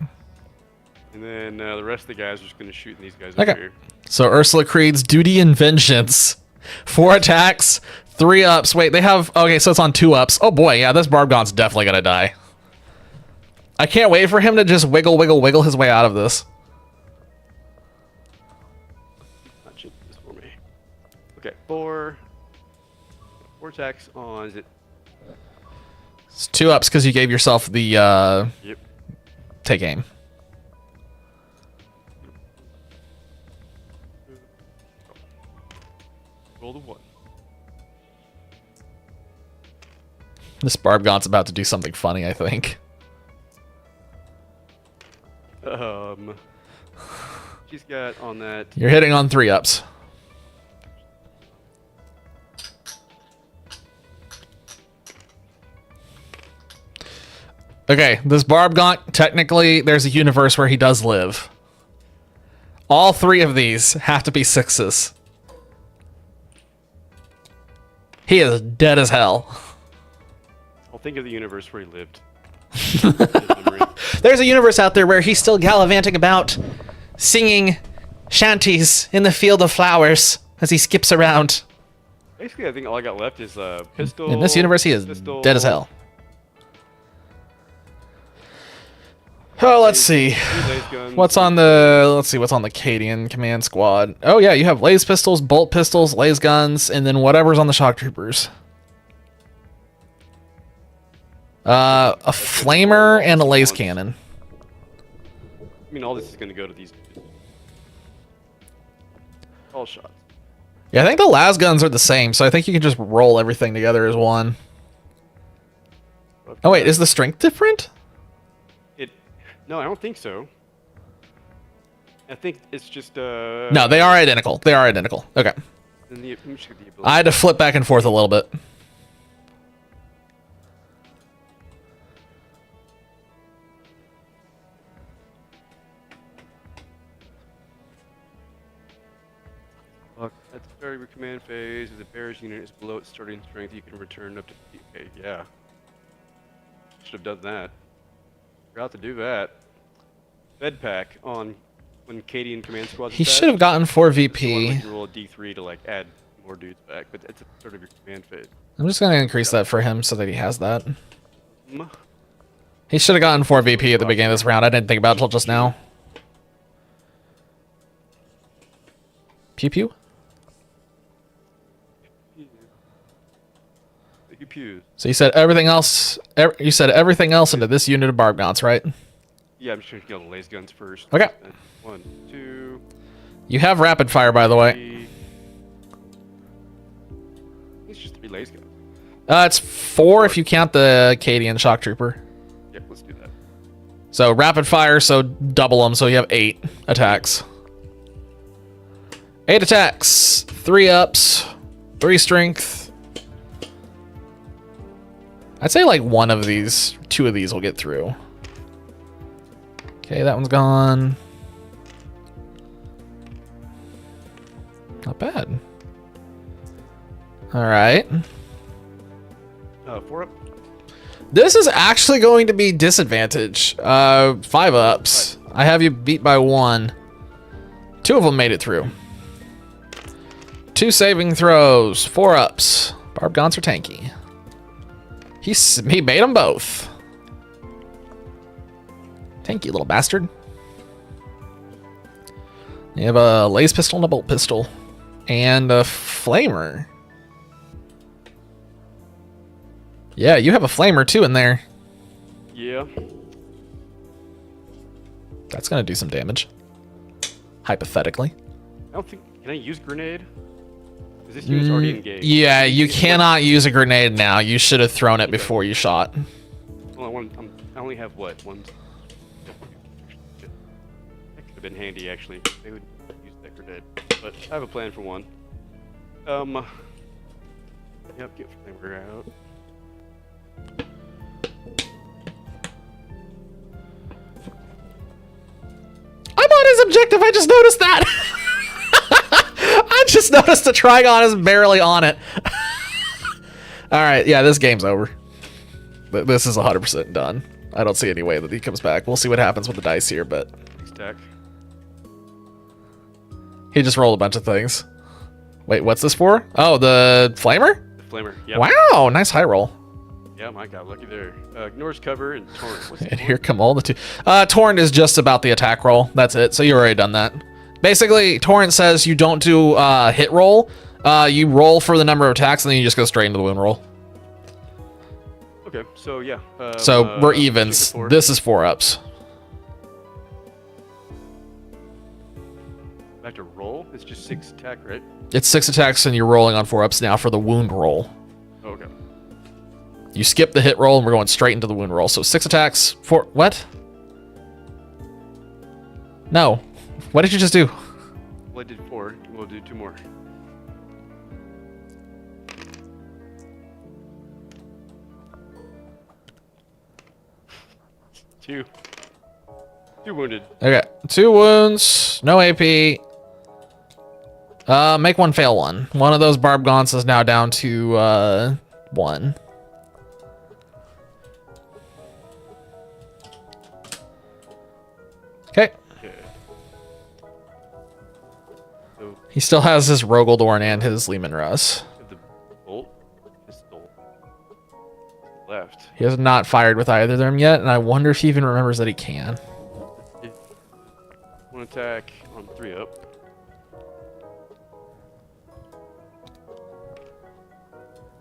and then the rest of the guys are just gonna shoot these guys Okay. over here. So Ursula Creed's Duty and Vengeance. 4 attacks, 3 ups. Wait, they have... Okay, so it's on 2 ups. Oh boy, yeah, this Barbgon's definitely gonna die. I can't wait for him to just wiggle his way out of this. Not change this for me. Okay, 4 attacks on... Is it? It's 2 ups because you gave yourself the Yep. take aim. Roll the 1. This Barbgon's about to do something funny, I think. She's got on that. You're hitting on 3 ups. Okay, this Barbgon, technically, there's a universe where he does live. All 3 of these have to be 6s. He is dead as hell. I'll think of the universe where he lived. There's a universe out there where he's still gallivanting about, singing shanties in the field of flowers as he skips around. Basically, I think all I got left is pistol. In this universe, he is pistol, dead as hell. Oh, let's see. What's on the... Let's see what's on the Cadian command squad. Oh, yeah, you have laser pistols, bolt pistols, laser guns, and then whatever's on the shock troopers. A flamer and a laser cannon. I mean, all this is going to go to these. All shots. Yeah, I think the las guns are the same, so I think you can just roll everything together as one. Oh, wait, is the strength different? No, I don't think so. I think it's just No, they are identical. They are identical. Okay. let me check the ability. I had to flip back and forth a little bit. At the start of your command phase, if the bear's unit is below its starting strength, you can return up to... Okay, yeah. Should have done that. Forgot to do that. Fed pack on when Cadian command squad. He should have gotten 4 VP. You can roll a D3 to like add more dudes back, but it's a sort of your command phase. I'm just going to increase that for him so that he has that. Mm. He should have gotten 4 VP at the beginning of this round. I didn't think about it until just now. Pew pew? Pew pew. So you said everything else. You said everything else into this unit of Barbgonts, right? Yeah, I'm just gonna get the laser guns first. Okay. 1, 2. You have rapid fire, by the way. 3. It's just 3 laser guns. It's 4 if you count the Cadian shock trooper. Yep, let's do that. So rapid fire, so double them, so you have 8 attacks. 8 attacks, 3 ups, 3 strength. I'd say like 1 of these, 2 of these will get through. Okay, that one's gone. Not bad. All right. 4 up. This is actually going to be disadvantage. 5 ups. I have you beat by 1. 2 of them made it through. 2 saving throws. 4 ups. Barbgonts are tanky. He made them both. Tanky little bastard. You have a laser pistol and a bolt pistol. And a flamer. Yeah, you have a flamer too in there. Yeah. That's gonna do some damage. Hypothetically. I don't think. Can I use grenade? Is this unit's already engaged? Yeah, you cannot use a grenade now. You should have thrown it before you shot. Well, I only have what? 1. That could have been handy actually. They would use that grenade. But I have a plan for one. Yep, get flamer out. objective. I just noticed that. I just noticed the Trigon is barely on it. All right, yeah, this game's over. This is 100% done. I don't see any way that he comes back. We'll see what happens with the dice here, but Stack. he just rolled a bunch of things. Wait, what's this for? Oh, the flamer? The flamer. Yep. Wow, nice high roll. Yeah, my God, lucky there. Ignores cover and torrent. What's And here come all the two. Torrent is just about the attack roll. That's it. So you already done that. Basically, Torrent says you don't do hit roll. You roll for the number of attacks, and then you just go straight into the wound roll. Okay, so yeah. So we're evens. This is 4-ups. Back to roll. It's just 6 attack, right? It's 6 attacks, and you're rolling on 4-ups now for the wound roll. Okay. You skip the hit roll, and we're going straight into the wound roll. So 6 attacks, 4... What? No. What did you just do? Well, I did 4. We'll do 2 more. Two wounded. Okay. 2 wounds. No AP. Make one fail one. One of those barb gaunts is now down to 1. Okay. So He still has his Rogaldorn and his Lehman Russ. the bolt pistol left. He has not fired with either of them yet, and I wonder if he even remembers that he can. 1 attack on 3-up.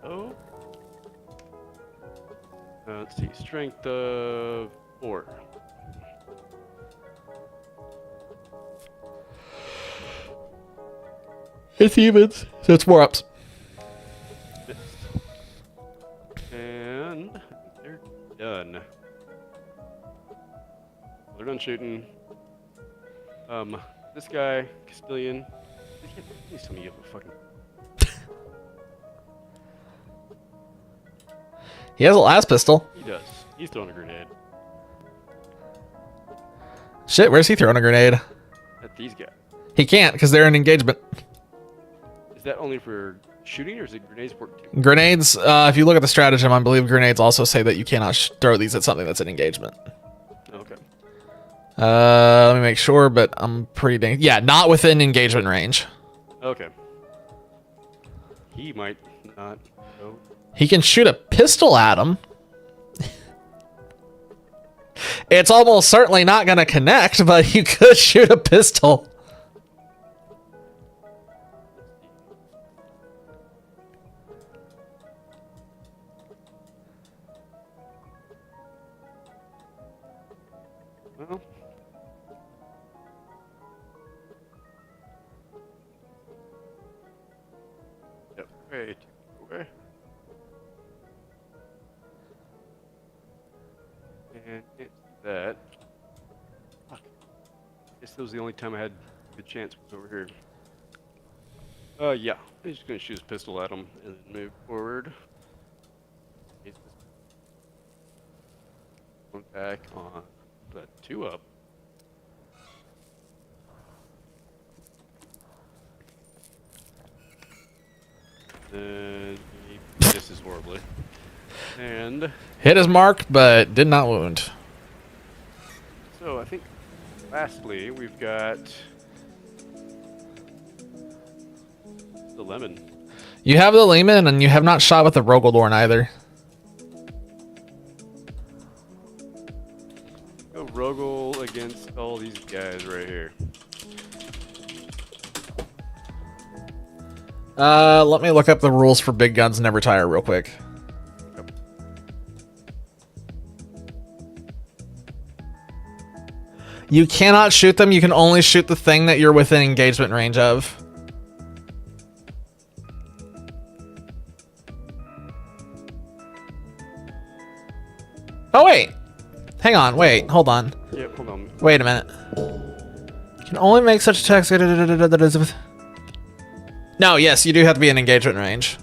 Oh. Let's see. Strength of 4. It's evens, so it's 4-ups. And they're done. They're done shooting. This guy, Castilian. Please tell me you have a fucking. He has a last pistol. He does. He's throwing a grenade Shit, where's he throwing a grenade? at these guys. He can't because they're in engagement. Is that only for shooting, or is it grenades work too? Grenades, if you look at the stratagem, I believe grenades also say that you cannot throw these at something that's in engagement. Okay. Let me make sure, but I'm pretty dang... Yeah, not within engagement range. Okay. He might not go. He can shoot a pistol at him. It's almost certainly not going to connect, but you could shoot a pistol. Well. Yep. Right. Okay. And it's that. Fuck. Guess that was the only time I had a good chance was over here. Yeah. He's just gonna shoot his pistol at him and then move forward. One back on the 2-up. Then he misses horribly. And Hit his mark, but did not wound. so I think lastly we've got the lemon. You have the Lehman, and you have not shot with the Rogaldorn either. Go Rogel against all these guys right here. Let me look up the rules for big guns and never tire real quick. Yep. You cannot shoot them. You can only shoot the thing that you're within engagement range of. Oh, wait. Hang on. Wait. Hold on. Yep, hold on. Wait a minute. You can only make such attacks. No, yes, you do have to be in engagement range.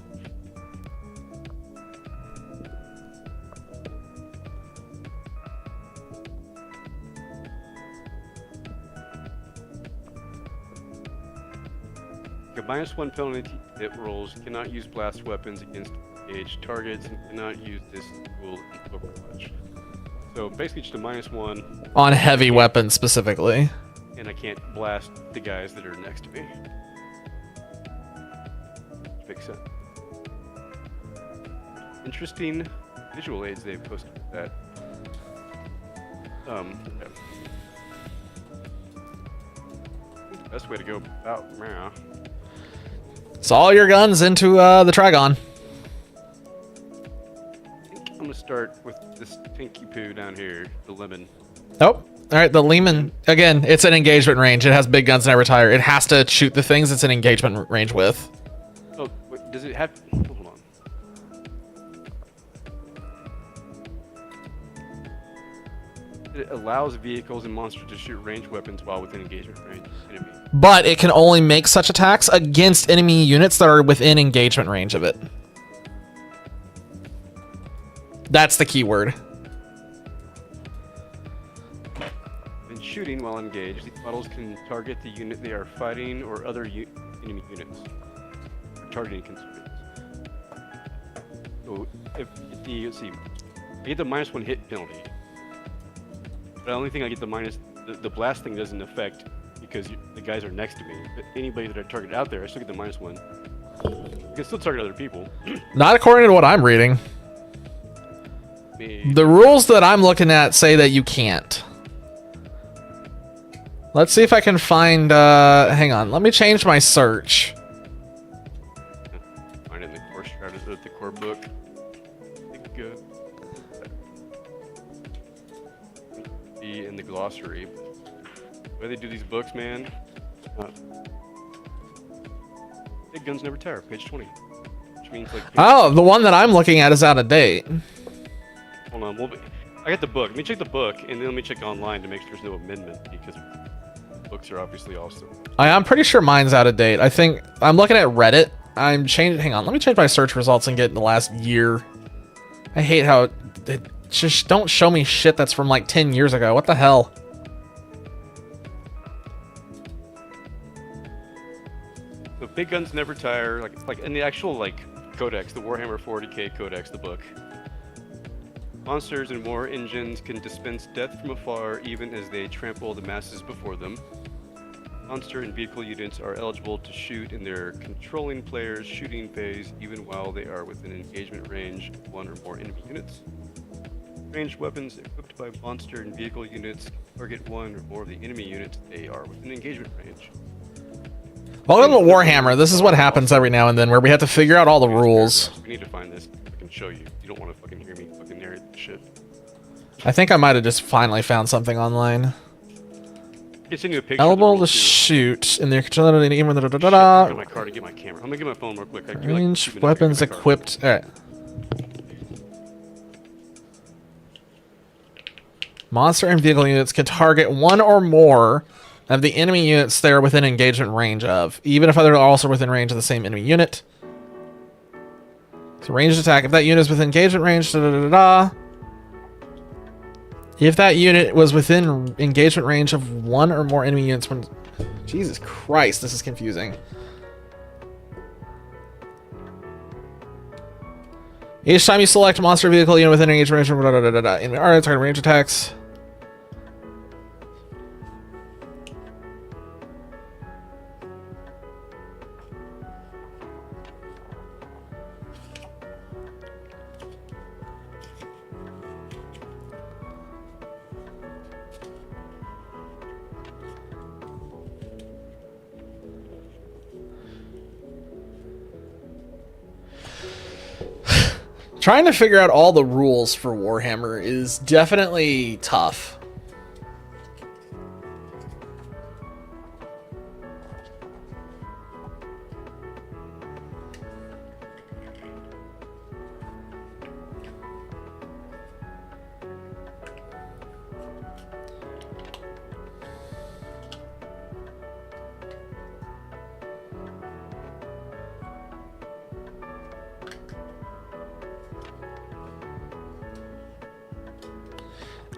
A -1 penalty hit rolls, cannot use blast weapons against engaged targets, and cannot use this tool in Overwatch. So basically just a -1. On heavy weapons specifically. And I can't blast the guys that are next to me. Which makes sense. Interesting visual aids they've posted with that. Yeah. Best way to go about now. It's all your guns into the Trigon. I think I'm gonna start with this pinky poo down here, the lemon. Oh, all right. The Lehman again. It's an engagement range. It has big guns and never retire. It has to shoot the things it's an engagement range with. Oh, wait, does it have? Hold on. It allows vehicles and monsters to shoot ranged weapons while within engagement range of enemy. But it can only make such attacks against enemy units that are within engagement range of it. That's the key word. When shooting while engaged, these models can target the unit they are fighting or other enemy units. Targeting concerns. So if the let's see, I get the -1 hit penalty. But the only thing I get the blast thing doesn't affect because the guys are next to me. But anybody that I target out there, I still get the -1. I can still target other people. Not according to what I'm reading. The rules that I'm looking at say that you can't. Let's see if I can find, hang on, let me change my search. Find it in the core strategy, the core book. Good. Be in the glossary. The way they do these books, man. Big guns never tire, page 20. Which means like. Oh, the one that I'm looking at is out of date. Hold on, I got the book. Let me check the book, and then let me check online to make sure there's no amendment, because books are obviously awesome. I'm pretty sure mine's out of date. I think I'm looking at Reddit. I'm changing. Hang on, let me change my search results and get in the last year. I hate how it just don't show me shit that's from like 10 years ago. What the hell? The big guns never tire. Like in the actual like codex, the Warhammer 40k codex, the book. Monsters and war engines can dispense death from afar even as they trample the masses before them. Monster and vehicle units are eligible to shoot in their controlling player's shooting phase even while they are within engagement range of one or more enemy units. Ranged weapons equipped by monster and vehicle units can target one or more of the enemy units they are within engagement range. Welcome to Warhammer. This is what happens every now and then where we have to figure out all the rules. We need to find this. I can show you. You don't want to fucking hear me fucking narrate this shit. I think I might have just finally found something online. I can send you a picture. Eligible to shoot in their control. Shit, I got my car to get my camera. I'm gonna get my phone real quick. Range weapons equipped. All right. Monster and vehicle units can target one or more of the enemy units they are within engagement range of, even if they're also within range of the same enemy unit. So ranged attack. If that unit is within engagement range, if that unit was within engagement range of one or more enemy units when... Jesus Christ, this is confusing. Each time you select monster vehicle unit within engagement range, in target range attacks. Trying to figure out all the rules for Warhammer is definitely tough.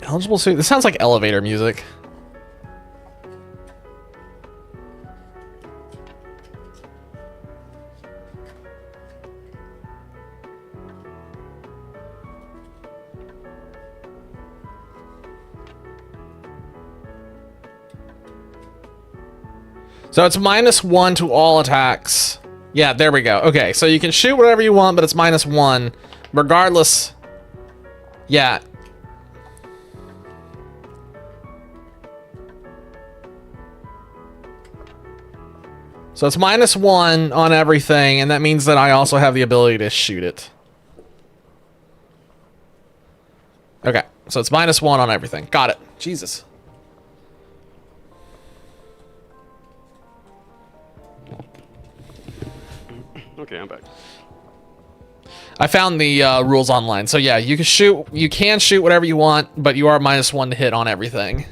Eligible suit. This sounds like elevator music. So it's -1 to all attacks. Yeah, there we go. Okay, so you can shoot whatever you want, but it's -1 regardless. Yeah. So it's -1 on everything, and that means that I also have the ability to shoot it. Okay, so it's -1 on everything. Got it. Jesus. Okay, I'm back. I found the rules online. So yeah, you can shoot whatever you want, but you are -1 to hit on everything.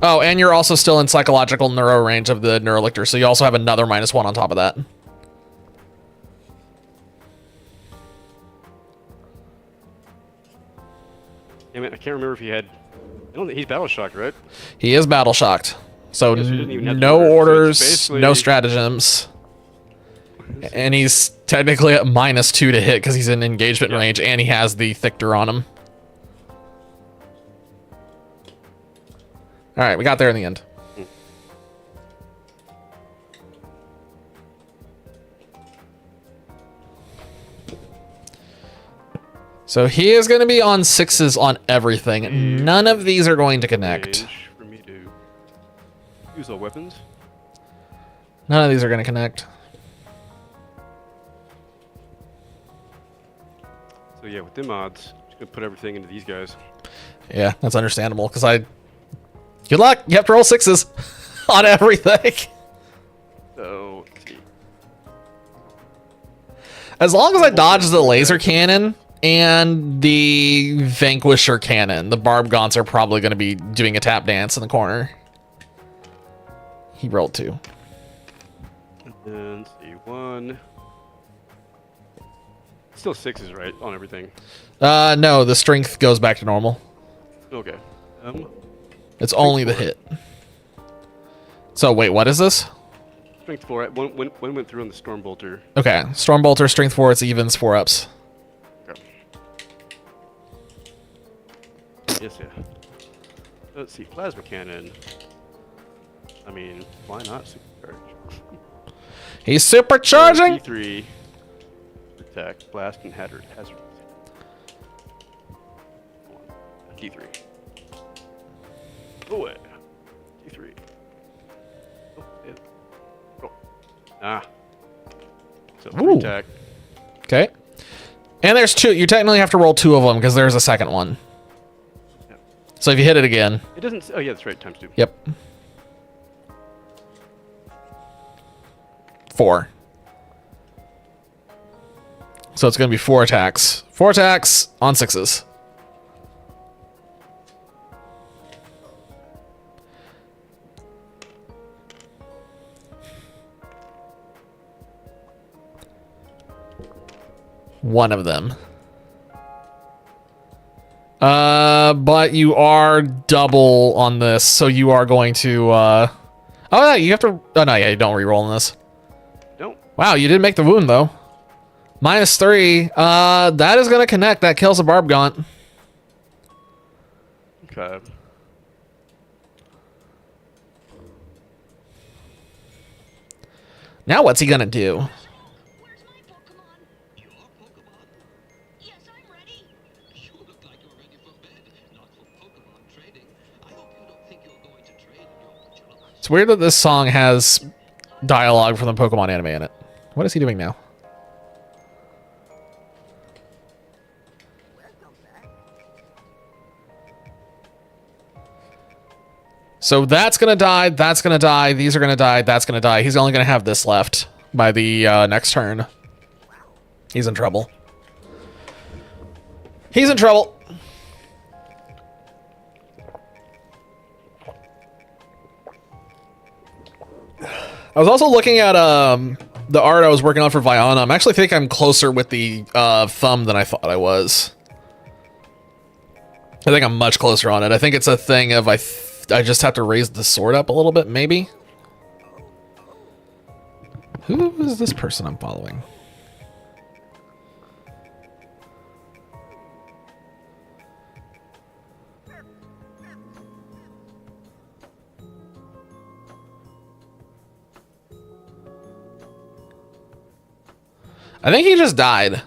Oh, and you're also still in psychological neuro range of the Neurolictor, so you also have another -1 on top of that. Damn it, I can't remember if he had... I don't think he's battle shocked, right? He is battle shocked. So Yes, he didn't even have no to orders, so basically... no stratagems. And he's technically at -2 to hit because he's in engagement range, and he has the Thictor on him. All right, we got there in the end. So he is going to be on 6s on everything. None of these are going to connect. For me to use all weapons. None of these are going to connect. So yeah, with them odds, I'm just gonna put everything into these guys. Yeah, that's understandable because good luck. You have to roll 6s on everything. So let's see. As long as I dodge the laser cannon and the Vanquisher cannon, the Barb Gaunts are probably going to be doing a tap dance in the corner. He rolled 2. And then let's see, 1. Still 6s, right, on everything. No, the strength goes back to normal. Okay. It's only the hit. So wait, what is this? Strength 4. One went through on the Stormbolter. Okay, Stormbolter, strength 4, it's evens, 4-ups. Okay. Yes, yeah. Let's see, Plasma Cannon. I mean, why not supercharge? He's supercharging! D3. Attack, blast, and hazard. D3. Oh, yeah. D3. Oh, yeah. Oh. Ah. So, 3 attack. Okay. And there's 2. You technically have to roll 2 of them because there's a second one. Yeah. So if you hit it again. It doesn't. Oh, yeah, that's right. Times 2. Yep. 4. So it's going to be 4 attacks. 4 attacks on 6s. One of them. But you are double on this, so you are going to, oh, yeah, you have to, oh, no, yeah, you don't reroll on this. Don't. Wow, you did make the wound, though. -3. That is going to connect. That kills a Barb Gaunt. Okay. Now what's he going to do? Where's my Pokemon? Your Pokemon? Yes, I'm ready. You look like you're ready for bed, not for Pokemon trading. I hope you don't think you're going to trade in your pajamas. It's weird that this song has dialogue from the Pokemon anime in it. What is he doing now? So that's going to die, that's going to die, these are going to die, that's going to die. He's only going to have this left by the next turn. He's in trouble. He's in trouble. I was also looking at the art I was working on for Viana. I'm actually think I'm closer with the thumb than I thought I was. I think I'm much closer on it. I think it's a thing of I just have to raise the sword up a little bit, maybe. Who is this person I'm following? I think he just died.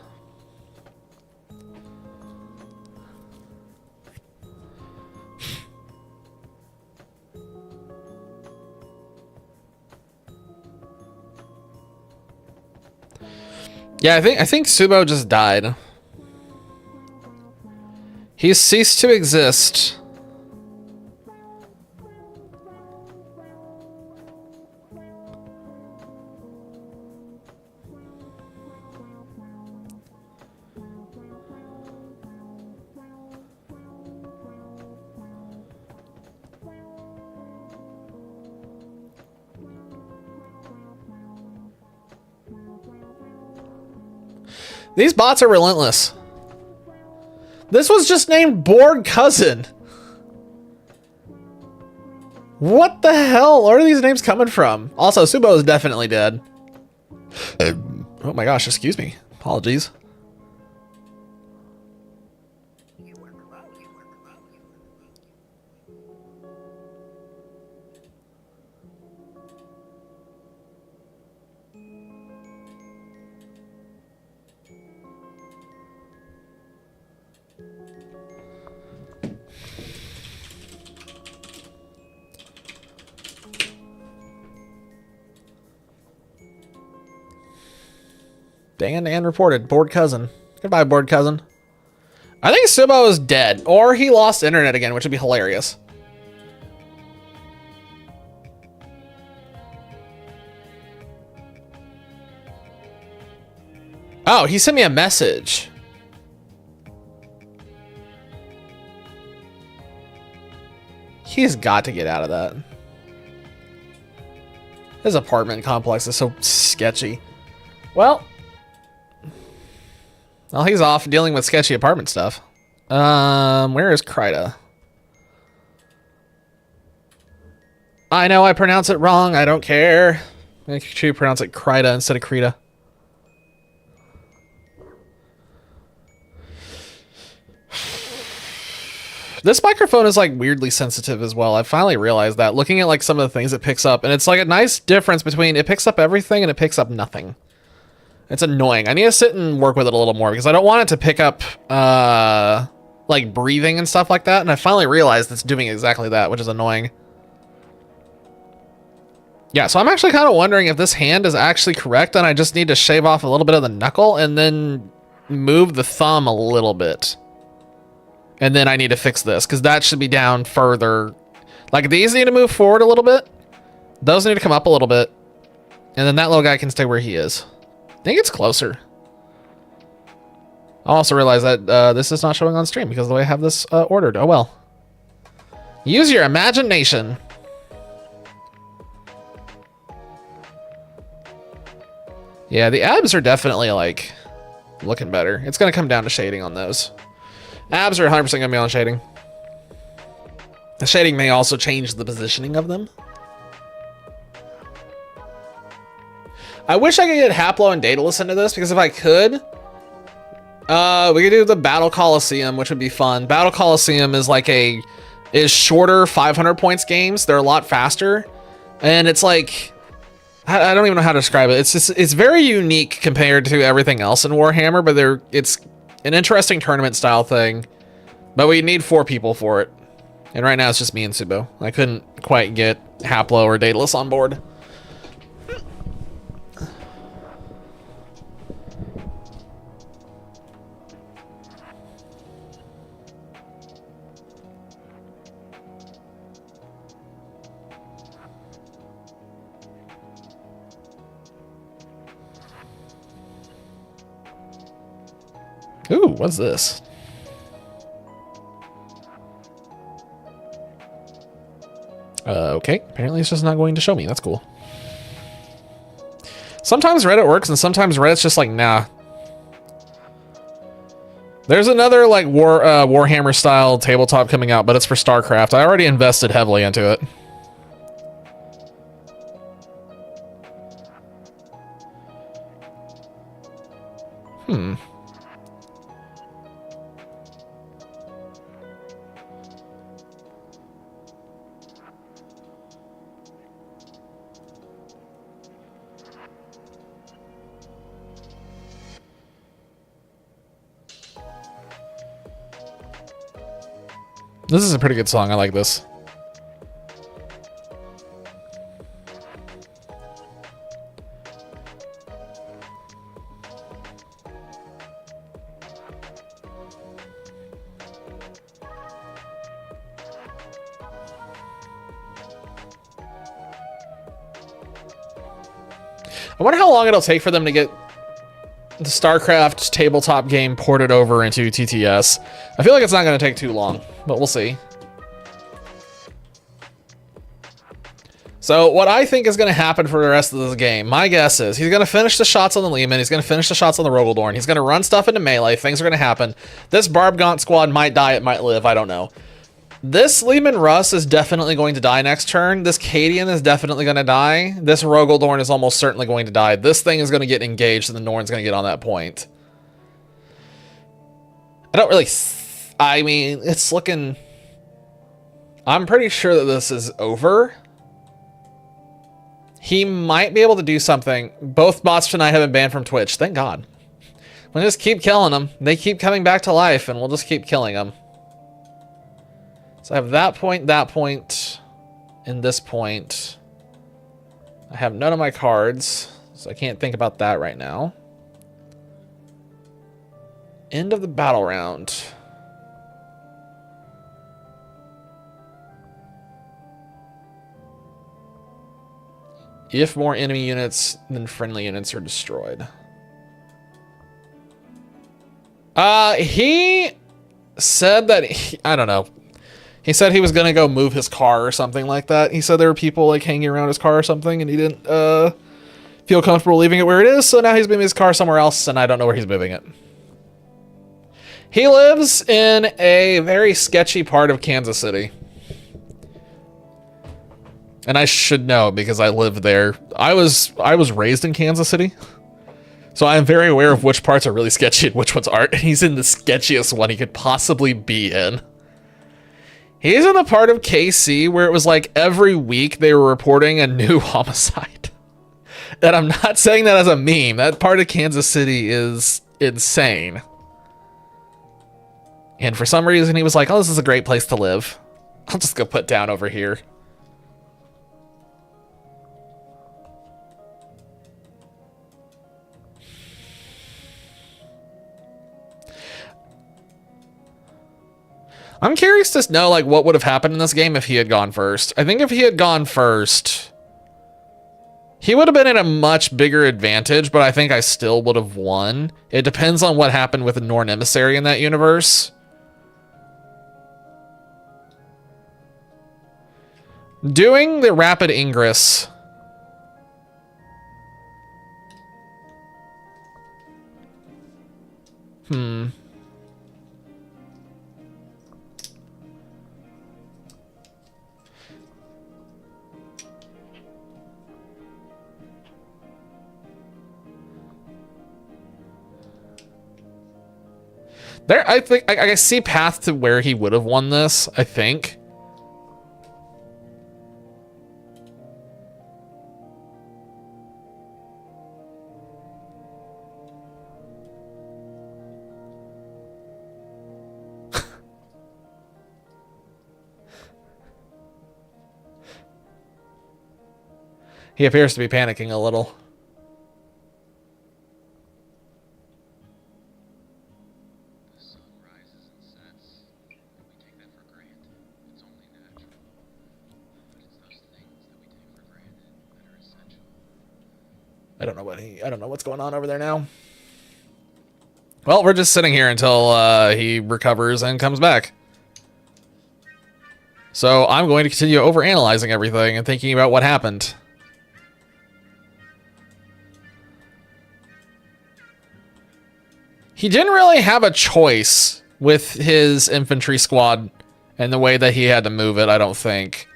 Yeah, I think Subo just died. He's ceased to exist. These bots are relentless. This was just named Board Cousin. What the hell? Where are these names coming from? Also, Subo is definitely dead. Oh my gosh, excuse me. Apologies. Banned and reported. Board Cousin. Goodbye, Board Cousin. I think Subo is dead, or he lost internet again, which would be hilarious. Oh, he sent me a message. He's got to get out of that. His apartment complex is so sketchy. Well, he's off dealing with sketchy apartment stuff. Where is Krita? I know I pronounce it wrong. I don't care. Make sure you pronounce it Krita instead of Krita. This microphone is like weirdly sensitive as well. I finally realized that looking at like some of the things it picks up, and it's like a nice difference between it picks up everything and it picks up nothing. It's annoying. I need to sit and work with it a little more because I don't want it to pick up like breathing and stuff like that. And I finally realized it's doing exactly that, which is annoying. Yeah, so I'm actually kind of wondering if this hand is actually correct and I just need to shave off a little bit of the knuckle and then move the thumb a little bit. And then I need to fix this because that should be down further. Like these need to move forward a little bit. Those need to come up a little bit. And then that little guy can stay where he is. I think it's closer. I also realize that this is not showing on stream because of the way I have this ordered. Oh well. Use your imagination. Yeah, the abs are definitely like looking better. It's going to come down to shading on those. Abs are 100% going to be on shading. The shading may also change the positioning of them. I wish I could get Haplo and Daedalus into this because if I could, we could do the Battle Coliseum, which would be fun. Battle Coliseum is like is shorter 500 points games. They're a lot faster, and it's like I don't even know how to describe it. It's very unique compared to everything else in Warhammer, but it's an interesting tournament style thing. But we need 4 people for it, and right now it's just me and Subo. I couldn't quite get Haplo or Daedalus on board. Ooh, what's this? Okay, apparently it's just not going to show me. That's cool. Sometimes Reddit works and sometimes Reddit's just like, nah. There's another like Warhammer style tabletop coming out, but it's for StarCraft. I already invested heavily into it. This is a pretty good song. I like this. I wonder how long it'll take for them to get the StarCraft tabletop game ported over into TTS. I feel like it's not going to take too long, but we'll see. So what I think is going to happen for the rest of this game, my guess is he's going to finish the shots on the Lehman. He's going to finish the shots on the Rogaldorn. He's going to run stuff into melee. Things are going to happen. This Barbgaunt squad might die. It might live. I don't know. This Lehman Russ is definitely going to die next turn. This Cadian is definitely going to die. This Rogaldorn is almost certainly going to die. This thing is going to get engaged, and the Norn's going to get on that point. I don't really... I mean, it's looking... I'm pretty sure that this is over. He might be able to do something. Both bots tonight have been banned from Twitch. Thank God. We'll just keep killing them. They keep coming back to life, and we'll just keep killing them. So I have that point, and this point. I have none of my cards, so I can't think about that right now. End of the battle round. If more enemy units than friendly units are destroyed. He said that I don't know. He said he was going to go move his car or something like that. He said there were people like hanging around his car or something, and he didn't feel comfortable leaving it where it is, so now he's moving his car somewhere else, and I don't know where he's moving it. He lives in a very sketchy part of Kansas City. And I should know because I lived there. I was raised in Kansas City. So I'm very aware of which parts are really sketchy and which ones aren't. And he's in the sketchiest one he could possibly be in. He's in the part of KC where it was like every week they were reporting a new homicide. And I'm not saying that as a meme. That part of Kansas City is insane. And for some reason he was like, oh, this is a great place to live. I'll just go put down over here. I'm curious to know like what would have happened in this game if he had gone first. I think if he had gone first, he would have been at a much bigger advantage, but I think I still would have won. It depends on what happened with the Norn Emissary in that universe. Doing the rapid ingress. There, I think I see path to where he would have won this, I think. He appears to be panicking a little. I don't know what's going on over there now. Well, we're just sitting here until he recovers and comes back. So I'm going to continue overanalyzing everything and thinking about what happened. He didn't really have a choice with his infantry squad and the way that he had to move it, I don't think.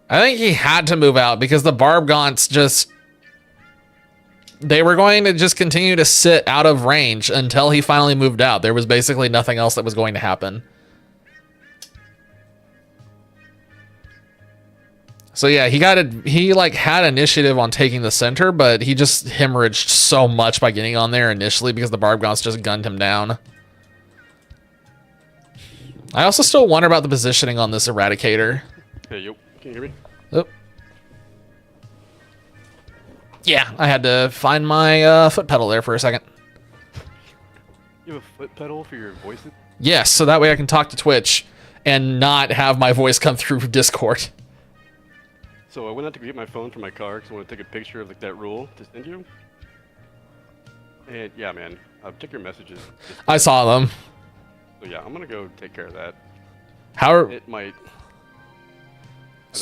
I think he had to move out because the Barbgaunts just... They were going to just continue to sit out of range until he finally moved out. There was basically nothing else that was going to happen. So yeah, he like had initiative on taking the center, but he just hemorrhaged so much by getting on there initially because the Barbgaunts just gunned him down. I also still wonder about the positioning on this Eradicator. Hey, yo, can you hear me? Oh. Yeah, I had to find my foot pedal there for a second. You have a foot pedal for your voices? Yes, so that way I can talk to Twitch and not have my voice come through Discord. So I went out to get my phone from my car because I want to take a picture of like that rule to send you. And yeah, man, check your messages. I saw them. So yeah, I'm gonna go take care of that. How are... It might.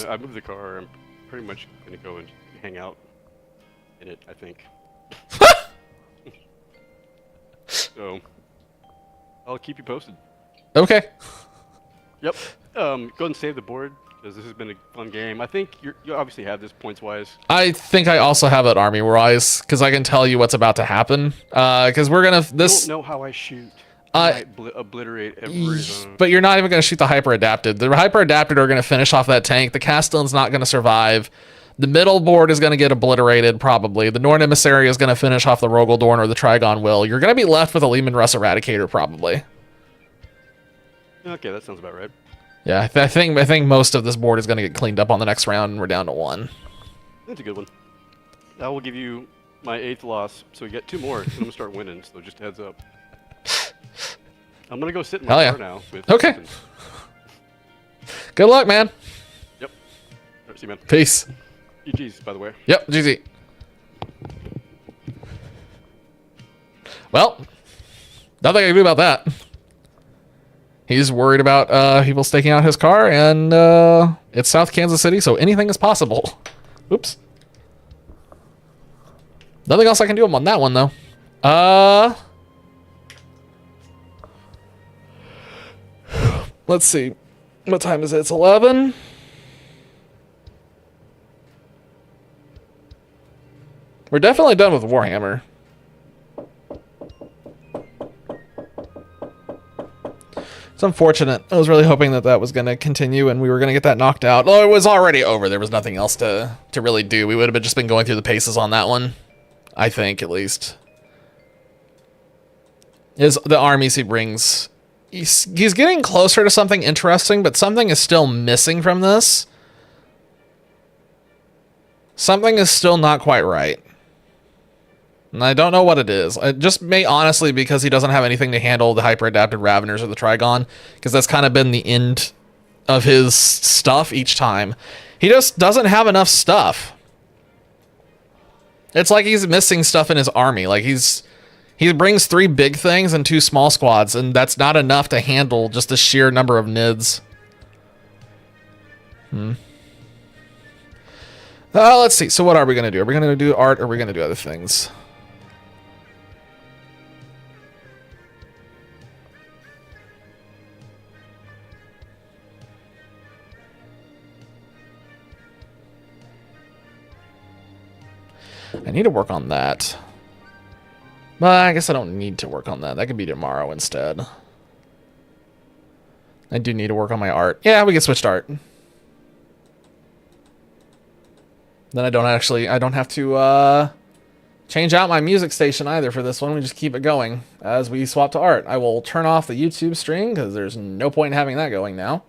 I moved the car. I'm pretty much gonna go and hang out in it, I think. So I'll keep you posted. Okay. Yep. Go ahead and save the board because this has been a fun game. I think you obviously have this points wise. I think I also have it army wise because I can tell you what's about to happen. Because we're gonna I don't know how I shoot. I might obliterate every zone. But you're not even gonna shoot the hyper adapted. The hyper adapted are gonna finish off that tank. The Castellan's not gonna survive. The middle board is gonna get obliterated probably. The Norn Emissary is gonna finish off the Rogaldorn or the Trigon Will. You're gonna be left with a Lehman Russ Eradicator probably. Okay, that sounds about right. Yeah, I think most of this board is gonna get cleaned up on the next round, and we're down to 1. That's a good one. I will give you my 8th loss, so you get 2 more, and I'm gonna start winning. So just a heads up. I'm gonna go sit in my car now. Okay. Ethan. Good luck, man. Yep. All right, see you, man. Peace. GG's, by the way. Yep, GG. Well, nothing I can do about that. He's worried about people staking out his car, and it's South Kansas City, so anything is possible. Oops. Nothing else I can do on that one, though. Let's see. What time is it? It's 11. We're definitely done with Warhammer. It's unfortunate. I was really hoping that that was going to continue and we were going to get that knocked out. Oh, it was already over. There was nothing else to really do. We would have just been going through the paces on that one. I think, at least. Is the armies he brings... He's getting closer to something interesting, but something is still missing from this. Something is still not quite right. And I don't know what it is. It just may honestly because he doesn't have anything to handle the hyper-adapted Raveners or the Trigon, because that's kind of been the end of his stuff each time. He just doesn't have enough stuff. It's like he's missing stuff in his army. Like he brings 3 big things and 2 small squads, and that's not enough to handle just the sheer number of Nids. Let's see. So what are we going to do? Are we going to do art, or are we going to do other things? I need to work on that. But I guess I don't need to work on that. That could be tomorrow instead. I do need to work on my art. Yeah, we can switch to art. Then I don't have to change out my music station either for this one. We just keep it going as we swap to art. I will turn off the YouTube stream because there's no point in having that going now.